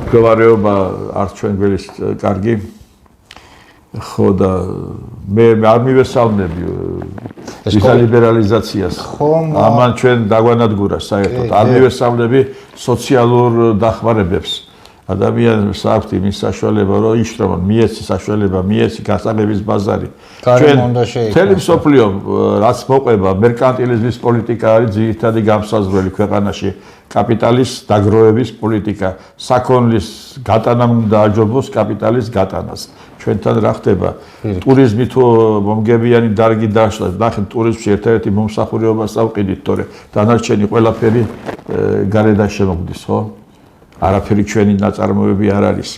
მდგომარეობა არც ჩვენ გველის კარგი. ხო და მე არ მივესალმები ეს ლიბერალიზაციას. ამან ჩვენ დაგვანადგურა საერთოდ. არ მივესალმები სოციალურ დახმარებებს. ადამიანს აქვს იმის საშუალება, რომ იშრომონ, მიეცი საშუალება, მიეცი გასაღების ბაზარი. ჩვენ მთელი მსოფლიო რაც მოყვება, მერკანტილიზმის პოლიტიკა არის ძირითადი გამსაზღვრელი ქვეყანაში. კაპიტალის დაგროვების პოლიტიკა, საქონლის გატანამ უნდა აჯობოს კაპიტალის გატანას. ჩვენთან რა ხდება? ტურიზმი თუ მომგებიანი დარგი დაშლა, ნახეთ ტურიზმში ერთ-ერთი მომსახურეობას ავყიდით, თორე დანარჩენი ყველაფერი გარედან შემოგდის, ხო? არაფერი ჩვენი ნაწარმოები არ არის.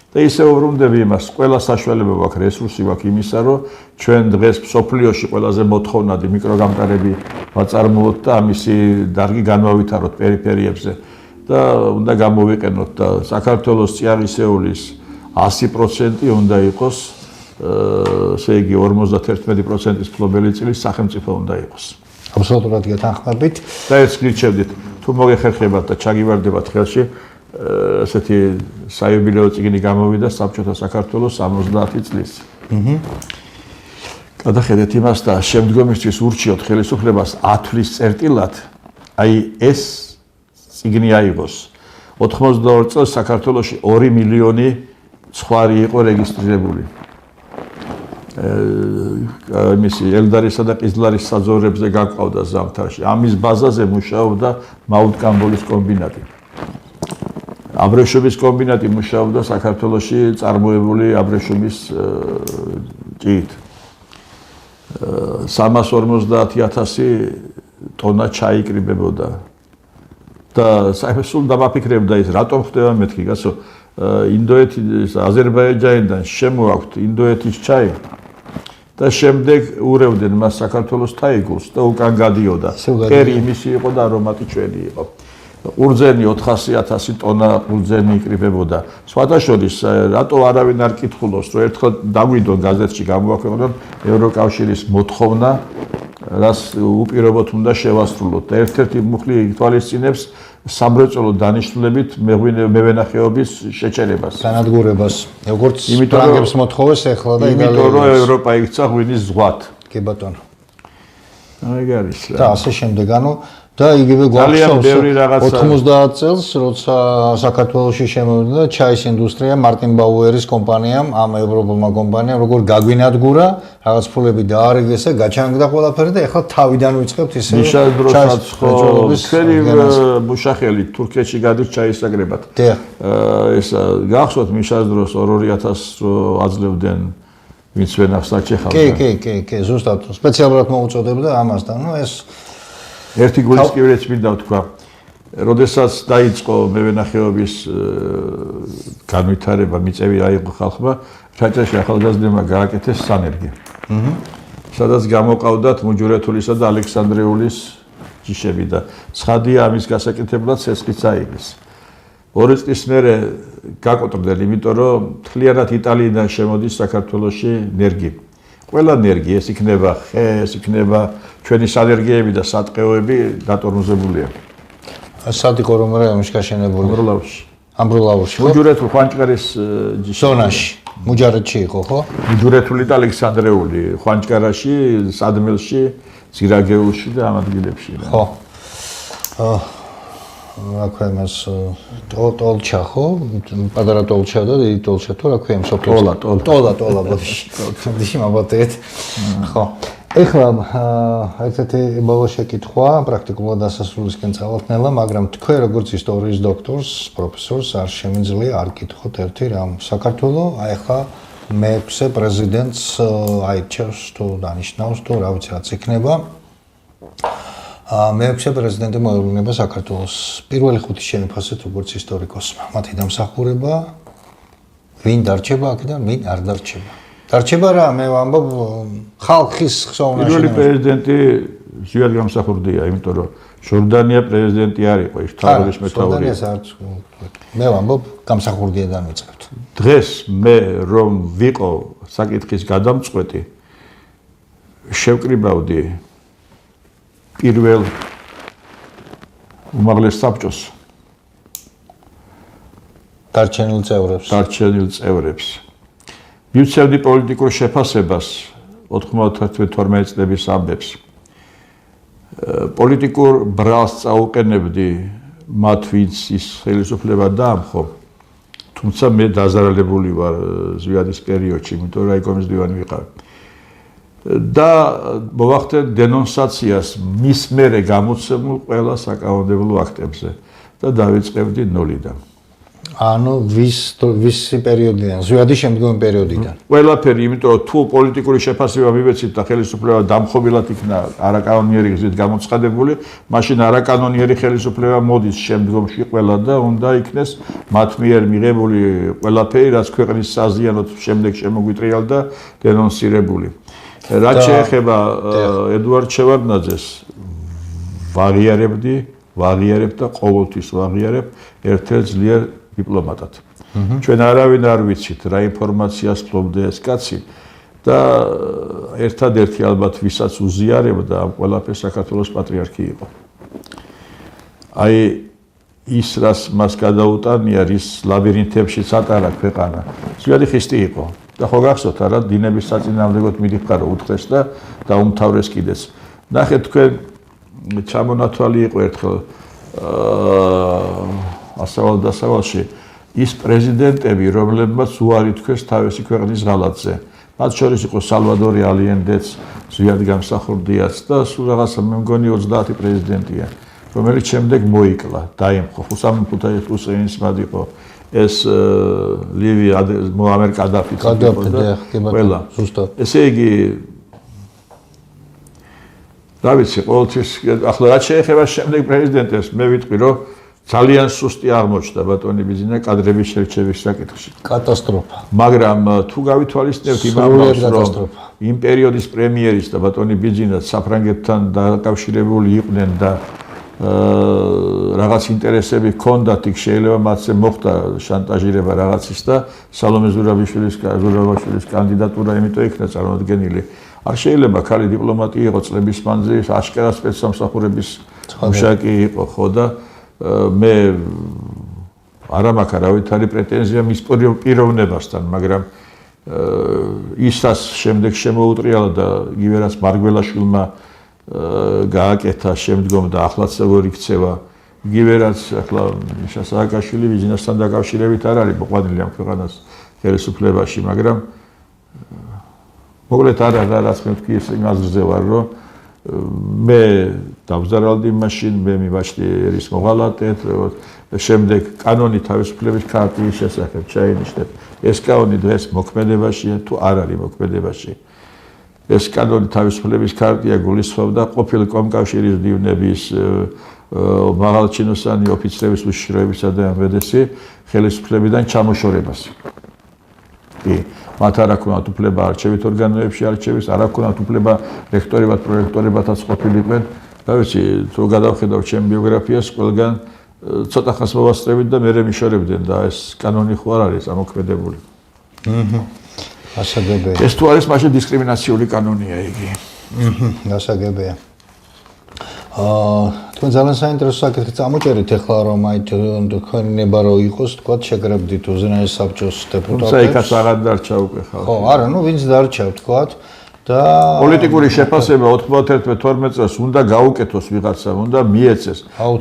და ისე ვუბრუნდები იმას, ყველა საშუალება გვაქვს, რესურსი გვაქვს იმისა, რომ ჩვენ დღეს მსოფლიოში ყველაზე მოთხოვნადი მიკროგამტარები ვაწარმოოთ და ამისი დარგი განვავითაროთ პერიფერიებზე და უნდა გამოვიყენოთ და საქართველოს წიაღისეულის 100% უნდა იყოს, ესე იგი 51%-ის ფლობელი წილის სახელმწიფო უნდა იყოს. აბსოლუტურად გეთანხმებით. და ეს გირჩევდით, თუ მოგეხერხებათ და ჩაგივარდებათ ხელში, ესეთი საიუბილეო წიგნი გამოვიდა საბჭოთა საქართველოს 70 წლის. გადახედეთ იმას და შემდგომისთვის ურჩიოთ ხელისუფლებას 10 თვის წერტილად, აი ეს წიგნი აიღოს. 82 წელს საქართველოში 2 მილიონი ცხვარი იყო რეგისტრირებული. იმისი ელდარისა და ყიზლარის საძოვრებზე გაყვავდა ზამთარში. ამის ბაზაზე მუშაობდა მაუტკამბოლის კომბინატი. აბრეშუმის კომბინატი მუშაობდა საქართველოში წარმოებული აბრეშუმის ჭიით. 350,000 ტონა ჩაიკრიბებოდა. და სულ დამაფიქრებდა ის, რატომ ხდება მეთქი, გასო ინდოეთის, აზერბაიჯანიდან შემოაქვთ ინდოეთის ჩაი და შემდეგ ურევდნენ მას საქართველოს თაიგულს და უკან გადიოდა. კერი იმისი იყო და არომატი ჩვენი იყო. ყურძენი 400,000 ტონა ყურძენი იკრიბებოდა. სხვადასხვა რატო არავინ არ კითხულობს, რომ ერთხელ დაგვიდონ გაზეთში გამოაქვეყნონ ევროკავშირის მოთხოვნა, რას უპირობოდ უნდა შევასრულოთ და ერთ-ერთი მუხლი ითვალისწინებს სამრეწველო დანიშნულებით მევენახეობის შეჩერებას. განადგურებას. როგორც ფრანგებს მოთხოვეს ახლა და იტალიაში. იმიტომ რომ ევროპა იქცა ღვინის ზღვად. კი ბატონო. აი არის რა. და ასე შემდეგ, ანუ და იგივე გვახსოვს 90 წელს, როცა საქართველოში შემოვიდა ჩაის ინდუსტრია მარტინ ბაუერის კომპანიამ, ამ ევროპულმა კომპანიამ, როგორ გაგვინადგურა, რაღაც ფულები დაარიგეს და გაჩანგდა ყველაფერი და ეხლა თავიდან ვიწყებთ ისე მიშას დროსაც ხო თქვენი მუშახელი თურქეთში გადის ჩაისაგრებად. ეს გახსოვთ მიშას დროს 2000 რო აძლევდნენ ვინც ვენახს აჩეხავდა. კი, ზუსტად სპეციალურად მოუწოდებდა ამასთან. ნუ ეს ერთი გულისკივრიც მინდა ვთქვა. როდესაც დაიწყო მევენახეობის განვითარება, მიწევი აიღო ხალხმა, ჩაჭრაში ახალგაზრდებმა გააკეთეს სანერგი. სადაც გამოყავდათ მუჯურეთულისა და ალექსანდრეულის ჯიშები და ცხადია ამის გასაკეთებლად ცეცხლიც აიღეს. 2 წლის მერე გაკოტრდნენ, იმიტომ რომ მთლიანად იტალიიდან შემოდის საქართველოში ნერგი. ყველა ნერგი, ეს იქნება ხე, ეს იქნება ჩვენი სანერგეები და სატყეოები დატორმოზებულია. სად იყო რომ რაიონში გაშენებული? ამბროლაურში. მუჯურეთულ ხვანჭკარის ზონაში. მუჯარეთში იყო, ხო? მუჯურეთული და ალექსანდრეული, ხვანჭკარაში, სადმელში, ზირაგეულში და ამ ადგილებში. ხო. რა ქვია მას ტოლჩა, ხო? პატარა ტოლჩა და დიდი ტოლჩა, თუ რა ქვია ამ სოფელში? ტოლა, ბოდიში მაბატეთ. ხო. ეხლა ერთ-ერთი ბოლო შეკითხვა, პრაქტიკულად დასასრულისკენ წავალთნელა, მაგრამ თქვენ როგორც ისტორიის დოქტორს, პროფესორს არ შემიძლია არ გითხოთ ერთი რამ. საქართველოს აი ახლა მე-6 პრეზიდენტს აირჩევს თუ დანიშნავს თუ რა ვიცი რაც იქნება. მე-6 პრეზიდენტი მოევლინება საქართველოს პირველი 5 შემოფასეთ როგორც ისტორიკოსმა. მათი დამსახურება ვინ დარჩება აქედან, ვინ არ დარჩება. დარჩება რა, მე ვამბობ ხალხის ხსოვნაში. პირველი პრეზიდენტი ზვიად გამსახურდია, იმიტომ რომ ჟორდანია პრეზიდენტი არ იყო, ის თავის მეთაურია. მე ვამბობ გამსახურდიიდან ვიწყებთ. დღეს მე რომ ვიყო საკითხის გადამწყვეტი, შევკრიბავდი პირველ უმაღლეს საბჭოს დარჩენილ წევრებს. მივცევდი პოლიტიკურ შეფასებას 91-12 წლების ამბებს. პოლიტიკურ ბრალს წაუყენებდი მათ, ვინც ის ხელისუფლება დაამხო. თუმცა მე დაზარალებული ვარ ზვიადის პერიოდში, იმიტომ რომ რაიკომის დივანი ვიყავ. და მოვახდენ დენონსაციას მის მერე გამოცემულ ყველა საკანონმდებლო აქტებზე და დავიწყებდი ნოლიდან. ანუ ვისი პერიოდიდან, ზვიადის შემდგომი პერიოდიდან. ყველაფერი, იმიტომ რომ თუ პოლიტიკური შეფასება მივეცით და ხელისუფლება დამხობილად იქნა არაკანონიერი გზით გამოცხადებული, მაშინ არაკანონიერი ხელისუფლება მოდის შემდგომში ყველა და უნდა იქნეს მათ მიერ მიღებული ყველაფერი, რაც ქვეყნის საზიანოდ შემდეგ შემოგვიტრიალდა დენონსირებული. რაც შეეხება ედუარდ შევარდნაძეს, ვაღიარებ და ყოველთვის ვაღიარებ ერთ-ერთ ძლიერ დიპლომატად. ჩვენ არავინ არ ვიცით რა ინფორმაციას ფლობდა ეს კაცი და ერთადერთი ალბათ ვისაც უზიარებდა ამ ყველაფერს საქართველოს პატრიარქი იყო. აი ის რაც მას გადაუტანია, რის ლაბირინთებში წატარა ქვეყანა. ზვიადი ხისტი იყო. და ხო გახსოვთ არა, დინების საწინააღმდეგოდ მიდიხარო უთხრეს და დაუმთავრეს კიდეც. ნახეთ თქვენ ჩამონათვალი იყო ერთხელ ასავალ-დასავალში ის პრეზიდენტები, რომლებმაც უარი თქვეს თავისი ქვეყნის ღალატზე. მათ შორის იყო სალვადორი ალიენდეც, ზვიად გამსახურდიაც და სულ რაღაცა მე მგონი 30 პრეზიდენტია, რომელიც შემდეგ მოიკლა, დაემხო. ხუსამი ჰუსეინის მად იყო ეს ლივი მოამერ კადაფი და ყველა. ესე იგი რა ვიცი, ყოველთვის ახლა რაც შეეხება შემდეგ პრეზიდენტებს, მე ვიტყვი რომ ძალიან სუსტი აღმოჩნდა ბატონი ბიძინა კადრების შერჩევის საკითხში. კატასტროფა. მაგრამ თუ გავითვალისწინებთ იმ ამბავს, რომ იმ პერიოდის პრემიერის და ბატონი ბიძინა საფრანგეთთან დაკავშირებული იყვნენ და რაღაც ინტერესები ჰქონდათ, იქ შეიძლება მათზე მოხდა შანტაჟირება რაღაცის და სალომე ზურაბაშვილის კანდიდატურა იმიტომ იქნა წარმოადგენილი. არ შეიძლება ქალი დიპლომატი იყო წლების მანძილზე, აშკარად სპეცსამსახურების მუშაკი იყო, ხო და მე არ მაქვს არავითარი პრეტენზია მის პიროვნებასთან, მაგრამ ისაც შემდეგ შემოუტრიალა და იგივე რაც მარგველაშვილმა გააკეთა შემდგომ და ახლაც როგორ იქცევა, იგივე რაც ახლა მიშა სააკაშვილი ბიზნესთან დაკავშირებით არ არის მოყვანილი ამ ქვეყანას ხელისუფლებაში, მაგრამ მოკლედ რაც მე ვთქვი, ის იმაზრზე ვარ, რომ მე დავზარალდი მაშინ, მე მივაჩდი ერის მოღალატედ, შემდეგ კანონი თავისუფლების ქარტიის შესახებ ჩაინიშნეთ. ეს კანონი დღეს მოქმედებაშია თუ არ არის მოქმედებაში. ეს კანონი თავისუფლების ქარტია გულისხმობდა ყოფილი კომკავშირის დივნების მაღალჩინოსანი ოფიცრების უშიშროებისა და მედესი ხელისუფლებიდან ჩამოშორებას. კი, მათ არ აქვს უფლება არჩევით ორგანოებში არჩევის, არ აქვს უფლება რექტორებად, პრორექტორებადაც ყოფილიყვენ. და ვიცი, თუ გადავხედავ ჩემ ბიოგრაფიას, ყველგან ცოტა ხანს მოვასწრებით და მერე მიშორებდნენ და ეს კანონი ხო არ არის ამოქმედებული. ასაგებია. ეს თუ არის მაშინ დისკრიმინაციული კანონია იგი. ასაგებია. თქვენ ძალიან საინტერესო საკითხი წამოჭერით ახლა რომ აი თქვენი ნება რო იყოს, თქვა შეგრებდით უზენაეს საბჭოს დეპუტატებს. თუმცა იქაც აღარ დარჩა უკვე ხალხი. ხო, არა, ნუ ვინც დარჩა თქვა და პოლიტიკური შეფასება 91-12 წელს უნდა გაუკეთოს ვიღაცამ, უნდა მიეცეს.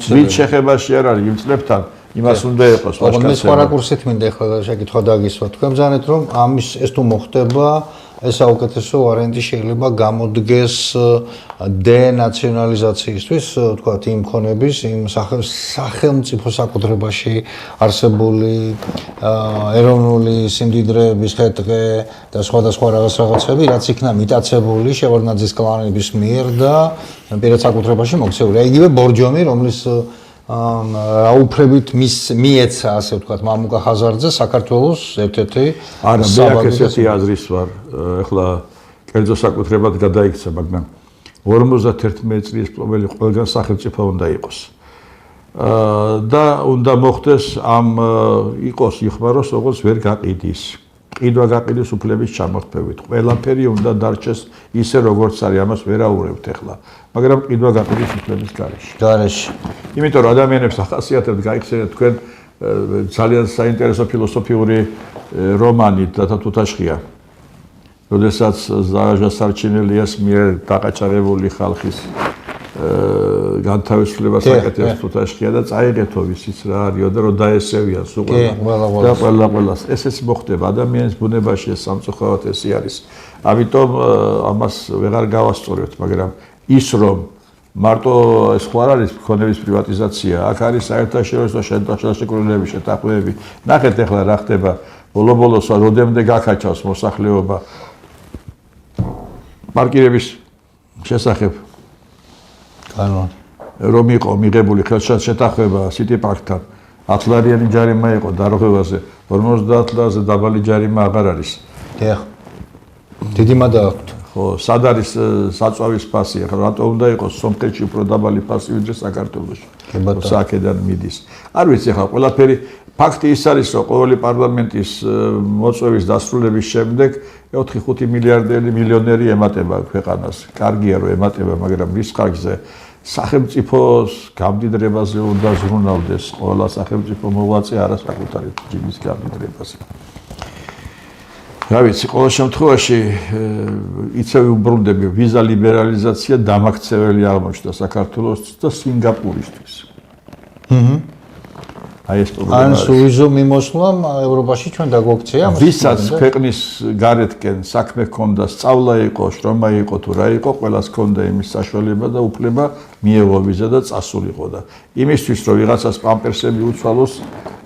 ვინც შეხებაში არ არის იმ წლებთან, იმას უნდა იყოს. მაგრამ მე სხვა რაკურსით მინდა ახლა შეკითხვა დაგისვა. თქვენ ბრძანეთ რომ ამის ეს თუ მოხდება, ეს საუკეთესო ვარიანტი შეიძლება გამოდგეს დენაციონალიზაციისთვის, თქვათ იმ ხონების, იმ სახელმწიფო საკუთრებაში არსებული ეროვნული სიმდიდრეების ხეთყე და სხვადასხვა რაღაცები, რაც იქნა მიტაცებული შევარდნაძის კლანების მიერ და პირად საკუთრებაში მოქცეულია. იგივე ბორჯომი, რომლის აუფლებით მიეცა, ასე ვთქვათ, მამუკა ხაზარძე საქართველოს ერთ-ერთი არა, მე აქ ესეთი აზრის ვარ, ეხლა კერძო საკუთრებად გადაიქცა, მაგრამ 51 წლის პრობლემი ყველგან სახელმწიფო უნდა იყოს. და უნდა მოხდეს ამ იყოს იხმაროს, როგორც ვერ გაყიდის. ყიდვა გაყიდის უფლების ჩამორთმევით. ყველაფერი უნდა დარჩეს ისე როგორც არის, ამას ვერაურებთ ეხლა. მაგრამ ყიდვა გაყიდის უფლების გარეშე. იმიტომ რომ ადამიანებს ახასიათებთ გაიხსენეთ თქვენ ძალიან საინტერესო ფილოსოფიური რომანი დათა თუთაშხია. როდესაც ზაჟა სარჩინელიას მიერ დაყაჭაღებული ხალხის განთავისუფლებას აკეთებს თუთაშხია და წაიღეთო ვიცით რა არისო და რომ დაესევიან სულ ყველას. ესეც მოხდება ადამიანის ბუნებაში, ეს სამწუხაროდ ესე არის. ამიტომ ამას ვეღარ გავასწორებთ, მაგრამ ის რომ მარტო ეს ხო არ არის ქონების პრივატიზაცია, აქ არის საერთაშორისო შეთანხმებები, შეთანხმებები. ნახეთ ახლა რა ხდება ბოლო-ბოლოს როდემდე გაქაჩავს მოსახლეობა პარკირების შესახებ. კანონი. რომ იყო მიღებული შეთანხმება City Park-თან 10 ლარიანი ჯარიმა იყო დარღვევაზე, 50 ლარზე დაბალი ჯარიმა აღარ არის. დიახ. დიდი მადა აქვთ. ხო, სად არის საწვავის ფასი? ახლა რატო უნდა იყოს სომხეთში უფრო დაბალი ფასი ვიდრე საქართველოში? სააკედან მიდის. არ ვიცი ახლა ყველაფერი ფაქტი ის არის, რომ ყოველი პარლამენტის მოწვევის დასრულების შემდეგ 4-5 მილიონერი ემატება ქვეყანას. კარგია რომ ემატება, მაგრამ რის ხარჯზე? სახელმწიფოს გამდიდრებაზე უნდა ზრუნავდეს ყველა სახელმწიფო მოღვაწე არასაკუთარი ჯიბის გამდიდრებაზე. რა ვიცი, ყოველ შემთხვევაში იცავი უბრუნდები ვიზა ლიბერალიზაცია დამაქცეველი აღმოჩნდა საქართველოს და სინგაპურისთვის. აი ეს პრობლემა. ან სუვიზო მიმოსვლამ ევროპაში ჩვენ დაგვაქცია ამას. ვისაც ქვეყნის გარეთკენ საქმე ჰქონდა, სწავლა იყო, შრომა იყო თუ რა იყო, ყველას ჰქონდა იმის საშუალება და უფლება მიეღო ვიზა და წასულიყო და იმისთვის რომ ვიღაცას პამპერსები უცვალოს,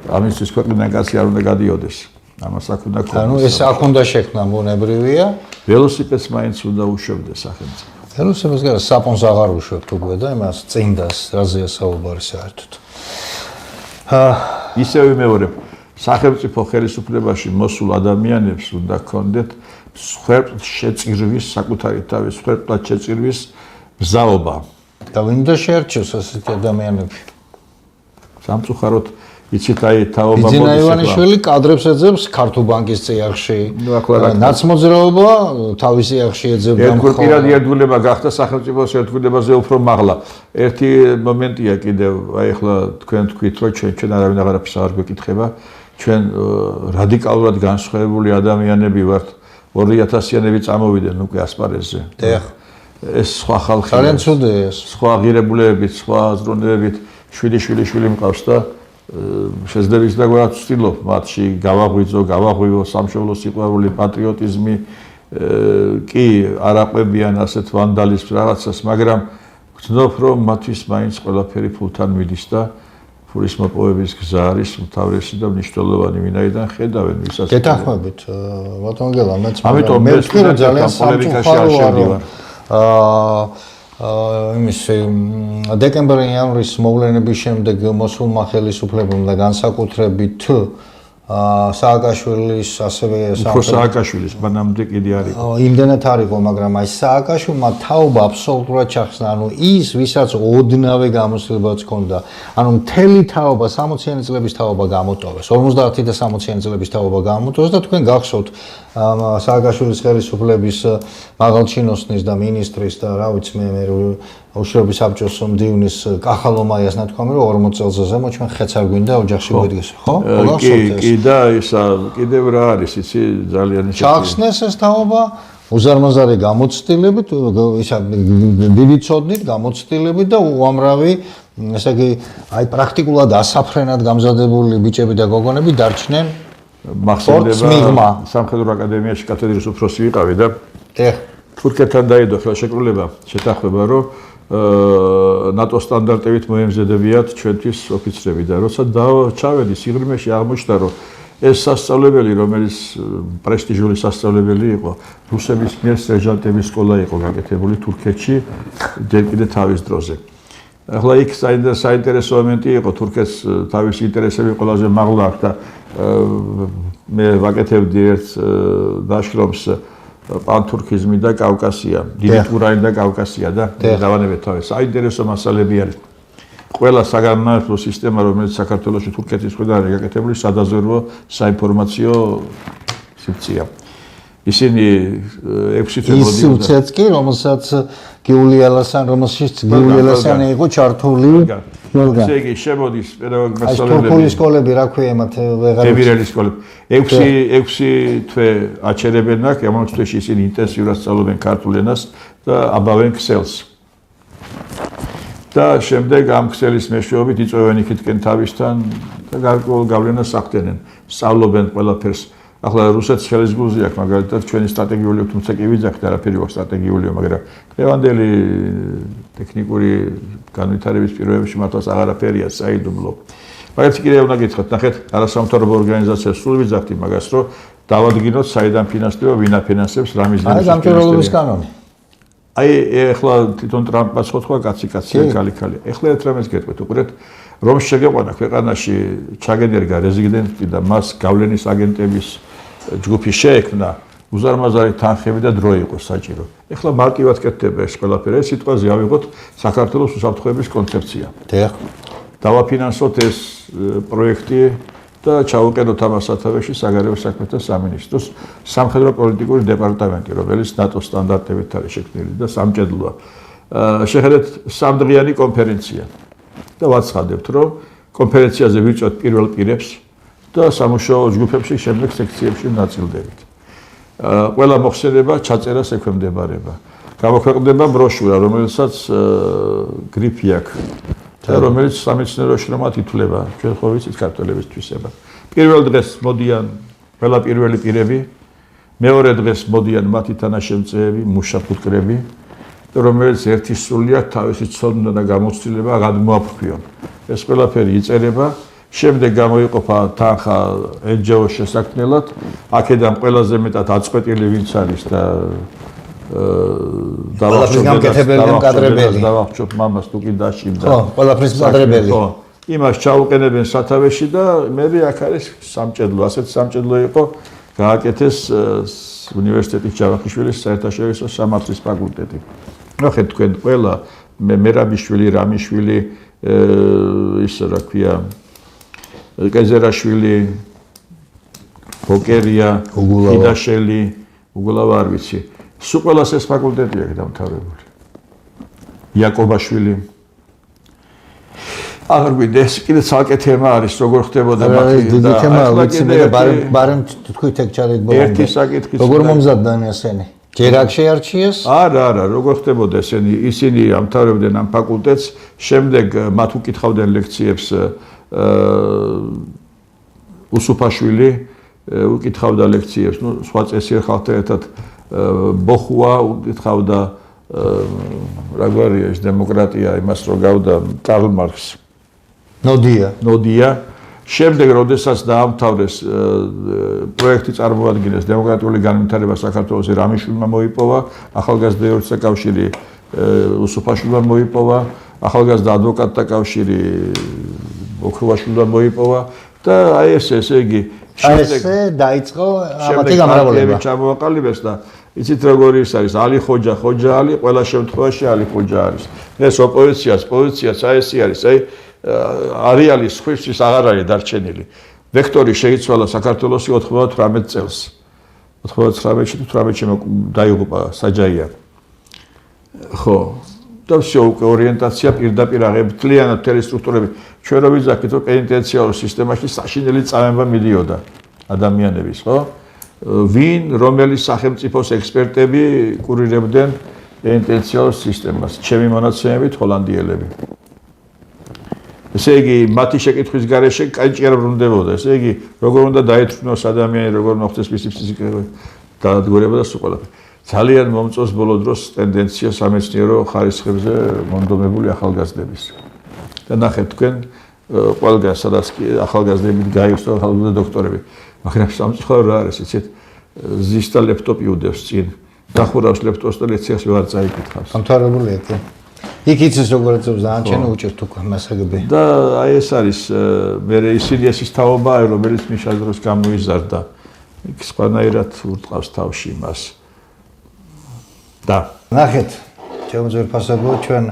ამისთვის ქვეყნიდან კაცი არ უნდა გადიოდეს. ამას აქ უნდა ქონდეს. ანუ ეს აქ უნდა შექმნა მონებრივია. ველოსიპედს მაინც უნდა უშვებდეს სახელმწიფო. ველოსიპედს გარდა საპონს აღარ უშვებთ უკვე და იმას წინდას რაზეა საუბარი საერთოდ. ისევ ვიმეორებ, სახელმწიფო ხელისუფლებაში მოსულ ადამიანებს უნდა ჰქონდეთ სხვერპლ შეწირვის, საკუთარი თავის სხვერპლად შეწირვის მზაობა. და ვინ უნდა შეერჩოს ასეთი ადამიანები? სამწუხაროდ იცით აი თაობა მოდის. ბიძინა ივანიშვილი კადრებს ეძებს ქართულ ბანკის წიაღში. ნაცმოძრაობა თავის წიაღში ეძებდა. ერთგვარ პირადი ერთგულება გახდა სახელმწიფოს ერთგულებაზე უფრო მაღლა. ერთი მომენტია კიდევ, აი ახლა თქვენ თქვით, რომ ჩვენ არავინ აღარაფერს არ გვეკითხება. ჩვენ რადიკალურად განსხვავებული ადამიანები ვართ. 2000-იანები წამოვიდნენ უკვე ასპარეზზე. დიახ. ეს სხვა ხალხი. ძალიან ცუდია ეს. სხვა ღირებულებებით, სხვა აზროვნებებით შვილი მყავს და შეძლებიც და გვერდ ვცდილობ მათში გავაღვიძო სამშობლოს სიყვარული, პატრიოტიზმი, კი არაყვებიან ასეთ ვანდალიზმს რაღაცას, მაგრამ ვცნობ რომ მათთვის მაინც ყველაფერი ფულთან მიდის და ფულის მოპოვების გზა არის უმთავრესი და მნიშვნელოვანი, ვინაიდან ხედავენ ვისაც. გეთანხმებით, ბატონ გელა, მეც ამიტომ მე ვთქვი, რომ ძალიან პოლემიკაში არ სამწუხაროა, შევდივარ. იმის დეკემბერ-იანვრის მოვლენების შემდეგ მოსულმა ხელისუფლებამ და განსაკუთრებით სააკაშვილის ასევე სააკაშვილის მანამდე კიდე არ იყო. იმდენად არ იყო, მაგრამ აი სააკაშვილმა თაობა აბსოლუტურად ჩახსნა. ანუ ის, ვისაც ოდნავე გამოცდილებაც ჰქონდა, ანუ მთელი თაობა 60-იანი წლების თაობა გამოტოვეს, 50 და 60-იანი წლების თაობა გამოტოვეს და თქვენ გახსოვთ სააკაშვილის ხელისუფლების მაღალჩინოსნის და მინისტრის და რა ვიცი მე უშრობის საბჭოს მდივნის კახალომაიას ნათქვამი რომ 40 წელზე ზემო ჩვენ ხეც არ გვინდა ოჯახში გვიდგეს, ხო? კი და ისა კიდევ რა არის, იცი ძალიან ისეთი. ჩახსნეს ეს თაობა უზარმაზარი გამოცდილებით, ისა დიდი ცოდნით გამოცდილებით და უამრავი, ესე იგი, აი პრაქტიკულად ასაფრენად გამზადებული ბიჭები და გოგონები დარჩნენ მახსოვდება სამხედრო აკადემიაში კათედრის უფროსი ვიყავი და თურქეთთან დაიდო ხელშეკრულება შეთანხმება რომ ნატო სტანდარტებით მოემზადებიათ ჩვენთვის ოფიცრები და როცა ჩავედი სიღრმეში აღმოჩნდა რომ ეს სასწავლებელი რომელიც პრესტიჟული სასწავლებელი იყო რუსების მიერ სერჟანტების სკოლა იყო გაკეთებული თურქეთში ჯერ კიდე თავის დროზე. ახლა იქ საინტერესო მომენტი იყო თურქეთს თავისი ინტერესები ყველაზე მაღლა აქვს და მე ვაკეთებდი ერთ დაშრომს პანთურქიზმი და კავკასია, დიდი ტურანი და კავკასია და დავანებეთ თავის. საინტერესო მასალები არის. ყველა საგანმანათლებლო სისტემა, რომელიც საქართველოში თურქეთის მხრიდან არის გაკეთებული, სადაზვერვო საინფორმაციო სივრცეა. ისინი 6 თვე მოდიოდა. ისიც კი, რომელსაც გიული ალასანი იყო ჩართული. ესე იგი შემოდის პედაგოგი მასწავლებლები. თურქული სკოლები რა ქვია მათ ვეღარ დეპირელი სკოლები. 6 თვე აჩერებენ აქ, ამ თვეში ისინი ინტენსიურად სწავლობენ ქართულ ენას და აბავენ ქსელს. და შემდეგ ამ ქსელის მეშვეობით იწვევენ იქითკენ თავისთან და გარკვეულ გავლენას ახდენენ. სწავლობენ ყველაფერს. ახლა რუსეთს ხელისგულზე აქვს მაგალითად ჩვენი სტრატეგიული თუმცა კი ვიძახთ არაფერი აქვს სტრატეგიულია, მაგრამ დღევანდელი ტექნიკური განვითარების პირობებში მართლაც აღარაფერია საიდუმლო. მაგალითად კიდევ უნდა გითხრათ, ნახეთ, არასამთავრობო ორგანიზაციას სულ ვიძახთ იმას, რომ დავადგინოთ საიდან ფინანსდება, ვინ აფინანსებს, რა მიზნით. აი გამჭირვალობის კანონი. აი ეხლა თვითონ ტრამპმა სხვა კაცი კალი. ეხლა ერთ რამეს გეტყვით, უყურეთ, რომ შეგეყვანა ქვეყანაში ჩაგენერგა რეზიდენტი და მას გავლენის აგენტების ჯგუფი შეექმნა, უზარმაზარი თანხები და დრო იყო საჭირო. ეხლა მარტივად კეთდება ეს ყველაფერი, ეს სიტყვაზე ავიღოთ საქართველოს უსაფრთხოების კონცეფცია. დავაფინანსოთ ეს პროექტი და ჩაუყენოთ ამას სათავეში საგარეო საქმეთა სამინისტროს სამხედრო პოლიტიკური დეპარტამენტი, რომელიც ნატო სტანდარტებით არის შექმნილი და სამჭედლოა. შეხედეთ სამდღიანი კონფერენცია. და ვაცხადებთ, რომ კონფერენციაზე ვიწვევთ პირველ პირებს და სამუშაო ჯგუფებში შემდეგ სექციებში ნაწილდებით. ყველა მოხსენება ჩაწერას ექვემდებარება. გამოქვეყნდება ბროშურა, რომელსაც გრიფი აქვს და რომელიც სამეცნიერო შრომად ითვლება, ჩვენ ხო ვიცით ქართველების თვისება. პირველ დღეს მოდიან ყველა პირველი პირები, მეორე დღეს მოდიან მათი თანაშემწეები, მუშაფუტკრები, რომელიც ერთი სრულიად თავისი ცოდნა და გამოცდილება გადმოაფრქვიონ. ეს ყველაფერი იწერება, შემდეგ გამოიყოფა თანხა NGO-ს შესაქმნელად, აქედან ყველაზე მეტად აწყვეტილი ვინც არის და დავახშობ მამას თუ კი დაშინდა. ხო, ყველაფრის მკადრებელი. ხო, იმას ჩაუყენებენ სათავეში და მე აქ არის სამჭედლო, ასეთ სამჭედლო იყო გააკეთეს უნივერსიტეტის ჯავახიშვილის საერთაშორისო სამართლის ფაკულტეტი. ნახეთ თქვენ ყველა მერაბიშვილი, რამიშვილი, ის რა ქვია, კეზერაშვილი, ბოკერია, ჰიდაშელი, უგულავა არ ვიცი. სულ ყველას ეს ფაკულტეტი აქვს დამთავრებული. იაკობაშვილი. აღარ გვინდა ეს კიდე ცალკე თემა არის, როგორ ხდებოდა მათი და დიდი თემა ვიცი მე ბარემ თქვით ეგ ჩარეთ ბოლომდე. ერთი საკითხი. როგორ მომზადდნენ ესენი? ჯერ აქ შეარჩიეს? არა, როგორ ხდებოდა ესენი? ისინი ამთავრებდნენ ამ ფაკულტეტს, შემდეგ მათ უკითხავდნენ ლექციებს უსუფაშვილი, უკითხავდა ლექციებს, ნუ სხვა წესიერ ხალხთან ერთად ბოხუა უკითხავდა რა გვარია ეს დემოკრატია, იმას რო გავდა კარლ მარქსი. ნოდია. შემდეგ, როდესაც დაამთავრეს პროექტი წარმოადგენს დემოკრატიული განვითარება საქართველოში, რამიშვილმა მოიპოვა, ახალგაზრდა ეროვნულ კავშირი უსუფაშვილმა მოიპოვა, ახალგაზრდა ადვოკატთა კავშირი ოქროვაშვილმა მოიპოვა და აი ესე იგი ესე დაიწყო ამათი გამრავლება. ჩამოაყალიბეს და იცით როგორ ის არის, ალი ხოჯა ალი, ყველა შემთხვევაში ალი ხოჯა არის. ეს ოპოზიციაც აი ესე არის, აი არეალის ხვის აღარ არის დარჩენილი. ვექტორი შეიცვალა საქართველოში 98 წელს. 99-ში თუ 18-ში დაიღუპა საჯაია. ხო, და всё უკვე ორიენტაცია პირდაპირ აღებით მთლიანად მთელი სტრუქტურები. ჩვენ რო ვიძახით, რომ პენიტენციარულ სისტემაში საშინელი წამება მიდიოდა ადამიანების, ხო? ვინ რომელი სახელმწიფოს ექსპერტები კურირებდნენ პენიტენციარულ სისტემას? ჩემი მონაცემებით ჰოლანდიელები. ესე იგი, მათი შეკითხვის გარეშე კაჭი არ ბრუნდებოდა. ესე იგი, როგორ უნდა დაეთრუნოს ადამიანი, როგორ უნდა ხდეს მისი ფსიქიკა დაადგურება და სულ ყველაფერი. ძალიან მომწონს ბოლო დროს ტენდენცია სამეცნიერო ხარისხებზე მონდომებული ახალგაზრდების. და ნახეთ თქვენ ყველგან სადაც კი ახალგაზრდებით გაიხსნა ახალგაზრდა დოქტორები. მაგრამ სამწუხარო რა არის, იცით, ზის და ლეპტოპი უდევს წინ. დახურავს ლეპტოპს და ლექციას ვეღარ წაიკითხავს. გამთავრებულია კი. იქ იცის როგორ ეწევს დაანჩენ უჭერთ უკვე მასაგები. და აი ეს არის მე ისინი ეს თაობა, რომელიც მიშა დროს გამოიზარდა. იქ სხვანაირად ურტყავს თავში იმას. და ნახეთ, ჩემო ძვირფასებო, ჩვენ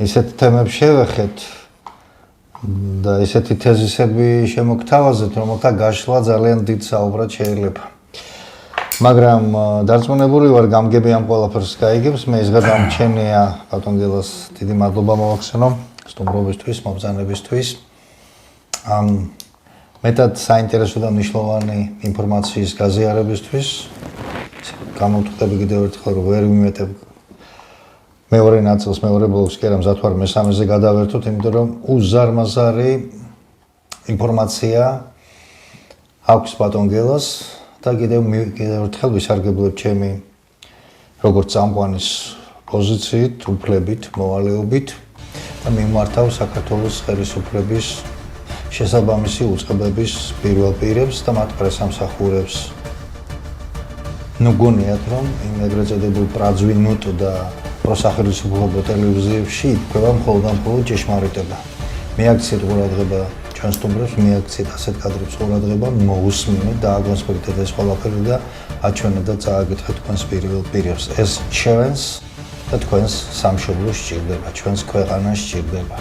ისეთ თემებს შევეხეთ და ისეთი თეზისები შემოგთავაზეთ, რომელთა გაშლა ძალიან დიდ საუბრად შეიძლება. მაგრამ დარწმუნებული ვარ, გამგები ამ ყველაფერს გაიგებს. მე ის გადამჩენია ბატონ გელას დიდი მადლობა მოვახსენო სტუმრობისთვის, მობრძანებისთვის. მეტად საინტერესო და მნიშვნელოვანი ინფორმაციის გაზიარებისთვის. გამოვთქვები კიდევ ერთხელ, რომ ვერ ვიმეტებ მეორე ნაწილს, მეორე ბლოკს კი არა, მზად ვარ მესამეზე გადავერთოთ, იმიტომ რომ უზარმაზარი ინფორმაცია აქვს ბატონ გელას და კიდევ ერთხელ ვისარგებლებ ჩემი როგორც წამყვანის პოზიციით, უფლებით, მოვალეობით და მიმართავ საქართველოს ხელისუფლების შესაბამისი უწყებების პირველ პირებს და მათ პრესამსახურებს. გონიათ რომ იმ ეგრეთ წოდებულ პრაძვინუტ და პროსახელისუფლებო ტელევიზიებში ითქვა მხოლოდ ჭეშმარიტება. მიაქციეთ ყურადღება ჩვენ სტუმრებს, მიაქციეთ ასეთ კადრებს ყურადღება, მოусმინეთ და აგონსპირტეთ ეს ყველაფერი და აჩვენეთ და წააგეთეთ თქვენს პირველ პირებს. ეს ჩვენს და თქვენს სამშობლოს სჭირდება, ჩვენს ქვეყანას სჭირდება.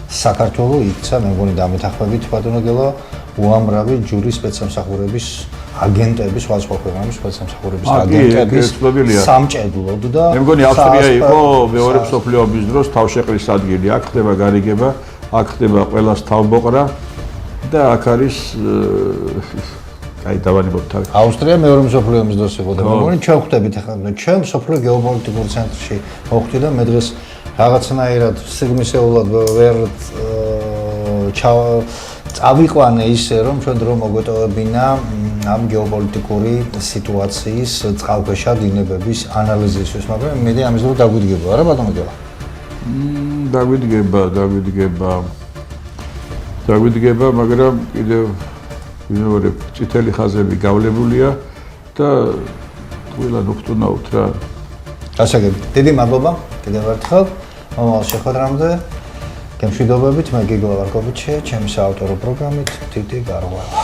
საქართველო იქცა, მე მგონი დამეთანხმებით ბატონო გელა, უამრავი ჯურის სპეცსამსახურების აგენტების, სხვა ქვეყნების სპეცსამსახურების აგენტების სამჭედლოდ და მე მგონი ავსტრია იყო მეორე მსოფლიო ომის დროს თავშეყრის ადგილი. აქ ხდება გარიგება, აქ ხდება ყველას თავმოყრა და აქ არის აი დავანებოთ თავი. ავსტრია მეორე მსოფლიო ომის დროს იყო და მე მგონი ჩვენ ხვდებით ახლა ჩვენ მსოფლიო გეოპოლიტიკურ ცენტრში მოხვდი და მე დღეს რაღაცნაირად სიგმისეულად ვერ წავიყვანე ისე რომ ჩვენ დრო მოგვეტოვებინა ამ გეოპოლიტიკური სიტუაციის წყალქვეშა დინებების ანალიზისთვის, მაგრამ მე ამის დრო დაგვიდგება, არა ბატონო გელა? დაგვიდგება, მაგრამ კიდევ ვინაიდან წითელი ხაზები გავლებულია და ყველა ნოქტუნაუთ რა. გასაგები. დიდი მადლობა კიდევ ერთხელ მომავალ შეხვედრამდე. გემშვიდობებით, მე გიგო ვარკოვიჩი, ჩემი საავტორო პროგრამით დიდი გარღვევა.